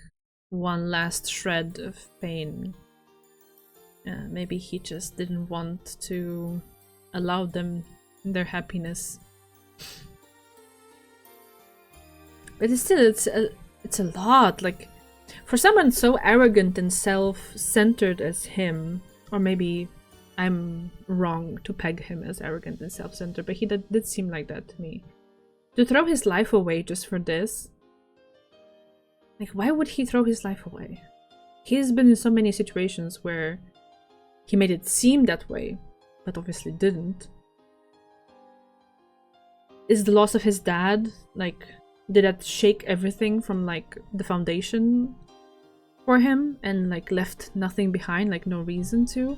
one last shred of pain. Maybe he just didn't want to allow them their happiness. But it's a lot. Like, for someone so arrogant and self-centered as him, or maybe I'm wrong to peg him as arrogant and self-centered, but he did seem like that to me. To throw his life away just for this? Like, why would he throw his life away? He's been in so many situations where he made it seem that way, but obviously didn't. Is the loss of his dad, like, did that shake everything from, like, the foundation for him and, like, left nothing behind, like, no reason to?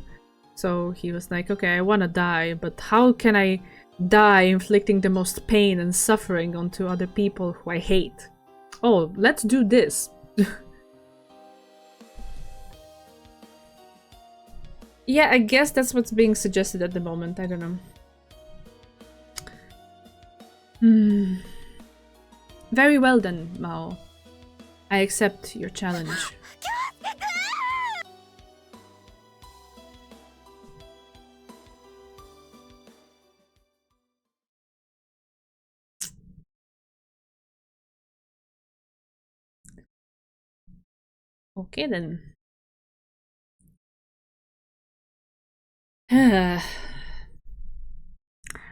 So he was like, okay, I wanna die, but how can I die inflicting the most pain and suffering onto other people who I hate? Oh, let's do this. Yeah, I guess that's what's being suggested at the moment. I don't know. Very well then, Maou. I accept your challenge. Okay then.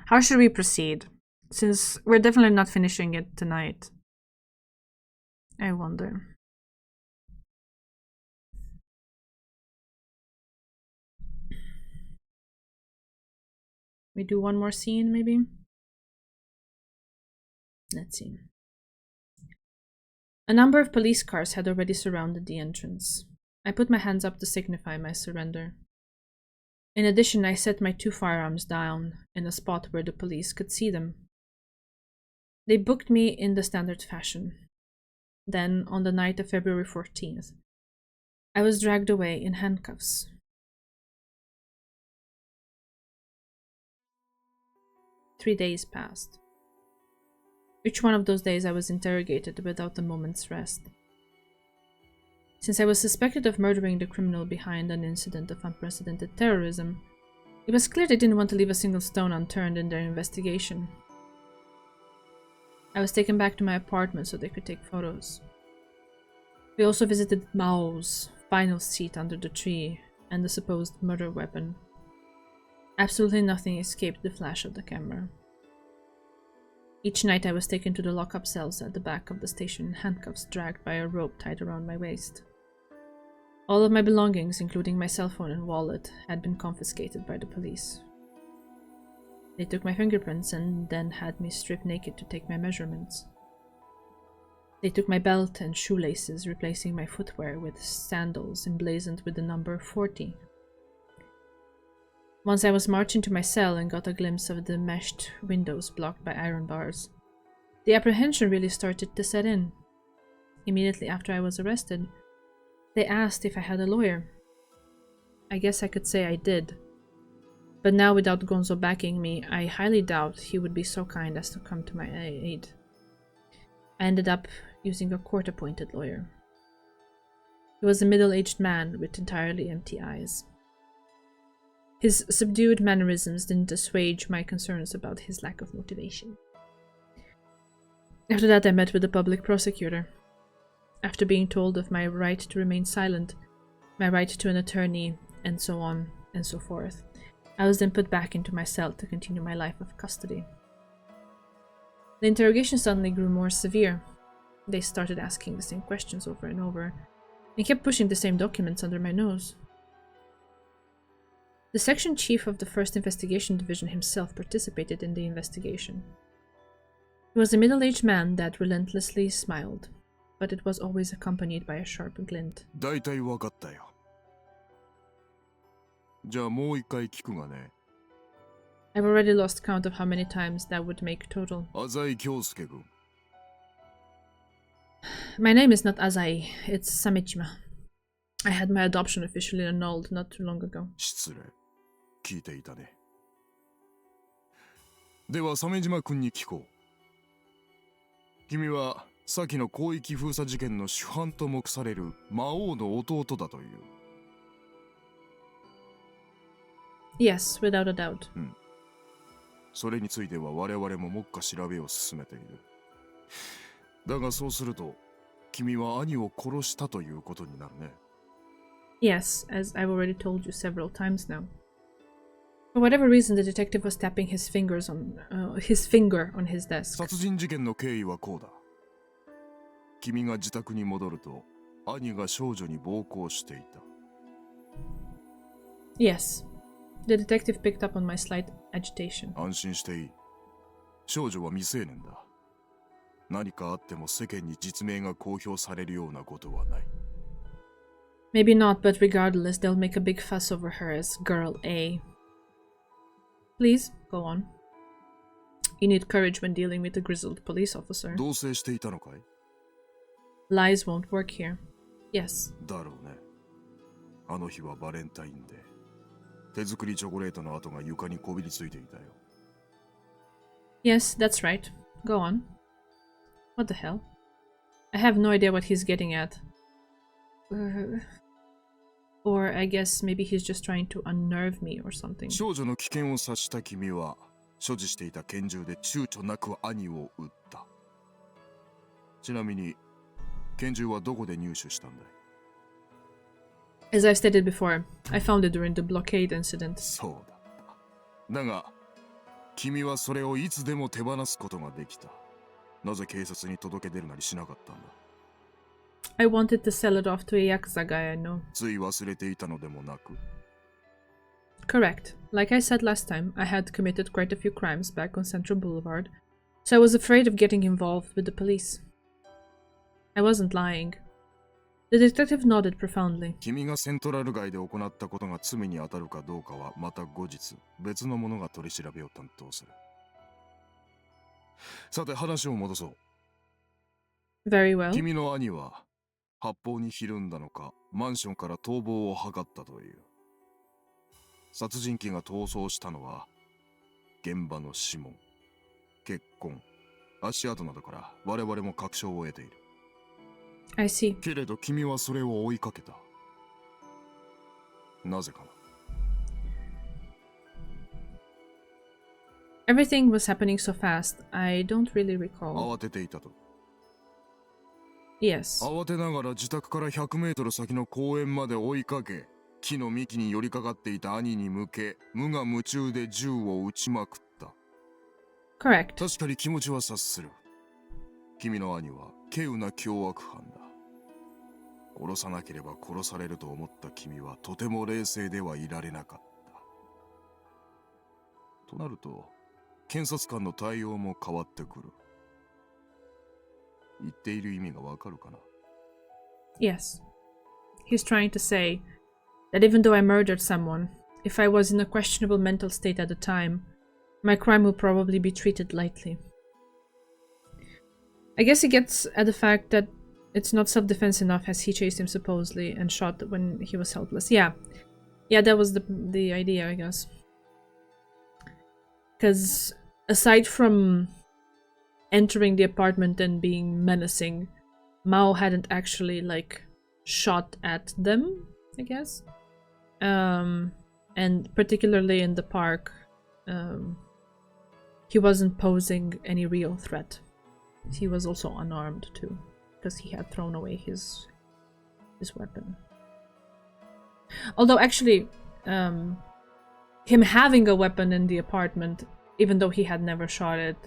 How should we proceed? Since we're definitely not finishing it tonight. I wonder. We do one more scene, maybe? Let's see. A number of police cars had already surrounded the entrance. I put my hands up to signify my surrender. In addition, I set my 2 firearms down in a spot where the police could see them. They booked me in the standard fashion. Then, on the night of February 14th, I was dragged away in handcuffs. Three days passed. Each one of those days I was interrogated without a moment's rest. Since I was suspected of murdering the criminal behind an incident of unprecedented terrorism, It was clear they didn't want to leave a single stone unturned in their investigation. I was taken back to my apartment so they could take photos. We also visited Mao's final seat under the tree and the supposed murder weapon. Absolutely nothing escaped the flash of the camera. Each night I was taken to the lock-up cells at the back of the station in handcuffs dragged by a rope tied around my waist. All of my belongings, including my cell phone and wallet, had been confiscated by the police. They took my fingerprints and then had me stripped naked to take my measurements. They took my belt and shoelaces, replacing my footwear with sandals emblazoned with the number 40. Once I was marched into my cell and got a glimpse of the meshed windows blocked by iron bars, the apprehension really started to set in. Immediately after I was arrested, they asked if I had a lawyer. I guess I could say I did. But now, without Gonzo backing me, I highly doubt he would be so kind as to come to my aid. I ended up using a court-appointed lawyer. He was a middle-aged man with entirely empty eyes. His subdued mannerisms didn't assuage my concerns about his lack of motivation. After that, I met with the public prosecutor. After being told of my right to remain silent, my right to an attorney, and so on and so forth, I was then put back into my cell to continue my life of custody. The interrogation suddenly grew more severe. They started asking the same questions over and over, and kept pushing the same documents under my nose. The section chief of the 1st Investigation Division himself participated in the investigation. He was a middle-aged man that relentlessly smiled, but it was always accompanied by a sharp glint. だいたいわかったよ。じゃあもう一回聞くがね。I've already lost count of how many times that would make total. 浅井京介君。My name is not Azai, it's Samejima. I had my adoption officially annulled not too long ago. 失礼。聞いていたね。では鮫島君に聞こう。君は先の広域封鎖事件の主犯と目される魔王の弟だという。Yes, without a doubt. それについては我々も目下調べを進めている。だがそうすると、君は兄を殺したということになるね。Yes, as I've already told you several times now. For whatever reason, the detective was tapping his finger on his desk. 殺人事件の経緯はこうだ。君が自宅に戻ると、兄が少女に暴行していた。Yes. The detective picked up on my slight agitation. 安心していい。少女は未成年だ。何かあっても世間に実名が公表されるようなことはない。Maybe not, but regardless, they'll make a big fuss over her as Girl A. Please, go on. You need courage when dealing with a grizzled police officer. 同棲していたのかい？ Lies won't work here. Yes. だろうね。あの日はバレンタインデー。手作りチョコレートの跡が床にこびりついていたよ。Yes, that's right. Go on. What the hell? I have no idea what he's getting at. Or I guess maybe he's just trying to unnerve me or something. 少女の危険を察した君は、所持していた拳銃で躊躇なく兄を撃った。ちなみに、拳銃はどこで入手したんだい？ As I've stated before, I found it during the blockade incident. そうだった。だが、君はそれをいつでも手放すことができた。なぜ警察に届け出るなりしなかったんだ？ I wanted to sell it off to a Yakuza guy I know. つい忘れていたのでもなく。Correct. Like I said last time, I had committed quite a few crimes back on Central Boulevard, so I was afraid of getting involved with the police. I wasn't lying. The detective nodded profoundly. 君がセントラル街で行ったことが罪に当たるかどうかはまた後日別の者が取り調べを担当する。さて話を戻そう。Very well. 君の兄は発砲にひるんだのかマンションから逃亡を図ったという。殺人鬼が逃走したのは現場の指紋、血痕、足跡などから我々も確証を得ている。I see. けれど君はそれを追いかけた。なぜかな？ Everything was happening so fast, I don't really recall. 慌てていたと。 Yes. 慌てながら自宅から100メートル先の公園まで追いかけ、木の幹に寄りかかっていた兄に向け、無我夢中で銃を撃ちまくった。 Correct. 確かに気持ちは察する。君の兄は稀有な凶悪犯だ。殺さなければ殺されると思った君はとても冷静ではいられなかった。となると、検察官の対応も変わってくる。言っている意味がわかるかな？ Yes. He's trying to say that even though I murdered someone, if I was in a questionable mental state at the time, my crime will probably be treated lightly. I guess he gets at the fact that it's not self-defense enough as he chased him supposedly and shot when he was helpless. Yeah, that was the idea, I guess. Because aside from entering the apartment and being menacing, Maou hadn't actually, like, shot at them, I guess. And particularly in the park, he wasn't posing any real threat. He was also unarmed too, because he had thrown away his weapon. Although actually, him having a weapon in the apartment, even though he had never shot it,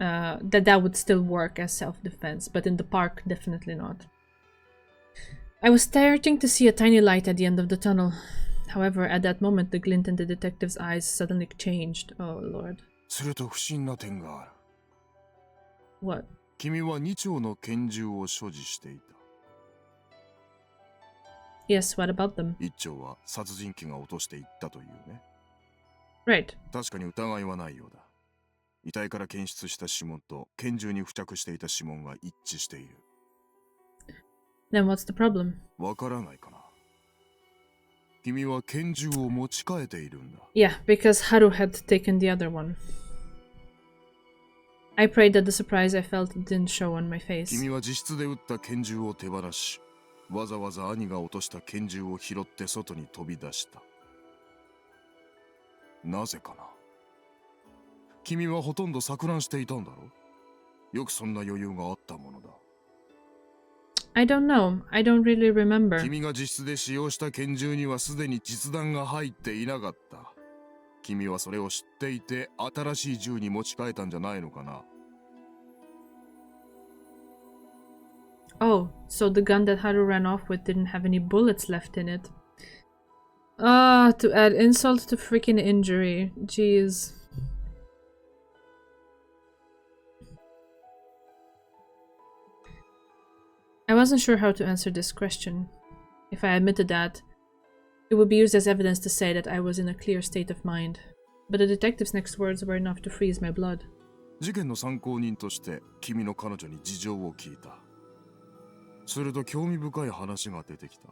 that would still work as self-defense, but in the park, definitely not. I was starting to see a tiny light at the end of the tunnel. However, at that moment, the glint in the detective's eyes suddenly changed. Oh, Lord. すると不審な点がある。 What? 君は2丁の拳銃を所持していた。 Yes, what about them? 1丁は殺人鬼が落としていったというね。 Right. 確かに疑いはないようだ。遺体から検出した指紋と拳銃に付着していた指紋が一致している。 Then what's the problem? わからないかな。君は拳銃を持ち替えているんだ。 Yeah, because Haru had taken the other one. I prayed that the surprise I felt didn't show on my face. 君は自室で撃った拳銃を手放し、わざわざ兄が落とした拳銃を拾って外に飛び出した。なぜかな。君はほとんど錯乱していたんだろう。よくそんな余裕があったものだ。 I don't know. I don't really remember. 君が自室で使用した拳銃にはすでに実弾が入っていなかった。君はそれを知っていて新しい銃に持ち替えたんじゃないのかな。 Oh, so the gun that Haru ran off with didn't have any bullets left in it. Ah, to add insult to freaking injury. Jeez. I wasn't sure how to answer this question. If I admitted that, it would be used as evidence to say that I was in a clear state of mind. But the detective's next words were enough to freeze my blood. 事件の参考人として君の彼女に事情を聞いた。すると興味深い話が出てきた。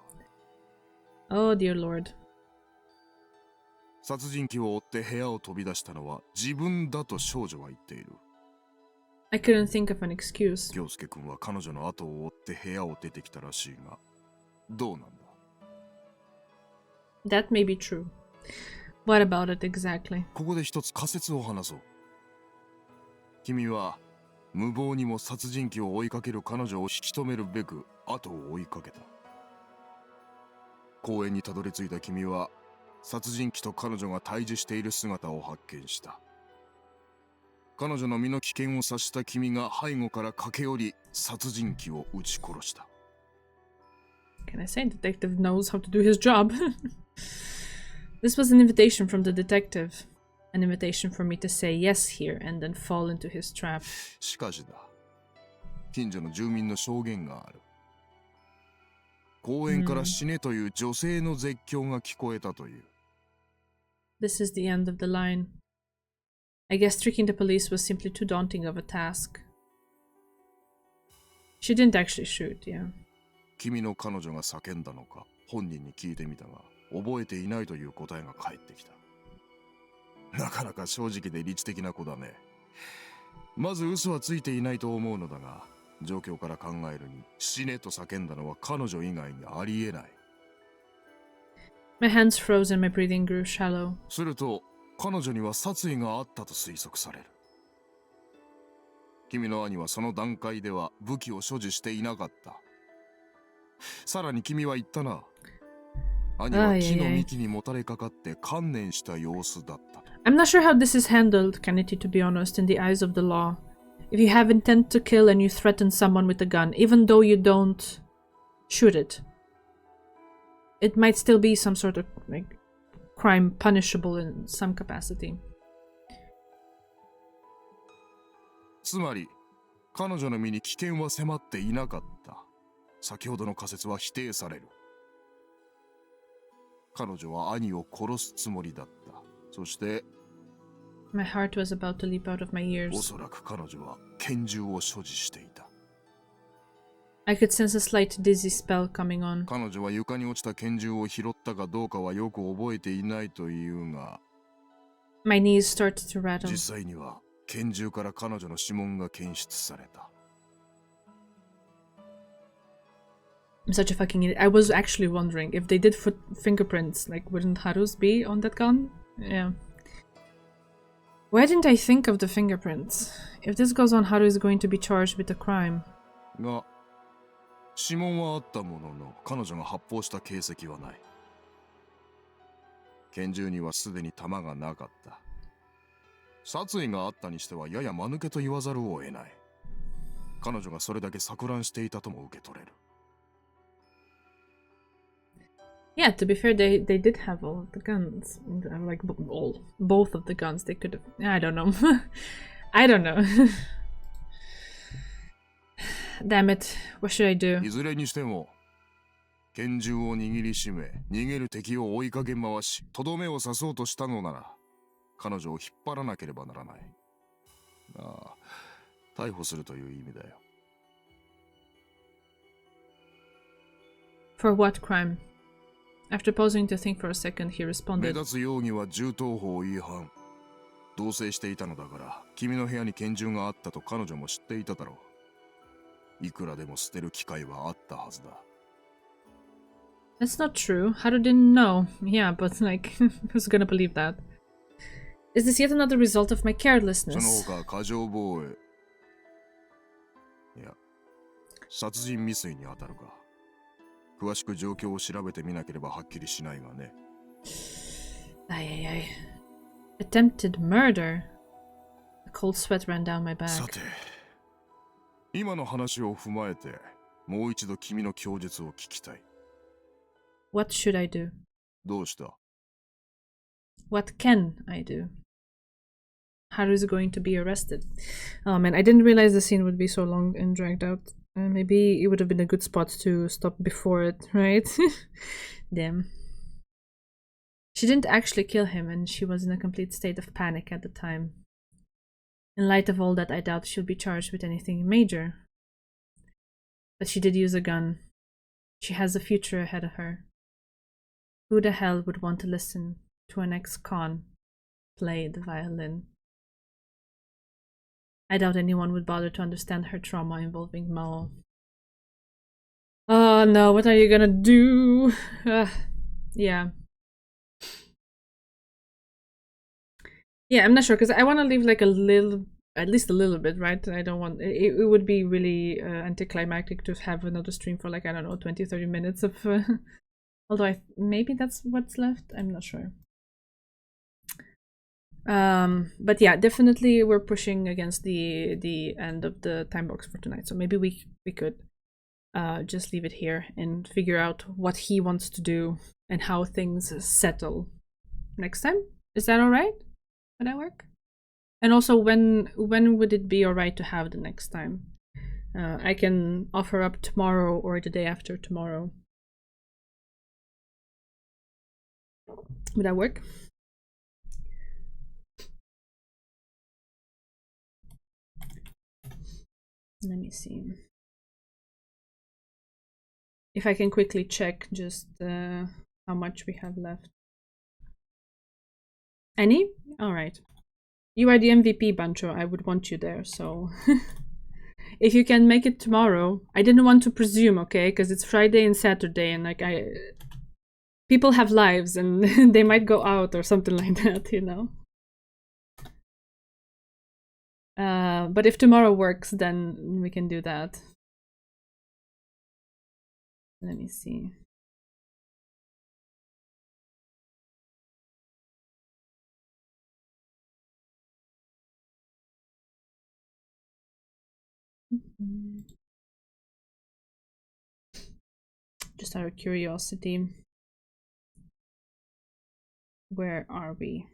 Oh dear lord. 殺人鬼を追って部屋を飛び出したのは自分だと少女は言っている。 I couldn't think of an excuse. 京介君は彼女の後を追って部屋を出てきたらしいが、どうなんだ？ That may be true. What about it exactly? ここで一つ仮説を話そう。君は無謀にも殺人鬼を追いかける彼女を引き止めるべく後を追いかけた。公園にたどり着いた君は殺人鬼と彼女が対峙している姿を発見した。彼女の身の危険を察した君が背後から駆け寄り殺人鬼を撃ち殺した。 Can I say detective knows how to do his job? This was an invitation from the detective. An invitation for me to say yes here and then fall into his trap. しかしだ。近所の住民の証言がある。公園から死ねという女性の絶叫が聞こえたという。This is the end of the line. I guess tricking the police was simply too daunting of a task. She didn't actually shoot, yeah. 君の彼女が叫んだのか本人に聞いてみたが覚えていないという答えが返ってきた。なかなか正直で理知的な子だね。まず嘘はついていないと思うのだが、状況から考えるに死ねと叫んだのは彼女以外にありえない。 My hands froze and my breathing grew shallow. すると彼女には殺意があったと推測される。君の兄はその段階では武器を所持していなかった。さらに君は言ったな。兄は木の幹にもたれかかって観念した様子だった。I'm not sure how this is handled, Kennedy, to be honest, in the eyes of the law. If you have intent to kill and you threaten someone with a gun, even though you don't shoot it, it might still be some sort of like crime punishable in some capacity. つまり、彼女の身に危険は迫っていなかった。先ほどの仮説は否定される。彼女は兄を殺すつもりだった。そして、My heart was about to leap out of my ears. おそらく彼女は拳銃を所持していた。I could sense a slight dizzy spell coming on. 彼女は床に落ちた拳銃を拾ったかどうかはよく覚えていないというが、My knees started to rattle. 実際には拳銃から彼女の指紋が検出された。I'm such a fucking idiot. I was actually wondering if they did fingerprints, like wouldn't Haru's be on that gun? Yeah. Why didn't I think of the fingerprints? If this goes on, Haru is going to be charged with a crime. が、指紋はあったものの、彼女が発砲した形跡はない。拳銃にはすでに弾がなかった。殺意があったにしてはやや間抜けと言わざるを得ない。彼女がそれだけ錯乱していたとも受け取れる。Yeah, to be fair, they did have all of the guns. Like, both of the guns they could have... I don't know. I don't know. Damn it. What should I do? いずれにしても、拳銃を握りしめ、逃げる敵を追いかけ回し、とどめを刺そうとしたのなら、彼女を引っ張らなければならない。ああ、逮捕するという意味だよ。For what crime? After pausing to think for a second, he 目 responded. 立つ容疑は銃刀法違反。同棲していたのだから、君の部屋に拳銃があったと彼女も知っていただろう。いくらでも捨てる機会はあったはずだ。That's not true. Haru didn't know. Yeah, but like, who's gonna believe that? Is this yet another result of my そ carelessness? の他、過剰防衛。いや、殺人未遂に当たるか。詳しく状況を調べてみなければはっきりしないがね。Ay, ay, ay. Attempted murder? A cold sweat ran down my back. さて、今の話を踏まえて、もう一度君の供述を聞きたい。What should I do? どうした？ What can I do? Haru's going to be arrested. Oh man, I didn't realize the scene would be so long and dragged out. Maybe it would have been a good spot to stop before it, right? Damn. She didn't actually kill him, and she was in a complete state of panic at the time. In light of all that, I doubt she'll be charged with anything major. But she did use a gun. She has a future ahead of her. Who the hell would want to listen to an ex-con play the violin? I doubt anyone would bother to understand her trauma involving Maou. Oh no, what are you gonna do? Yeah. Yeah, I'm not sure, because I want to leave like a little, at least a little bit, right? I don't want, it would be really anticlimactic to have another stream for like, I don't know, 20-30 minutes of, although maybe that's what's left, I'm not sure. But yeah, definitely we're pushing against the end of the time box for tonight, so maybe we could just leave it here and figure out what he wants to do and how things settle next time. Is that all right? Would that work? And also, when would it be all right to have the next time? I can offer up tomorrow or the day after tomorrow. Would that work? Let me see if I can quickly check just how much we have left. Any? Alright. You are the MVP, Bancho. I would want you there, so... if you can make it tomorrow. I didn't want to presume, okay? Because it's Friday and Saturday, and like people have lives, and they might go out or something like that, you know? But if tomorrow works, then we can do that. Let me see. Just out of curiosity, where are we?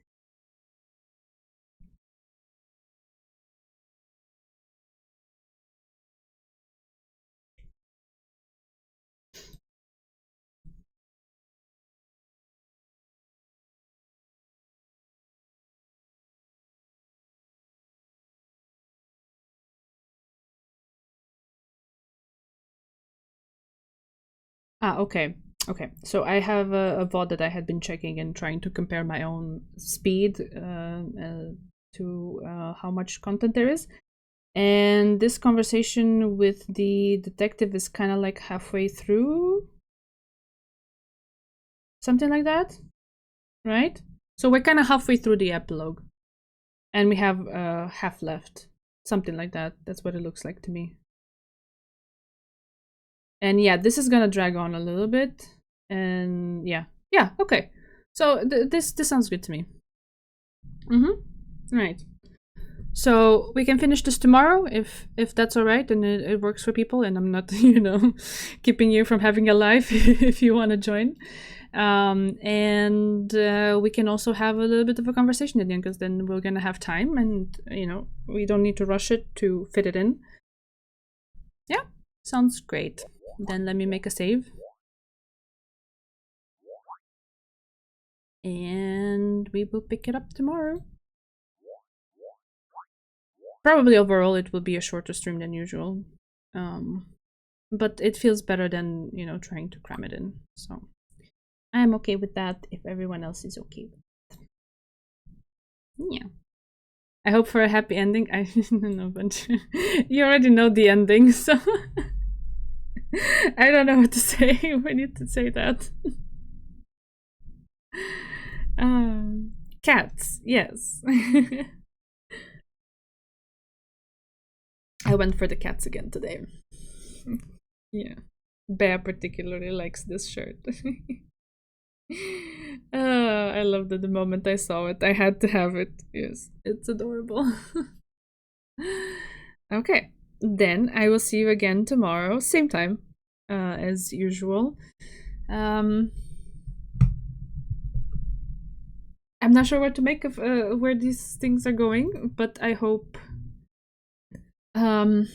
Okay. Okay, so I have a VOD that I had been checking and trying to compare my own speed to how much content there is. And this conversation with the detective is kind of like halfway through. Something like that, right? So we're kind of halfway through the epilogue. And we have half left. Something like that. That's what it looks like to me. And yeah, this is gonna drag on a little bit. And yeah, okay. So this sounds good to me. Right. So we can finish this tomorrow if that's all right and it works for people, and I'm not, keeping you from having a life if you want to join. And we can also have a little bit of a conversation at the end, because then we're gonna have time, and we don't need to rush it to fit it in. Yeah, sounds great. Then let me make a save. And we will pick it up tomorrow. Probably overall it will be a shorter stream than usual. But it feels better than, trying to cram it in. So I'm okay with that if everyone else is okay with it. Yeah. I hope for a happy ending. I don't know, but you already know the ending, so I don't know what to say when you say that. Cats, yes. I went for the cats again today. Yeah. Bear particularly likes this shirt. I loved it the moment I saw it. I had to have it. Yes, it's adorable. Okay, then I will see you again tomorrow, same time as usual. I'm not sure what to make of where these things are going, but I hope. I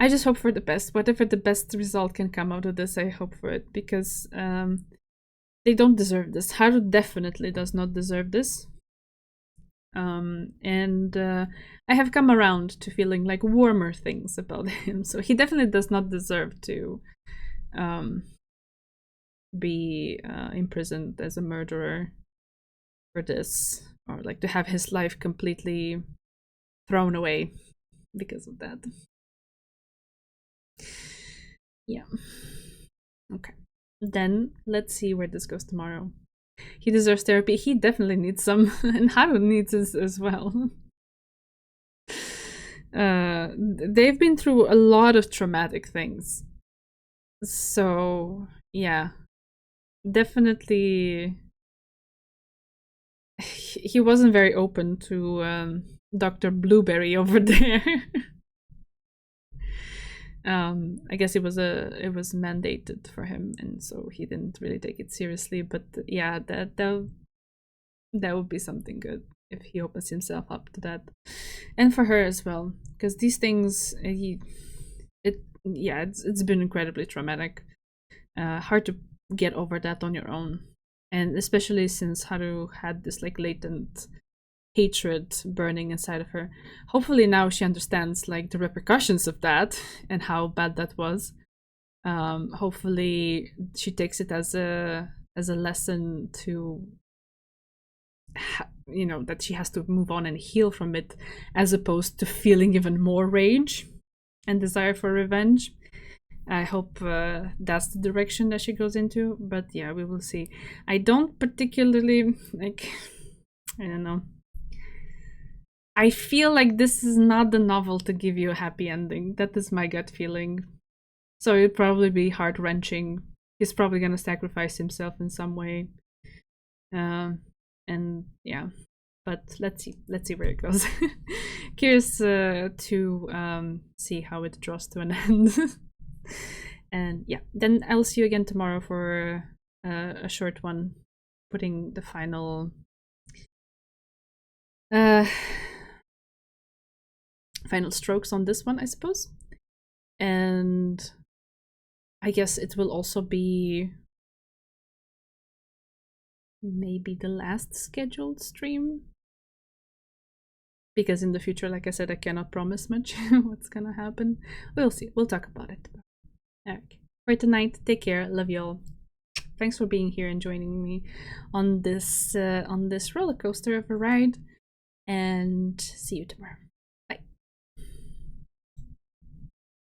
just hope for the best. Whatever the best result can come out of this, I hope for it, because they don't deserve this. Haru definitely does not deserve this. And I have come around to feeling like warmer things about him. So he definitely does not deserve to be imprisoned as a murderer for this, or like to have his life completely thrown away because of that. Yeah. Okay. Then let's see where this goes tomorrow. He deserves therapy. He definitely needs some, and Haru needs it as well. They've been through a lot of traumatic things. So, yeah. Definitely. He wasn't very open to Dr. Blueberry over there. I guess it was mandated for him, and so he didn't really take it seriously. But yeah, that would be something good if he opens himself up to that, and for her as well, because these things, it's been incredibly traumatic. Hard to get over that on your own, and especially since Haru had this like latent hatred burning inside of her. Hopefully now she understands like the repercussions of that and how bad that was. Hopefully she takes it as a lesson to that she has to move on and heal from it, as opposed to feeling even more rage and desire for revenge. I hope that's the direction that she goes into, but yeah, we will see. I don't particularly I don't know. I feel like this is not the novel to give you a happy ending. That is my gut feeling. So it'd probably be heart-wrenching. He's probably gonna sacrifice himself in some way. And yeah, but let's see where it goes. Curious to see how it draws to an end. And yeah, then I'll see you again tomorrow for a short one, putting the final final strokes on this one, I suppose. And I guess it will also be maybe the last scheduled stream, because in the future, like I said, I cannot promise much what's gonna happen. We'll see. We'll talk about it. Okay. For tonight, take care. Love you all. Thanks for being here and joining me on this roller coaster of a ride, and see you tomorrow.